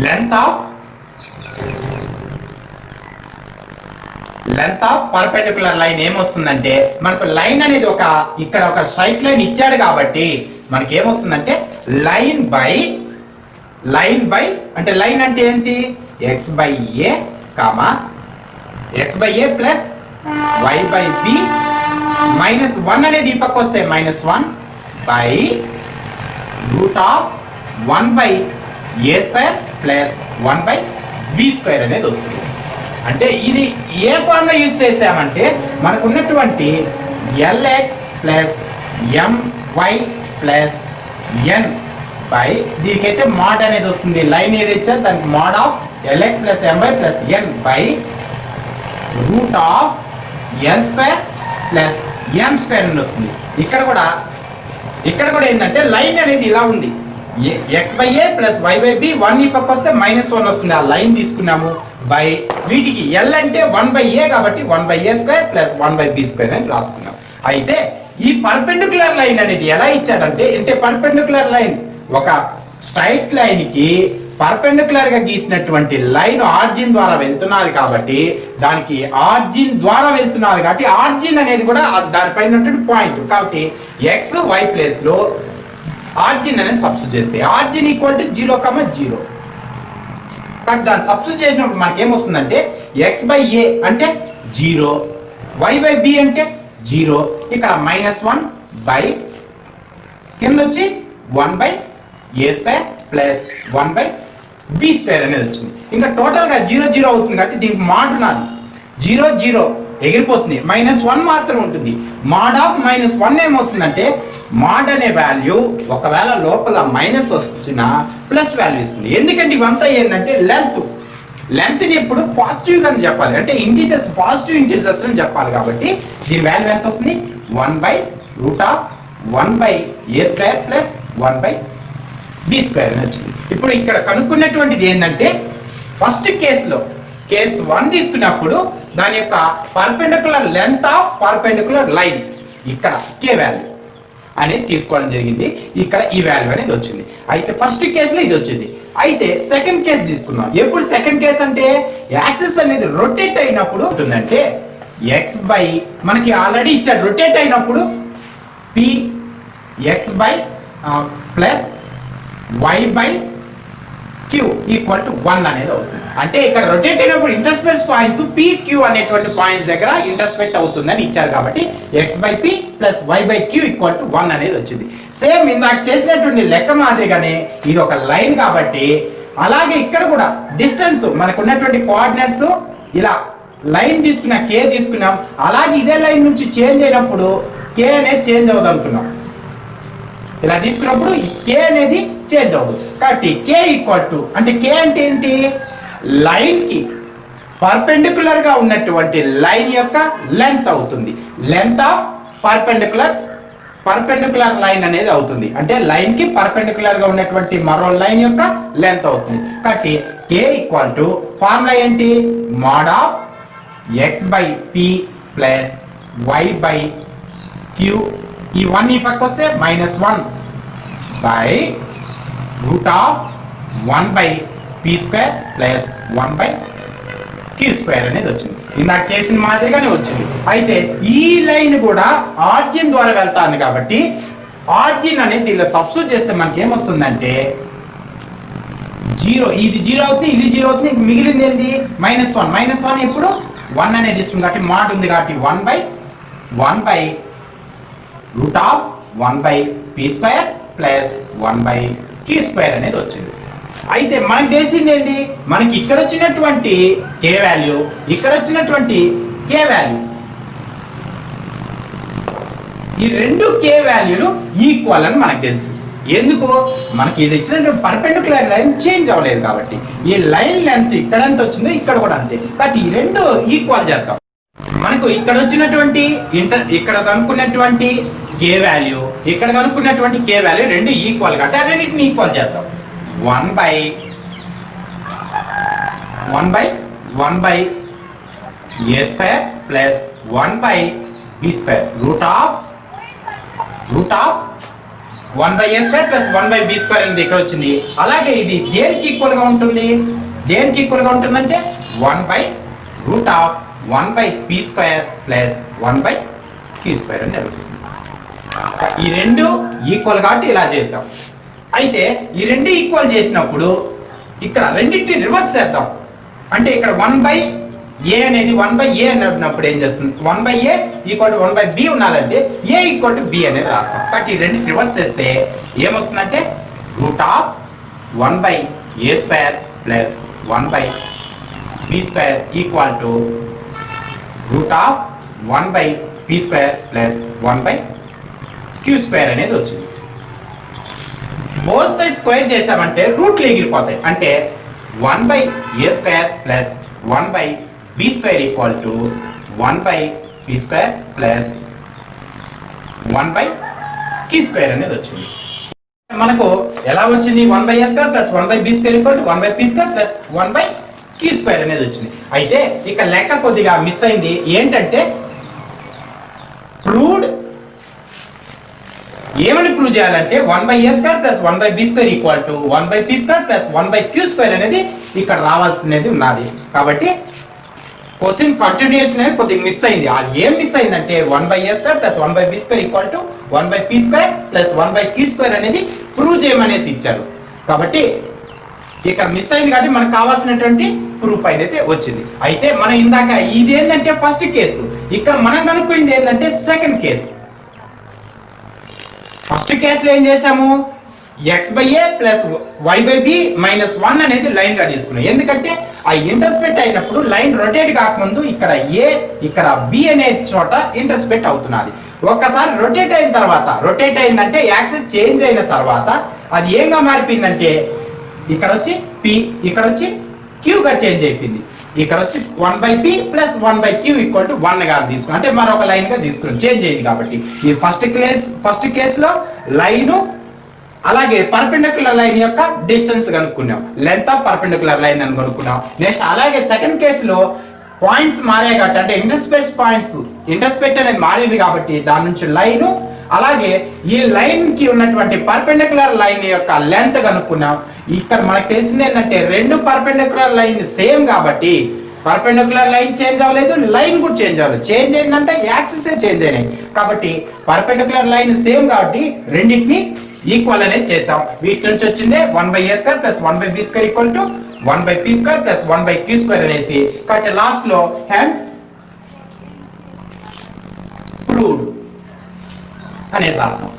length of perpendicular line ఏమొస్తుందంటే మనకు లైన్ అనేది ఇక్కడ ఒక స్ట్రైట్ లైన్ ఇచ్చాడు కాబట్టి మనకి ఏమొస్తుందంటే లైన్ బై అంటే లైన్ అంటే ఏంటి x/a ప్లస్ y/b మైనస్ 1 అనేది ఈ పక్క వస్తే -1 బై √1/a² ప్లస్ 1/b² అనేది వస్తుంది. అంటే ఇది ఏ ఫార్ములా యూజ్ చేసామంటే మనకు ఉన్నటువంటి lx plus my plus n by దీనికైతే మోడ్ అనేది వస్తుంది. లైన్ ఏది ఇచ్చారు దానికి mode of lx plus my plus n by √n² plus m² అని వస్తుంది. ఇక్కడ కూడా ఏంటంటే లైన్ అనేది ఇలా ఉంది. x/a ప్లస్ y/b 1 ఈ పక్క వస్తే -1 వస్తుంది. ఆ లైన్ తీసుకున్నాము బై వీటికి l అంటే 1/a కాబట్టి 1/a² ప్లస్ 1/b² అని రాసుకున్నాం. అయితే ఈ పర్పెండిక్యులర్ లైన్ అనేది ఎలా ఇచ్చాడంటే పర్పెండిక్యులర్ లైన్ ఒక స్ట్రైట్ లైన్ కి పర్పెండిక్యులర్ గా గీసినటువంటి లైన్ ఆర్జిన్ ద్వారా వెళ్తున్నది కాబట్టి దానికి ఆర్జిన్ అనేది కూడా దానిపైన ఉన్నటువంటి పాయింట్ కాబట్టి xy ప్లేస్ లో ఆర్జిన్ అనేది సబ్స్టిట్యూట్ చేస్తే ఆర్జిన్ ఈక్వల్ టు 0, 0 కాబట్టి దాన్ని సబ్స్టిట్యూట్ చేసినప్పుడు మనకి ఏమొస్తుందంటే x/a అంటే 0 y/b అంటే 0 ఇక్కడ -1 బై కింద వచ్చి 1/a² ప్లస్ 1/b² అనేది వచ్చింది. ఇంకా టోటల్ గా 0, 0 అవుతుంది కాబట్టి దీనికి మాడ్ ఉన్నది 0, 0 ఎగిరిపోతుంది. -1 మాత్రం ఉంటుంది. మాడ్ ఆఫ్ -1 ఏమవుతుందంటే మాడ్ అనే వాల్యూ ఒకవేళ లోపల మైనస్ వచ్చినా ప్లస్ వాల్యూ ఇస్తుంది. ఎందుకంటే ఇవంతా ఏంటంటే లెంత్ ని ఇప్పుడు పాజిటివ్ గా చెప్పాలి అంటే పాజిటివ్ ఇంటిజర్స్ అని చెప్పాలి కాబట్టి దీని వాల్యూ ఎంత వస్తుంది 1/√1/a² ప్లస్ 1/b² అని వచ్చింది. ఇప్పుడు ఇక్కడ కనుక్కున్నటువంటిది ఏంటంటే ఫస్ట్ కేస్ 1 తీసుకున్నప్పుడు దాని యొక్క perpendicular length of perpendicular line ఇక్కడ k వాల్యూ అనేది తీసుకోవడం జరిగింది. ఇక్కడ ఈ వాల్యూ అనేది వచ్చింది. అయితే ఫస్ట్ కేసులో ఇది వచ్చింది. అయితే సెకండ్ కేసు తీసుకున్నాం. ఎప్పుడు సెకండ్ కేసు అంటే యాక్సిస్ అనేది రొటేట్ అయినప్పుడు ఉంటుందంటే మనకి ఆల్రెడీ ఇచ్చారు రొటేట్ అయినప్పుడు px/ plus y/q equal to 1 అనేది అవుతుంది. అంటే ఇక్కడ రొటేట్ అయినప్పుడు ఇంటర్స్పెక్ట్ పాయింట్స్ pq అనేటువంటి పాయింట్స్ దగ్గర ఇంటర్స్పెక్ట్ అవుతుందని ఇచ్చారు కాబట్టి x/p plus y/q equal to 1 అనేది వచ్చింది. సేమ్ ఇందాక చేసినటువంటి లెక్క మాదిరిగానే ఇది ఒక లైన్ కాబట్టి అలాగే ఇక్కడ కూడా డిస్టెన్స్ మనకు ఉన్నటువంటి కోఆర్డినేట్స్ ఇలా లైన్ తీసుకున్నా k తీసుకున్నాం. అలాగే ఇదే లైన్ నుంచి చేంజ్ అయినప్పుడు k అనేది చేంజ్ అవ్వదు అనుకున్నాం. ఇలా తీసుకున్నప్పుడు k అనేది చేంజ్ అవ్వదు కాబట్టి k ఈక్వల్ టు అంటే k అంటే ఏంటి లైన్ కి పర్పెండిక్యులర్ గా ఉన్నటువంటి లైన్ యొక్క లెంత్ అవుతుంది. Length of perpendicular perpendicular line అనేది అవుతుంది. అంటే లైన్ కి పర్పెండిక్యులర్ గా ఉన్నటువంటి మరో లైన్ యొక్క లెంత్ అవుతుంది. కాబట్టి k ఈక్వల్ టు ఫార్ములా ఏంటి, mode of x by p plus y by q, ఈ 1 ఈ పక్క వస్తే -1 by root of 1 by p square plus 1 by q square అనేది వచ్చింది. ఇందాక చేసిన మాదిరిగానే వచ్చింది. అయితే ఈ లైన్ కూడా ఆర్జిన్ ద్వారా వెళ్తాను కాబట్టి ఆర్జిన్ అనేది దీనిలో సబ్స్టిట్యూట్ చేస్తే మనకి ఏమొస్తుందంటే 0, ఇది 0 అవుతుంది, ఇది 0 అవుతుంది, మిగిలింది ఏంటి -1 ఇప్పుడు 1 అనేది ఇస్తుంది కాబట్టి మోడ్ ఉంది కాబట్టి 1 by root of 1 by p square plus 1 by q square అనేది వచ్చింది. అయితే మనకు తెలిసింది ఏంటి, మనకి ఇక్కడ వచ్చినటువంటి k వాల్యూ, ఇక్కడ వచ్చినటువంటి k వాల్యూ, ఈ రెండు k వాల్యూలు ఈక్వల్ అని మనకు తెలుసు. ఎందుకు, మనకి ఇది ఇచ్చినటువంటి పర్పెండిక్యులర్ లైన్ చేంజ్ అవ్వలేదు కాబట్టి ఈ లైన్ లెంత్ ఇక్కడ ఎంత వచ్చిందో ఇక్కడ కూడా అంతే. కాబట్టి ఈ రెండు ఈక్వల్ చేద్దాం. మనకు ఇక్కడ వచ్చినటువంటి ఇక్కడ కనుక్కున్నటువంటి k వాల్యూ, ఇక్కడ కనుక్కున్నటువంటి k వాల్యూ రెండు ఈక్వల్ కాబట్టి ఆ రెండింటిని ఈక్వల్ చేద్దాం. 1 by a square plus 1 by b square root of 1 by a square plus 1 by b square అనేది ఇక్కడ వచ్చింది. అలాగే ఇది దేనికి ఈక్వల్ గా ఉంటుంది, దేనికి ఈక్వల్ గా ఉంటుందంటే 1 by root of 1 by p square plus 1 by q square అని వస్తుంది. ఈ రెండు ఈక్వల్ కాబట్టి ఇలా చేసాం. అయితే ఈ రెండు ఈక్వల్ చేసినప్పుడు ఇక్కడ రెండింటిని రివర్స్ చేద్దాం. అంటే ఇక్కడ 1 బై a అనేది 1 బై a అన్నప్పుడు ఏం చేస్తుంది, 1 by a equal to 1 by b ఉండాలంటే a ఈక్వల్ టు b అనేది రాస్తాం. కాబట్టి ఈ రెండు రివర్స్ చేస్తే ఏమొస్తుందంటే root of 1 by a square plus 1 by b square equal to root of 1 by p square plus 1 by q square అనేది వచ్చింది. బోత్ సైడ్ స్క్వేర్ చేసామంటే రూట్లు ఎగిరిపోతాయి. అంటే 1 by a square plus 1 by b square equal to 1 by p square plus 1 by q square అనేది వచ్చింది. మనకు ఎలా వచ్చింది, 1 by a square plus 1 by b square equal to 1 by p square plus 1 by q square అనేది వచ్చింది. అయితే ఇక లెక్క కొద్దిగా మిస్ అయింది. ఏంటంటే ప్రూవ్డ్, ఏమని ప్రూవ్ చేయాలంటే 1 by a square plus 1 by b square equal to 1 by p square plus 1 by q square అనేది ఇక్కడ రావాల్సినది ఉన్నది. కాబట్టి క్వశ్చన్ కంటిన్యూషన్ అనేది కొద్దిగా మిస్ అయింది. అది ఏం మిస్ అయిందంటే 1 by a square plus 1 by b square equal to 1 by p square plus 1 by q square అనేది ప్రూవ్ చేయమనేసి ఇచ్చారు. కాబట్టి ఇక్కడ మిస్ అయింది కాబట్టి మనకు కావాల్సినటువంటి ప్రూఫ్ అయితే వచ్చింది. అయితే మనం ఇందాక ఇది ఏంటంటే ఫస్ట్ కేసు, ఇక్కడ మనం కనుక్కుంది ఏంటంటే సెకండ్ కేసు. ఫస్ట్ కేసులో ఏం చేసాము, x by a plus y by b minus 1 అనేది లైన్ గా తీసుకున్నాం. ఎందుకంటే ఆ ఇంటర్సెక్ట్ అయినప్పుడు లైన్ రొటేట్ కాకముందు ఇక్కడ a ఇక్కడ b అనే చోట ఇంటర్సెక్ట్ అవుతున్నది. ఒక్కసారి రొటేట్ అయిన తర్వాత, రొటేట్ అయిందంటే యాక్సిస్ చేంజ్ అయిన తర్వాత అది ఏంగా మారిపోయిందంటే ఇక్కడ వచ్చి p, ఇక్కడ వచ్చి q గా చేంజ్ అయిపోయింది. ఇక్కడ వచ్చి 1 by p plus 1 by q equal to 1 గా తీసుకున్నాం. అంటే మరొక లైన్ గా తీసుకున్నాం, చేంజ్ అయింది కాబట్టి. ఈ ఫస్ట్ కేసులో లైను అలాగే పర్పెండిక్యులర్ లైన్ యొక్క డిస్టెన్స్ కనుక్కున్నాం, లెంత్ ఆఫ్ పర్పెండిక్యులర్ లైన్ అని కనుక్కున్నాం. నెక్స్ట్ అలాగే సెకండ్ కేసులో పాయింట్స్ మారాయి కాబట్టి, అంటే ఇంటర్స్పెక్ట్ పాయింట్స్, ఇంటర్స్పెక్ట్ అనేది మారింది కాబట్టి దాని నుంచి లైను, అలాగే ఈ లైన్ కి ఉన్నటువంటి పర్పెండిక్యులర్ లైన్ యొక్క లెంత్ కనుక్కున్నాం. ఇక్కడ మనకు తెలిసింది ఏంటంటే రెండు పర్పెండిక్యులర్ లైన్ సేమ్ కాబట్టి పర్పెండిక్యులర్ లైన్ చేంజ్ అవ్వలేదు, లైన్ కూడా చేంజ్ అవ్వలేదు. చేంజ్ అయిందంటే యాక్సిస్ చేంజ్ అయినాయి కాబట్టి పర్పెండిక్యులర్ లైన్ సేమ్ కాబట్టి రెండింటిని ఈక్వల్ అనేది చేసాం. వీటి నుంచి వచ్చిందే 1 by a square plus 1 by b square equal to 1 by p square plus 1 by q square అనేసి కాబట్టి లాస్ట్ లో హెన్స్ ప్రూవ్డ్ అనేది రాస్తాం.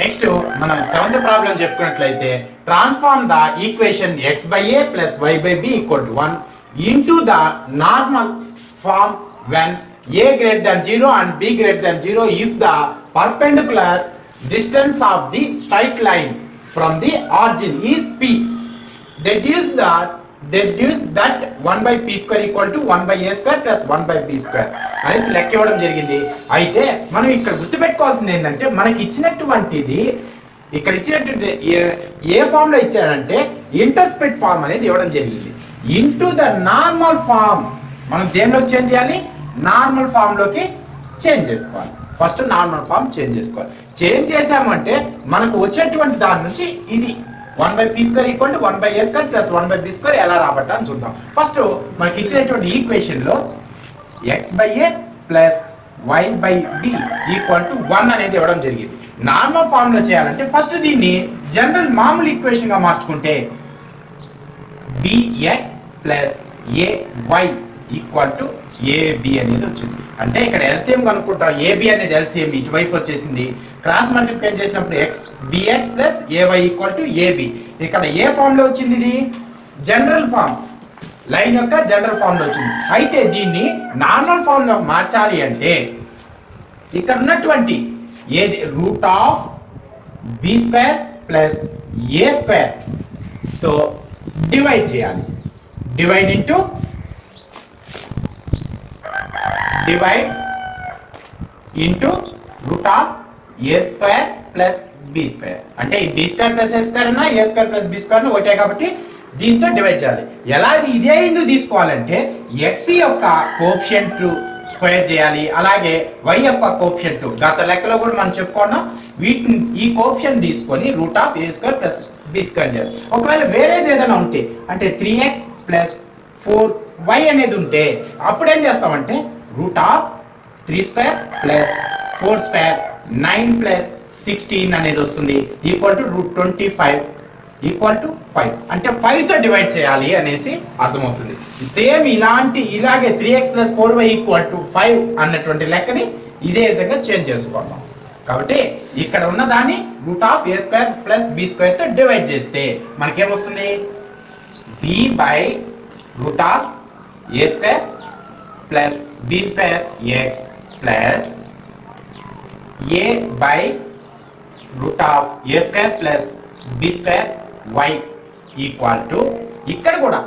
నెక్స్ట్ మనం సెవెంత్ ప్రాబ్లం చెప్పుకున్నట్లయితే transform the equation x by a plus y by b equal to 1 into the normal form when a greater than 0 and b greater than 0 if the perpendicular distance of the straight line from the origin is p. Deduce that deduce that 1 by p square equal to 1 by a square plus 1 by b square అనేసి లెక్క ఇవ్వడం జరిగింది. అయితే మనం ఇక్కడ గుర్తుపెట్టుకోవాల్సింది ఏంటంటే మనకి ఇచ్చినటువంటిది ఇక్కడ ఇచ్చినటువంటి ఏ ఫామ్ లో ఇచ్చాడంటే ఇంటర్స్పెక్ట్ ఫామ్ అనేది ఇవ్వడం జరిగింది. ఇంటూ ద నార్మల్ ఫామ్ మనం దేనిలోకి చేంజ్ చేయాలి, నార్మల్ ఫామ్ లోకి చేంజ్ చేసుకోవాలి. ఫస్ట్ నార్మల్ ఫామ్ చేంజ్ చేసుకోవాలి. చేంజ్ చేసామంటే మనకు వచ్చేటువంటి దాని నుంచి ఇది 1 by p square equal to 1 by a square plus 1 by b square ఎలా రాబట్టా అని చూద్దాం. ఫస్ట్ మనకి ఇచ్చినటువంటి ఈక్వేషన్ లో x by a plus y by b equal to 1 అనేది ఇవ్వడం జరిగింది. నార్మల్ ఫామ్ లో చేయాలంటే ఫస్ట్ దీన్ని జనరల్ మామూలు ఈక్వేషన్ గా మార్చుకుంటే bx plus ay equal to ab అనేది వచ్చింది. అంటే ఇక్కడ ఎల్సిఎం కనుక్కుంటాం. ab అనేది ఎల్సిఎం ఇటువైపు వచ్చేసింది. క్రాస్ మల్టిప్లై చేసినప్పుడు x bx plus ay equal to ab. ఇక్కడ ఏ ఫామ్ లో వచ్చింది, ఇది జనరల్ ఫామ్, లైన్ యొక్క జనరల్ ఫామ్ లో వచ్చింది. అయితే దీన్ని నార్మల్ ఫామ్ లో మార్చాలి అంటే ఇక్కడ ఉన్నటువంటి ఏది root of b square plus a square తో డివైడ్ చేయాలి. Divide into divide into root of a square plus b square. అంటే ఈ b square plus a square అన్నా a square plus b square ఒకటే కాబట్టి దీంతో డివైడ్ చేయాలి. ఎలా ఇదే ఎందుకు తీసుకోవాలంటే ఎక్స్ యొక్క కోఎఫిషియంట్ స్క్వేర్ చేయాలి, అలాగే వై యొక్క కోఎఫిషియంట్ గత లెక్కలో కూడా మనం చెప్పుకున్నాం. వీటిని ఈ కోఎఫిషియంట్ తీసుకొని root of a square plus b square చేయాలి. ఒకవేళ వేరేది ఏదైనా ఉంటే అంటే 3x ప్లస్ 4y అనేది ఉంటే అప్పుడు ఏం చేస్తామంటే root of 3 square plus 4 square 9 plus 16 అనేది వస్తుంది equal to route 25 equal to 5. అంటే 5 తో డివైడ్ చేయాలి అనేసి అర్థమవుతుంది. సేమ్ ఇలాగే 3x plus 4y equal to 5 అన్నటువంటి లెక్కని ఇదే విధంగా చేంజ్ చేసుకోవాలి. కాబట్టి ఇక్కడ ఉన్న దాన్ని root of a square plus b square తో డివైడ్ చేస్తే మనకేమొస్తుంది, b by root of a square plus b square x plus a by root of a square plus b square y equal to ఇక్కడ కూడా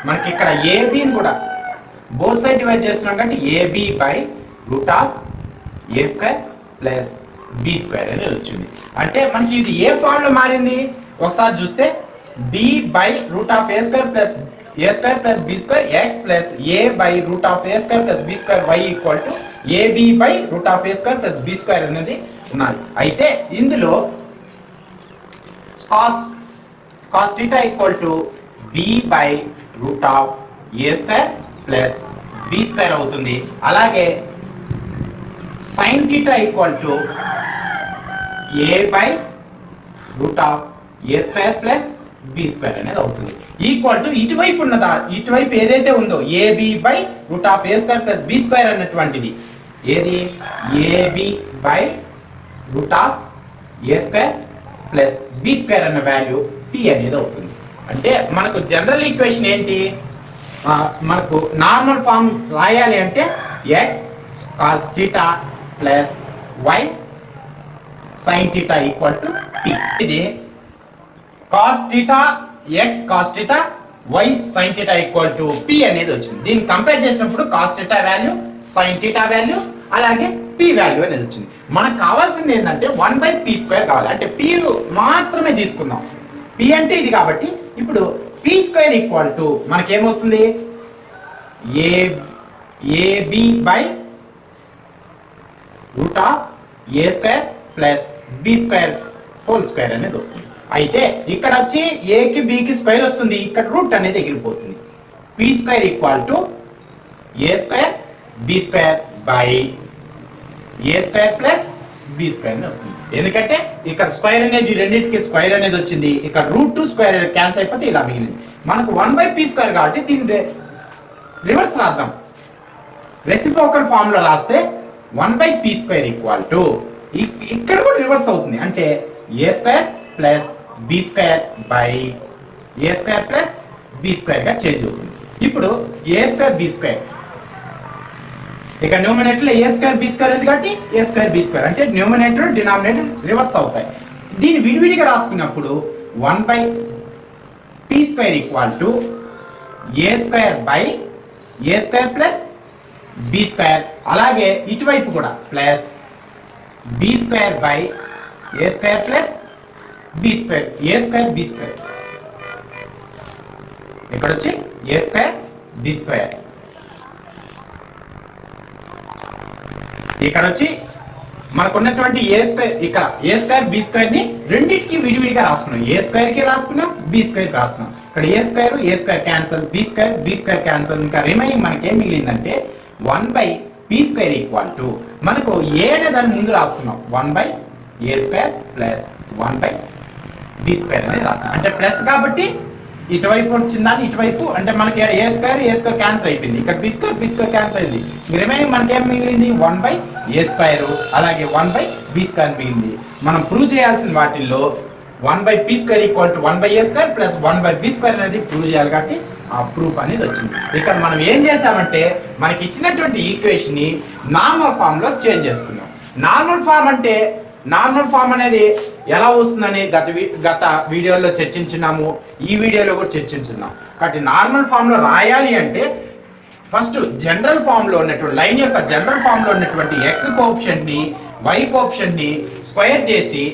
మనకి ఇక్కడ ఏబిని కూడా both side divide చేస్తున్నాం కాబట్టి ab by root of a square plus b square అనేది వచ్చింది. అంటే మనకి ఇది ఏ ఫామ్ లో మారింది ఒకసారి చూస్తే b by root of a square plus b square x plus a by root of a square plus b square y equal to AB by root of a square plus b square అనేది ఉన్నది. అయితే ఇందులో cos theta equal to b by root of a square plus b square అవుతుంది. అలాగే sin theta equal to a by root of a square plus b square అనేది అవుతుంది. Equal to ఇటువైపు ఉన్నదా, ఇటువైపు ఏదైతే ఉందో ab by root of a square plus b square అన్నటువంటిది ఏది ab by root of a square plus b square అన్న వాల్యూ p అనేది అవుతుంది. అంటే మనకు జనరల్ ఈక్వేషన్ ఏంటి, మనకు నార్మల్ ఫామ్ రాయాలి అంటే x cos θ plus y sin θ equal to p. ఇది cos θ x cos θ y sin θ equal to p అనేది వచ్చింది. దీన్ని కంపేర్ చేసినప్పుడు cos θ వాల్యూ sin θ వాల్యూ అలాగే p వాల్యూ అనేది వచ్చింది. మనకు కావాల్సింది ఏంటంటే 1 by p స్క్వేర్ కావాలి. అంటే p మాత్రమే తీసుకుందాం. p అంటే ఇది కాబట్టి ఇప్పుడు p స్క్వేర్ ఈక్వల్ టు మనకేమొస్తుంది ab by root of a square plus b square whole square అనేది వస్తుంది. అయితే ఇక్కడ వచ్చి a కి b కి స్క్వేర్ వస్తుంది, ఇక్కడ రూట్ అనేది ఎగిరిపోతుంది. p square equal to a square b square by a square plus b square అని వస్తుంది. ఎందుకంటే ఇక్కడ స్క్వేర్ అనేది రెండింటికి స్క్వేర్ అనేది వచ్చింది, ఇక్కడ రూట్ 2 స్క్వేర్ క్యాన్సిల్ అయిపోతే ఇలా మిగిలింది. మనకు 1 by p స్క్వేర్ కాబట్టి దీన్ని రివర్స్ రాద్దాం. రెసిప్రోకల్ ఫామ్ లో రాస్తే 1 by p square equal to ఇక్కడ కూడా రివర్స్ అవుతుంది. అంటే a square plus b square by a square plus b square గా చేంజ్ అవుతుంది. ఇప్పుడు ఏ స్క్వేర్ బి స్క్వేర్ ఇక numerator a square b square ఉంది కాబట్టి ఏ స్క్వేర్ బి స్క్వేర్ అంటే న్యూమరేటర్ డినామినేటర్ రివర్స్ అవుతాయి. దీన్ని విడివిడిగా రాసుకున్నప్పుడు 1 by p square equal to a square by a square plus b square, అలాగే ఇటువైపు కూడా plus b square by a square plus b square, a square b square, ఇక్కడ వచ్చి ఏ స్క్వేర్ బి స్క్వేర్, ఇక్కడ వచ్చి మనకు ఉన్నటువంటి ఏ స్క్వేర్, ఇక్కడ ఏ స్క్వేర్ బి స్క్వేర్ ని రెండింటికి విడివిడిగా రాసుకున్నాం, ఏ స్క్వేర్ కి రాసుకున్నాం బి స్క్వేర్ కి రాసుకున్నాం. ఇక్కడ a square cancel, b square cancel, ఇంకా రిమైనింగ్ మనకి ఏం మిగిలిందంటే 1/p స్క్వేర్ ఈక్వల్ టు మనకు ఏ అనే దాన్ని ముందు రాసుకున్నాం 1/a square plus 1/b square అనేది రాసాం. అంటే ప్లస్ కాబట్టి ఇటువైపు వచ్చిందని ఇటువైపు, అంటే మనకి ఏ స్క్వేర్ క్యాన్సిల్ అయిపోయింది, ఇక్కడ బి స్క్వేర్ క్యాన్సిల్ అయింది, రిమైనింగ్ మనకి ఏం మిగిలింది 1/a స్క్వేర్ అలాగే 1/b స్క్వేర్ మిగిలింది. మనం ప్రూవ్ చేయాల్సిన వాటిల్లో 1/p square equal to 1/a square plus 1/b square అనేది ప్రూవ్ చేయాలి కాబట్టి ఆ ప్రూఫ్ అనేది వచ్చింది. ఇక్కడ మనం ఏం చేసామంటే మనకి ఇచ్చినటువంటి ఈక్వేషన్ ని నార్మల్ ఫామ్ లో చేంజ్ చేసుకున్నాం. నార్మల్ ఫామ్ అనేది ఎలా వస్తుందని గత వీడియోలో చర్చించున్నాము, ఈ వీడియోలో కూడా చర్చించున్నాం. కాబట్టి నార్మల్ ఫామ్ లో రాయాలి అంటే ఫస్ట్ జనరల్ ఫామ్ లో ఉన్నటువంటి లైన్ యొక్క జనరల్ ఫామ్ లో ఉన్నటువంటి ఎక్స్ కోఎఫిషియంట్ ని వై కోఎఫిషియంట్ ని స్క్వేర్ చేసి,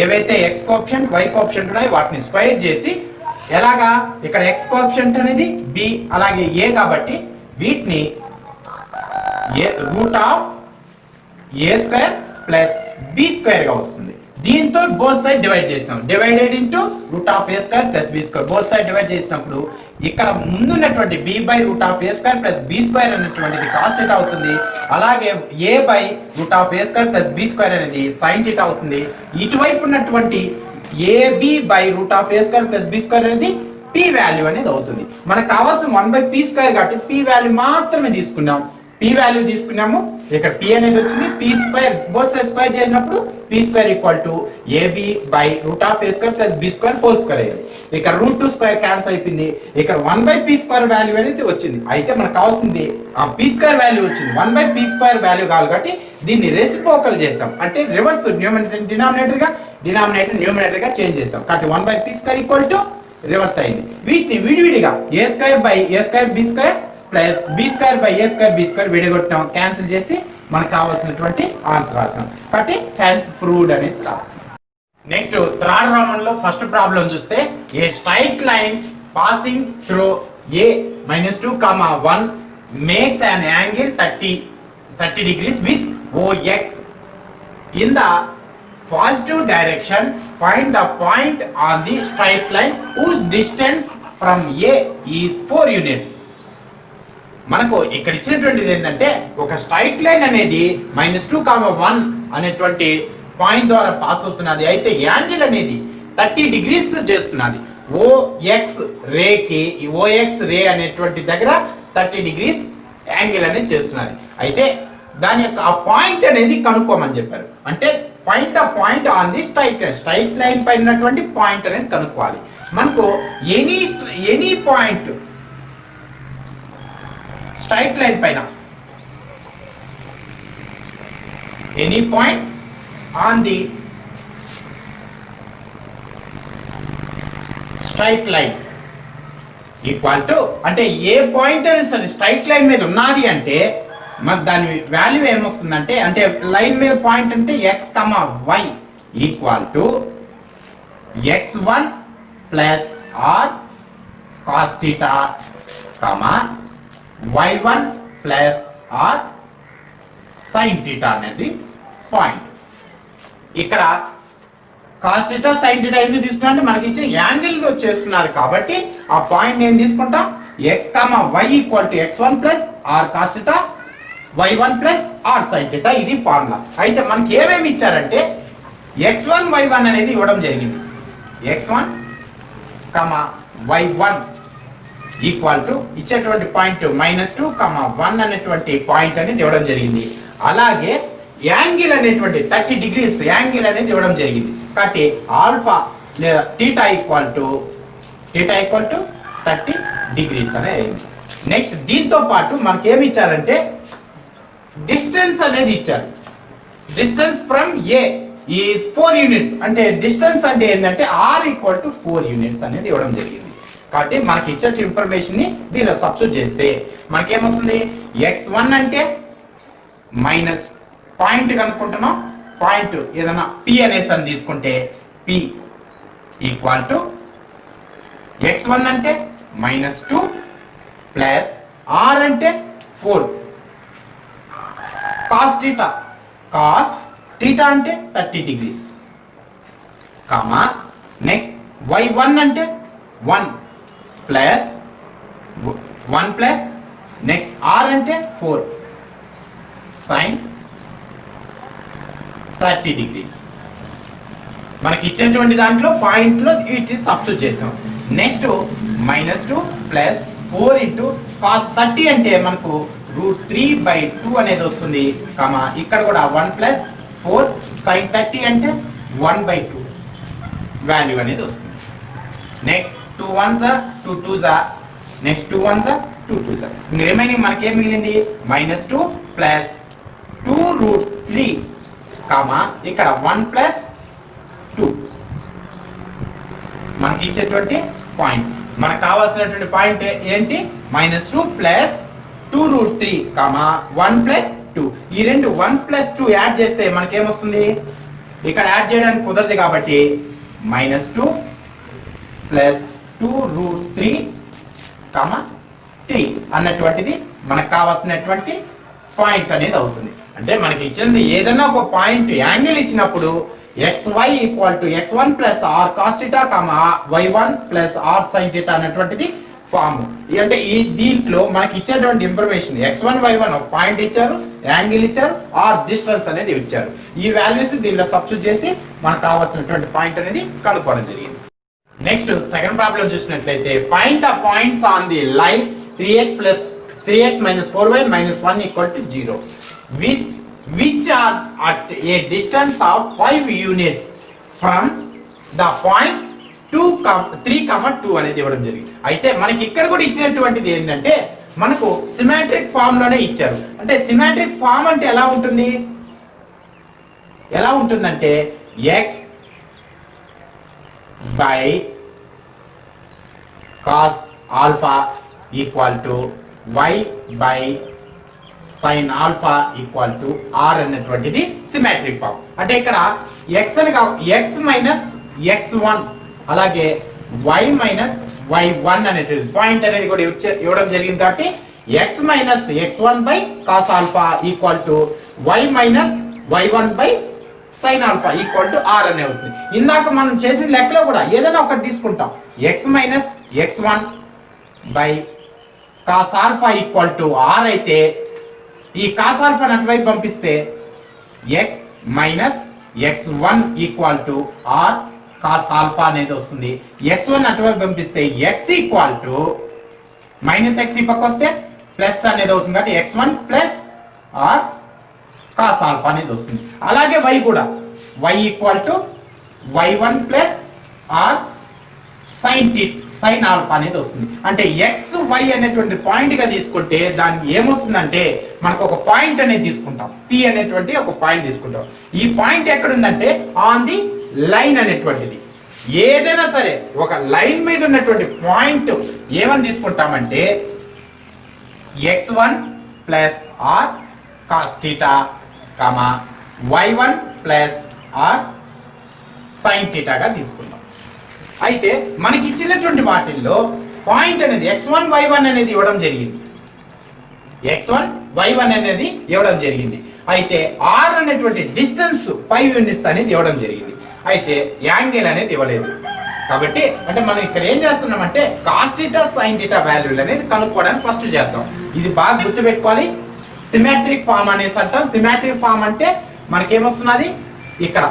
ఏవైతే ఎక్స్ కోఎఫిషియంట్ వై కోఎఫిషియంట్ ఉన్నాయో వాటిని స్క్వేర్ చేసి, ఎలాగా ఇక్కడ ఎక్స్ కోఎఫిషియంట్ అనేది బి అలాగే ఏ కాబట్టి వీటిని root of a square plus b square గా వస్తుంది. దీంతో బోత్ సైడ్ డివైడ్ చేస్తాం, divided into root of a square plus b square, both side divide చేసినప్పుడు ఇక్కడ ముందున్నటువంటి b by root of a square plus b square అనేటువంటిది cos theta అవుతుంది, అలాగే a by root of a square plus b square అనేది sine theta అవుతుంది. ఇటువైపు ఉన్నటువంటి a b by root of a square plus b square అనేది P value అనేది అవుతుంది. మనకు కావాల్సిన 1/p స్క్వేర్ కాబట్టి పి వాల్యూ మాత్రమే తీసుకున్నాం, పి వాల్యూ తీసుకున్నాము. ఇక్కడ పి అనేది వచ్చింది, p square both side square చేసినప్పుడు p square equal to AB by root of a square plus b square whole square అయ్యింది. ఇక్కడ రూట్ 2 స్క్వేర్ క్యాన్సిల్ అయిపోయింది, ఇక్కడ 1/p స్క్వేర్ వాల్యూ అనేది వచ్చింది. అయితే మనకు కావాల్సింది ఆ పి స్క్వేర్ వాల్యూ వచ్చింది, 1/p స్క్వేర్ వాల్యూ కావాలి కాబట్టి దీన్ని రెసిప్రోకల్ చేసాం, అంటే రివర్స్ డినామినేటర్ న్యూమరేటర్ గా చేంజ్ చేసాం. కాబట్టి 1/p square equal to reverse అయింది. వీటిని విడివిడిగా a square by a square b square plus b square by a square b square విడగొట్టాం, క్యాన్సిల్ చేసి మనకు కావాల్సినటువంటి ఆన్సర్ రాసాం. కాబట్టి హెన్స్ ప్రూవ్డ్ అనేసి రాసాం. నెక్స్ట్ థర్డ్ రౌండ్ లో ఫస్ట్ ప్రాబ్లం చూస్తే, a straight line passing through a -2, 1 makes an angle 30 degrees with OX in the positive direction. Find the point on the straight line whose distance from A is 4 units. మనకు ఇక్కడ ఇచ్చినటువంటిది ఏంటంటే ఒక straight line అనేది -2, 1 అనేటువంటి point ద్వారా pass అవుతున్నది. అయితే angle అనేది 30 degrees చేస్తున్నది. ఓఎక్స్ రే అనేటువంటి దగ్గర 30 degrees యాంగిల్ అనేది చేస్తున్నది. అయితే దాని యొక్క ఆ పాయింట్ అనేది కనుక్కోమని చెప్పారు. అంటే point on the straight line పైన ఉన్నటువంటి పాయింట్ అనేది కనుక్కోవాలి. మనకు ఎనీ పాయింట్ స్ట్రైట్ లైన్ పైన, any point on the straight line equal to, అంటే ఏ పాయింట్ అనేది సరే స్ట్రైట్ లైన్ మీద ఉన్నది అంటే మరి దాని వాల్యూ ఏమొస్తుందంటే, అంటే లైన్ మీద పాయింట్ అంటే x, y equal to x1 plus r cos theta, y1 plus r sin theta అనేది పాయింట్. ఇక్కడ cos theta sin theta ఎందుకు తీసుకున్నా అంటే మనకి ఇచ్చిన యాంగిల్ తో చేస్తున్నారు కాబట్టి ఆ పాయింట్ నేను తీసుకుంటాం x, y equal to x1 plus r cos theta, y1 plus r sin theta. ఇది ఫార్ములా. అయితే మనకి ఏమేమి ఇచ్చారంటే x1 y1 అనేది ఇవ్వడం జరిగింది. x1, y1 ఈక్వల్ టు ఇచ్చేటువంటి పాయింట్ -2, 1 అనేటువంటి పాయింట్ అనేది ఇవ్వడం జరిగింది. అలాగే యాంగిల్ అనేటువంటి 30 degrees యాంగిల్ అనేది ఇవ్వడం జరిగింది. కాబట్టి ఆల్ఫా లేదా థీటా ఈక్వల్ టు 30 degrees అనేది. నెక్స్ట్ దీంతో పాటు మనకి ఏమి ఇచ్చారంటే డిస్టెన్స్ అనేది ఇచ్చారు. Distance from A is 4 units. అంటే డిస్టెన్స్ అంటే ఏంటంటే r ఈక్వల్ టు 4 units అనేది ఇవ్వడం జరిగింది. కాబట్టి మనకి ఇచ్చే ఇన్ఫర్మేషన్ ని దీనిలో సబ్స్టిట్యూట్ చేస్తే మనకేమొస్తుంది x1 అంటే మైనస్ పాయింట్ కనుక్కుంటున్నాం, పాయింట్ ఏదైనా p అనేసి అని తీసుకుంటే p ఈక్వల్ టు x1 అంటే -2 ప్లస్ r అంటే 4 cos theta అంటే 30 degrees కామా నెక్స్ట్ y1 అంటే 1 ప్లస్ 1 ప్లస్ నెక్స్ట్ r అంటే 4 sin 30 degrees. మనకి ఇచ్చినటువంటి దాంట్లో పాయింట్లో ఇటు సబ్స్టిట్యూట్ చేసాం. నెక్స్ట్ -2 ప్లస్ 4 ఇంటూ cos 30 అంటే మనకు √3/2 అనేది వస్తుంది కామా ఇక్కడ కూడా 1 ప్లస్ 4 sin 30 అంటే 1/2 వాల్యూ అనేది వస్తుంది. Next 2 1s 2 2s next 2 1s 2 2s remaining మనకి ఏం మిగిలింది -2 ప్లస్ 2√3 కామా ఇక్కడ 1 ప్లస్ 2 మనకి ఇచ్చేటువంటి పాయింట్. మనకు కావాల్సినటువంటి పాయింట్ ఏంటి -2 ప్లస్ 2√3 కామా 1 ప్లస్ 2. ఈ రెండు 1 ప్లస్ 2 యాడ్ చేస్తే మనకేమొస్తుంది, ఇక్కడ యాడ్ చేయడానికి కుదరదు కాబట్టి -2 ప్లస్ 2√3 కామా 3 అన్నటువంటిది మనకు కావాల్సినటువంటి పాయింట్ అనేది అవుతుంది. అంటే మనకి ఇచ్చింది ఏదైనా ఒక పాయింట్ యాంగిల్ ఇచ్చినప్పుడు xy equal to x1 plus r cos θ comma y1 plus r sin θ అన్నటువంటిది ఫామ్. అంటే ఈ దీంట్లో మనకి ఇచ్చేటువంటి ఇన్ఫర్మేషన్ x1 y1 ఒక పాయింట్ ఇచ్చారు, యాంగిల్ ఇచ్చారు, r డిస్టెన్స్ అనేది ఇచ్చారు. ఈ వాల్యూస్ దీంట్లో సబ్స్టిట్యూట్ చేసి మనకు కావాల్సినటువంటి పాయింట్ అనేది కనుక్కోవడం జరిగింది. నెక్స్ట్ సెకండ్ ప్రాబ్లం చూసినట్లయితే find the points on the line 3x minus 4y minus 1 equal to 0 which are at a distance of 5 units from the point 3,2 అనేది ఇవ్వడం జరిగింది. అయితే మనకి ఇక్కడ కూడా ఇచ్చినటువంటిది ఏంటంటే మనకు సిమెట్రిక్ ఫామ్ లోనే ఇచ్చారు. అంటే సిమెట్రిక్ ఫామ్ అంటే ఎలా ఉంటుందంటే x by cos alpha equal to y by sin alpha equal to r అనేటువంటిది సిమెట్రిక్ ఫామ్. అంటే ఇక్కడ x మైనస్ x1 అలాగే y మైనస్ y1 అనేటువంటి పాయింట్ అనేది కూడా ఇవ్వడం జరిగింది. కాబట్టి x minus x1 by cos alpha equal to y minus y1 by sin alpha equal to r అనే అవుతుంది. ఇందాక మనం చేసిన లెక్కలో కూడా ఏదైనా ఒకటి తీసుకుంటాం. x minus x1 by cos alpha equal to r అయితే ఈ cos alpha అటువైపు పంపిస్తే x minus x1 equal to r cos alpha అనేది వస్తుంది. x1 అటువైపు పంపిస్తే x equal to minus x ఈ పక్క వస్తే ప్లస్ అనేది అవుతుంది. కాబట్టి x1 plus r cos alpha అనేది వస్తుంది. అలాగే y కూడా y equal to y1 plus r sin alpha అనేది వస్తుంది. అంటే x y అనేటువంటి పాయింట్ గా తీసుకుంటే దానికి ఏమొస్తుందంటే మనకు ఒక పాయింట్ అనేది తీసుకుంటాం, p అనేటువంటి ఒక పాయింట్ తీసుకుంటాం. ఈ పాయింట్ ఎక్కడ ఉందంటే ఆన్ ది లైన్ అనేటువంటిది. ఏదైనా సరే ఒక లైన్ మీద ఉన్నటువంటి పాయింట్ ఏమని తీసుకుంటామంటే x1 plus r cos θ comma y1 plus r sin θ గా తీసుకుంటాం. అయితే మనకి ఇచ్చినటువంటి వాటిల్లో పాయింట్ అనేది x1 y1 అనేది ఇవ్వడం జరిగింది. x1 y1 అనేది ఇవ్వడం జరిగింది. అయితే r అనేటువంటి డిస్టెన్స్ 5 యూనిట్స్ అనేది ఇవ్వడం జరిగింది. అయితే యాంగిల్ అనేది ఇవ్వలేదు. కాబట్టి అంటే మనం ఇక్కడ ఏం చేస్తున్నామంటే cos θ sin θ వాల్యూలు అనేది కనుక్కోవడానికి ఫస్ట్ చేద్దాం. ఇది బాగా గుర్తుపెట్టుకోవాలి. సిమెట్రిక్ ఫామ్ అనేసి అంటాం. సిమెట్రిక్ ఫామ్ అంటే మనకేమొస్తున్నది ఇక్కడ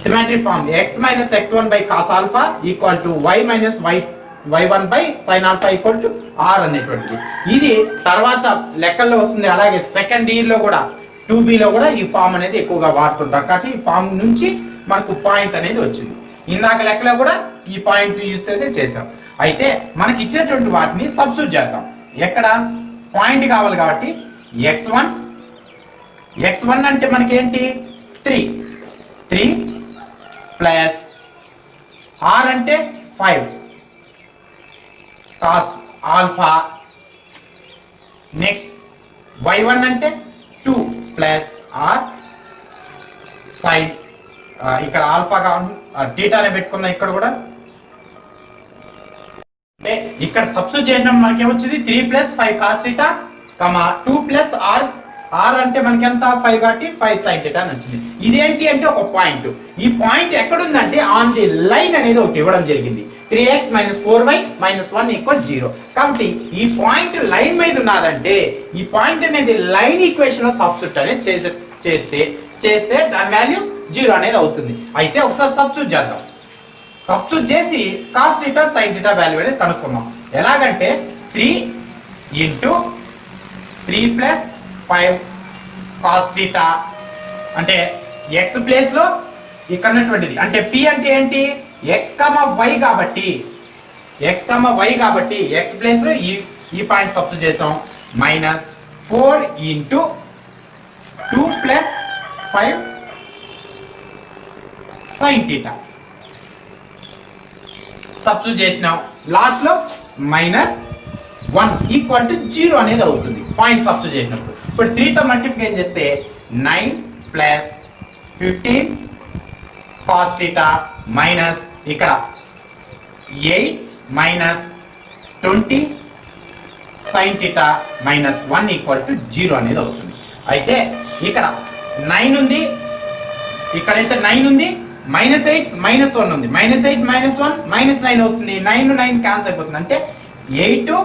symmetric form x minus x1 by cos alpha equal to y minus y1 by sin alpha equal to r అనేటువంటిది. ఇది తర్వాత లెక్కల్లో వస్తుంది. అలాగే సెకండ్ ఇయర్ లో కూడా 2B లో కూడా ఈ ఫామ్ అనేది ఎక్కువగా వాడుతుంటారు. కాబట్టి ఈ ఫామ్ నుంచి మనకు పాయింట్ అనేది వచ్చింది. ఇందాక లెక్కలో కూడా ఈ పాయింట్ యూజ్ చేసాం. అయితే మనకి ఇచ్చినటువంటి వాటిని సబ్స్టిట్యూట్ చేద్దాం. ఎక్కడ పాయింట్ కావాలి కాబట్టి x1 అంటే మనకి ఏంటి 3 ప్లస్ r అంటే 5 కాస్ ఆల్ఫా, నెక్స్ట్ y1 అంటే 2 ప్లస్ ఆర్ సైన్, ఇక్కడ ఆల్ఫాగా టీటానే పెట్టుకుందాం. ఇక్కడ కూడా అంటే ఇక్కడ సబ్స్టిట్యూట్ చేసినప్పుడు మనకి ఏమొచ్చింది 3 plus 5 cos theta, 2 plus r, r అంటే మనకి ఎంత 5 కాబట్టి 5 సైన్ టీటా అని వచ్చింది. ఇదేంటి అంటే ఒక పాయింట్. ఈ పాయింట్ ఎక్కడుందంటే ఆన్ ది లైన్ అనేది ఒకటి ఇవ్వడం జరిగింది. 3x - 4y - 1 = 0. కాబట్టి ఈ పాయింట్ లైన్ మీద ఉన్నదంటే ఈ పాయింట్ అనేది లైన్ ఈక్వేషన్ లో సబ్స్టిట్యూట్ అనేది చేస్తే దాని వాల్యూ 0 అనేది అవుతుంది. అయితే ఒకసారి సబ్స్టిట్యూట్ చేద్దాం. సబ్స్టిట్యూట్ చేసి cos theta sine theta value అనేది కనుక్కున్నాం. ఎలాగంటే 3 × 3 + 5 కాస్ థీటా అంటే x ప్లేస్ లో ఇక్కడ ఉన్నటువంటిది అంటే p అంటే ఏంటి x, y కాబట్టి x ప్లేస్ లో ఈ పాయింట్ సబ్స్టిట్యూట్ చేసాం. -4 × 2 + 5 sin θ సబ్స్టిట్యూట్ చేసినాం. లాస్ట్ లో -1 = 0 అనేది అవుతుంది పాయింట్ సబ్స్టిట్యూట్ చేసినప్పుడు. ఇప్పుడు 3 తో మల్టిప్లై చేస్తే 9 + 15 cos θ మైనస్ ఇక్కడ 8 - 20 sin θ -1 = 0 అనేది అవుతుంది. అయితే ఇక్కడ 9 ఉంది, ఇక్కడైతే 9 ఉంది, -8 - 1 ఉంది, -8 - 1 -9 అవుతుంది. 9 9 క్యాన్సిల్ అయిపోతుంది. అంటే 8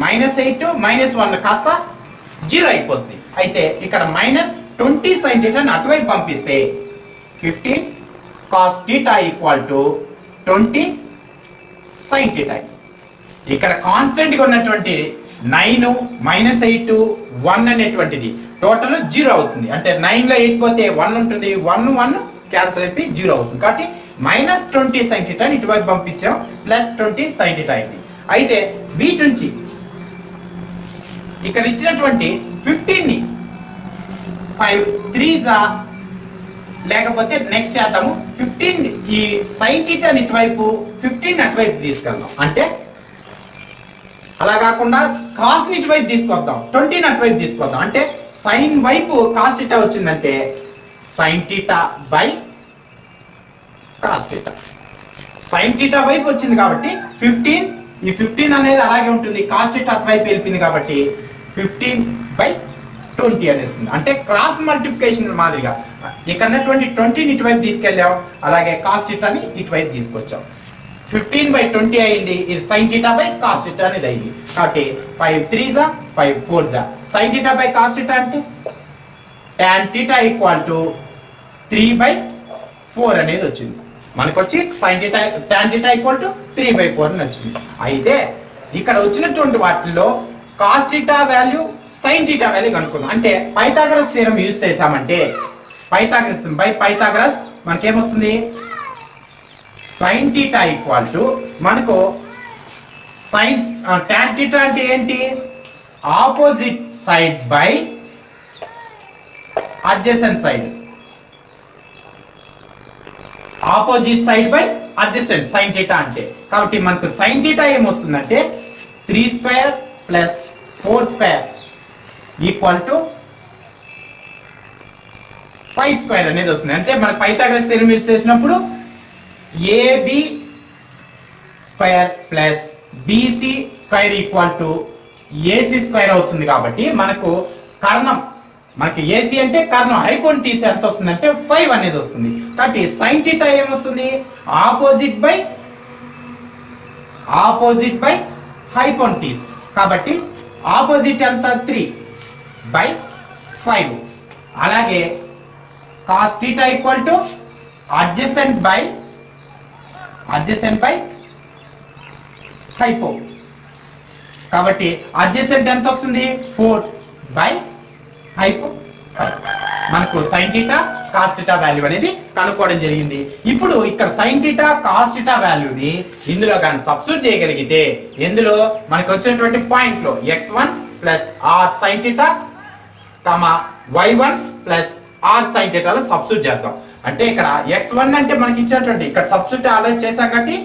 -8 -1 కాస్త 0 అయిపోతుంది. అయితే ఇక్కడ -20 sin θ అటువైపు పంపిస్తే 15 cos θ = 20 sin θ. ఇక్కడ కాన్స్టెంట్ గా ఉన్నటువంటి 9 -8 1 అనేటువంటిది టోటల్ 0 అవుతుంది. అంటే 9 లో 8 పోతే 1 ఉంటుంది, 1 1 క్యాన్సిల్ అయిపోయి 0 అవుతుంది. కాబట్టి -20 sin θ ఇటువైపు పంపించాం, +20 sin θ అయింది. అయితే వీటి నుంచి ఇక్కడ ఇచ్చినటువంటి 15 ని 5 3s లేకపోతే నెక్స్ట్ చేద్దాము. 15 ఈ sin θ ఇటువైపు 15 అటువైపు తీసుకెళ్దాం. అంటే అలా కాకుండా కాస్ ఇటువైపు తీసుకొద్దాం, 20 అటువైపు తీసుకొద్దాం. అంటే సైన్ వైపు కాస్ θ వచ్చిందంటే sin θ cos θ. sin θ వైపు వచ్చింది కాబట్టి 15 ఈ 15 అనేది అలాగే ఉంటుంది. కాస్ θ అటువైపు వెళ్ళింది కాబట్టి 15/20 అనేస్తుంది. అంటే క్రాస్ మల్టిప్లికేషన్ మాదిరిగా ఇక్కడ 20 ఇటువైపు తీసుకెళ్ళాం, అలాగే కాస్ θ ని ఇటువైపు తీసుకొచ్చాం. 15/20 అయింది. ఇది sin θ cos θ అనేది అయింది. కాబట్టి 5 3s 5 4s sin θ cos θ అంటే tan θ = 3/4 అనేది వచ్చింది. మనకు వచ్చి sin θ tan θ = 3/4 అని వచ్చింది. అయితే ఇక్కడ వచ్చినటువంటి వాటిల్లో cos θ వాల్యూ sin θ వాల్యూ కనుక్కుందాం. అంటే పైథాగరస్ థీరం యూజ్ చేసామంటే పైథాగరస్ మనకేమొస్తుంది sin θ మనకు tan θ అంటే ఏంటి opposite side by adjacent side, opposite side by adjacent sin θ అంటే. కాబట్టి మనకు sin θ ఏమొస్తుందంటే 3² + 4² = 5² అనేది వస్తుంది. అంటే మన పైథాగరస్ థీరం యూజ్ చేసినప్పుడు AB² + BC² = AC² అవుతుంది. కాబట్టి మనకు కర్ణం, మనకి AC అంటే కర్ణం, హైపోటెన్యూస్ ఎంత వస్తుందంటే 5 అనేది వస్తుంది. కాబట్టి sin θ ఏమొస్తుంది ఆపోజిట్ బై హైపోటెన్యూస్. కాబట్టి ఆపోజిట్ ఎంత 3/5. అలాగే cos θ = అడ్జసెంట్ బై హైపో. కాబట్టి అడ్జసెంట్ ఎంత వస్తుంది 4/హైపో. మనకు sin θ cos θ వాల్యూ అనేది కనుక్కోవడం జరిగింది. ఇప్పుడు ఇక్కడ sin θ cos θ వాల్యూని ఇందులో కానీ సబ్స్టిట్యూట్ చేయగలిగితే ఎందులో మనకు వచ్చినటువంటి పాయింట్ లో x1 + r sin θ, y1 + r sin θ లో సబ్స్టిట్యూట్ చేద్దాం. అంటే ఇక్కడ x1 అంటే మనకి ఇచ్చినటువంటి ఇక్కడ సబ్స్టిట్యూట్ ఆల్రెడీ చేసాం కాబట్టి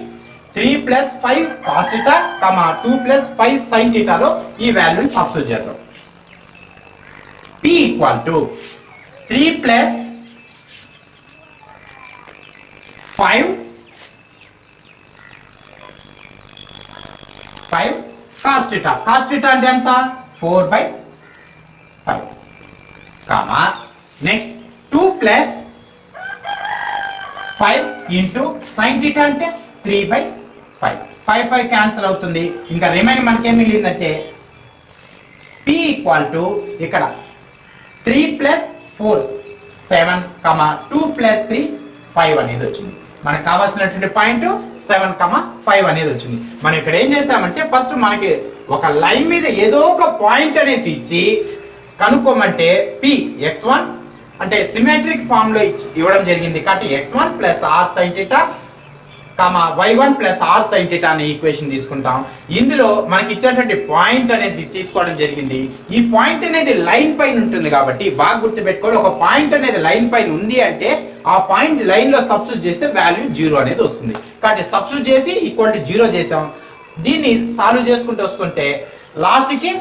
3 + 5 cos θ, 2 + 5 sin θ లో ఈ వాల్యూని సబ్స్టిట్యూట్ చేద్దాం. P = 3 + 5 cos θ. cos θ అంటే ఎంత? 4/5. నెక్స్ట్ 2 + 5 × sin θ అంటే 3/5. 5 క్యాన్సిల్ అవుతుంది. ఇంకా రిమైనింగ్ మనకేం మిగిలిందంటే P = ఇక్కడ 3 + 4 7, 2 + 3 5 అనేది వచ్చింది. మనకు కావాల్సినటువంటి పాయింట్ 7, 5 అనేది వచ్చింది. మనం ఇక్కడ ఏం చేసామంటే ఫస్ట్ మనకి ఒక లైన్ మీద ఏదో ఒక పాయింట్ అనేసి ఇచ్చి కనుక్కోమంటే P x1 అంటే సిమెట్రిక్ ఫామ్ లో ఇవ్వడం జరిగింది కాబట్టి x1 + r sin θ, y1 + r sin θ అనే ఈక్వేషన్ తీసుకుంటాం. ఇందులో మనకి ఇచ్చినటువంటి పాయింట్ అనేది తీసుకోవడం జరిగింది. ఈ పాయింట్ అనేది లైన్ పైన ఉంటుంది కాబట్టి బాగా గుర్తుపెట్టుకోవాలి, ఒక పాయింట్ అనేది లైన్ పైన ఉంది అంటే ఆ పాయింట్ లైన్ లో సబ్స్టిట్యూట్ చేస్తే వాల్యూ 0 అనేది వస్తుంది. కాబట్టి సబ్స్టిట్యూట్ చేసి =0 చేసాం. దీన్ని సాల్వ్ చేసుకుంటూ వస్తుంటే లాస్ట్ కి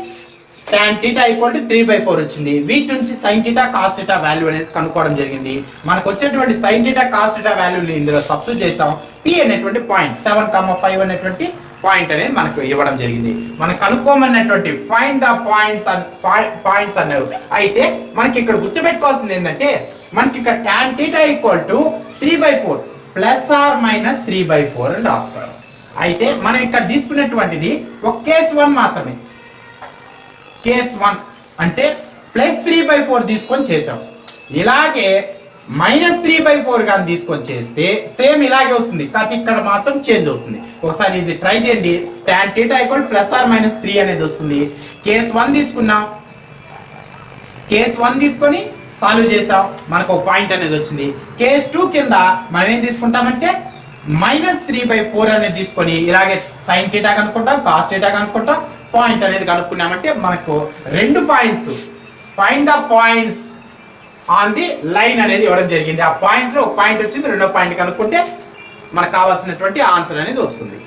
tan θ = 3/4 వచ్చింది. వీటి నుంచి sin θ cos θ వాల్యూ అనేది కనుక్కోవడం జరిగింది. మనకు వచ్చేటువంటి sin θ cos θ వాల్యూని ఇందులో సబ్స్టిట్యూట్ చేసాం. P అనేటువంటి పాయింట్ 7, 5 అనేటువంటి పాయింట్ అనేది మనకు ఇవ్వడం జరిగింది. మనం కనుక్కోమన్నటువంటి ఫైండ్ ద పాయింట్స్ అన్నారు. అయితే మనకి ఇక్కడ గుర్తుపెట్టుకోవాల్సింది ఏంటంటే మనకి ఇక్కడ tan θ = 3/4 ± 3/4 అని రాస్తారు. అయితే మనం ఇక్కడ తీసుకున్నటువంటిది ఒక కేస్ 1 మాత్రమే. కేస్ 1 అంటే +3/4 తీసుకొని చేసాం. ఇలాగే -3/4 కానీ తీసుకొని చేస్తే సేమ్ ఇలాగే వస్తుంది. కాబట్టి ఇక్కడ మాత్రం చేంజ్ అవుతుంది. ఒకసారి ఇది ట్రై చేయండి. tan θ = ±3 అనేది వస్తుంది. కేస్ 1 తీసుకున్నాం. కేస్ 1 తీసుకొని సాల్వ్ చేసాం. మనకు ఒక పాయింట్ అనేది వచ్చింది. కేస్ 2 కింద మనం ఏం తీసుకుంటామంటే -3/4 అనేది తీసుకొని ఇలాగే sin θ కనుక్కుంటాం, cos θ కనుక్కుంటాం, పాయింట్ అనేది కనుక్కున్నామంటే మనకు 2 points find the points on the line అనేది ఇవ్వడం జరిగింది. ఆ పాయింట్స్ లో ఒక పాయింట్ వచ్చింది, రెండో పాయింట్ కనుక్కుంటే మనకు కావాల్సినటువంటి ఆన్సర్ అనేది వస్తుంది.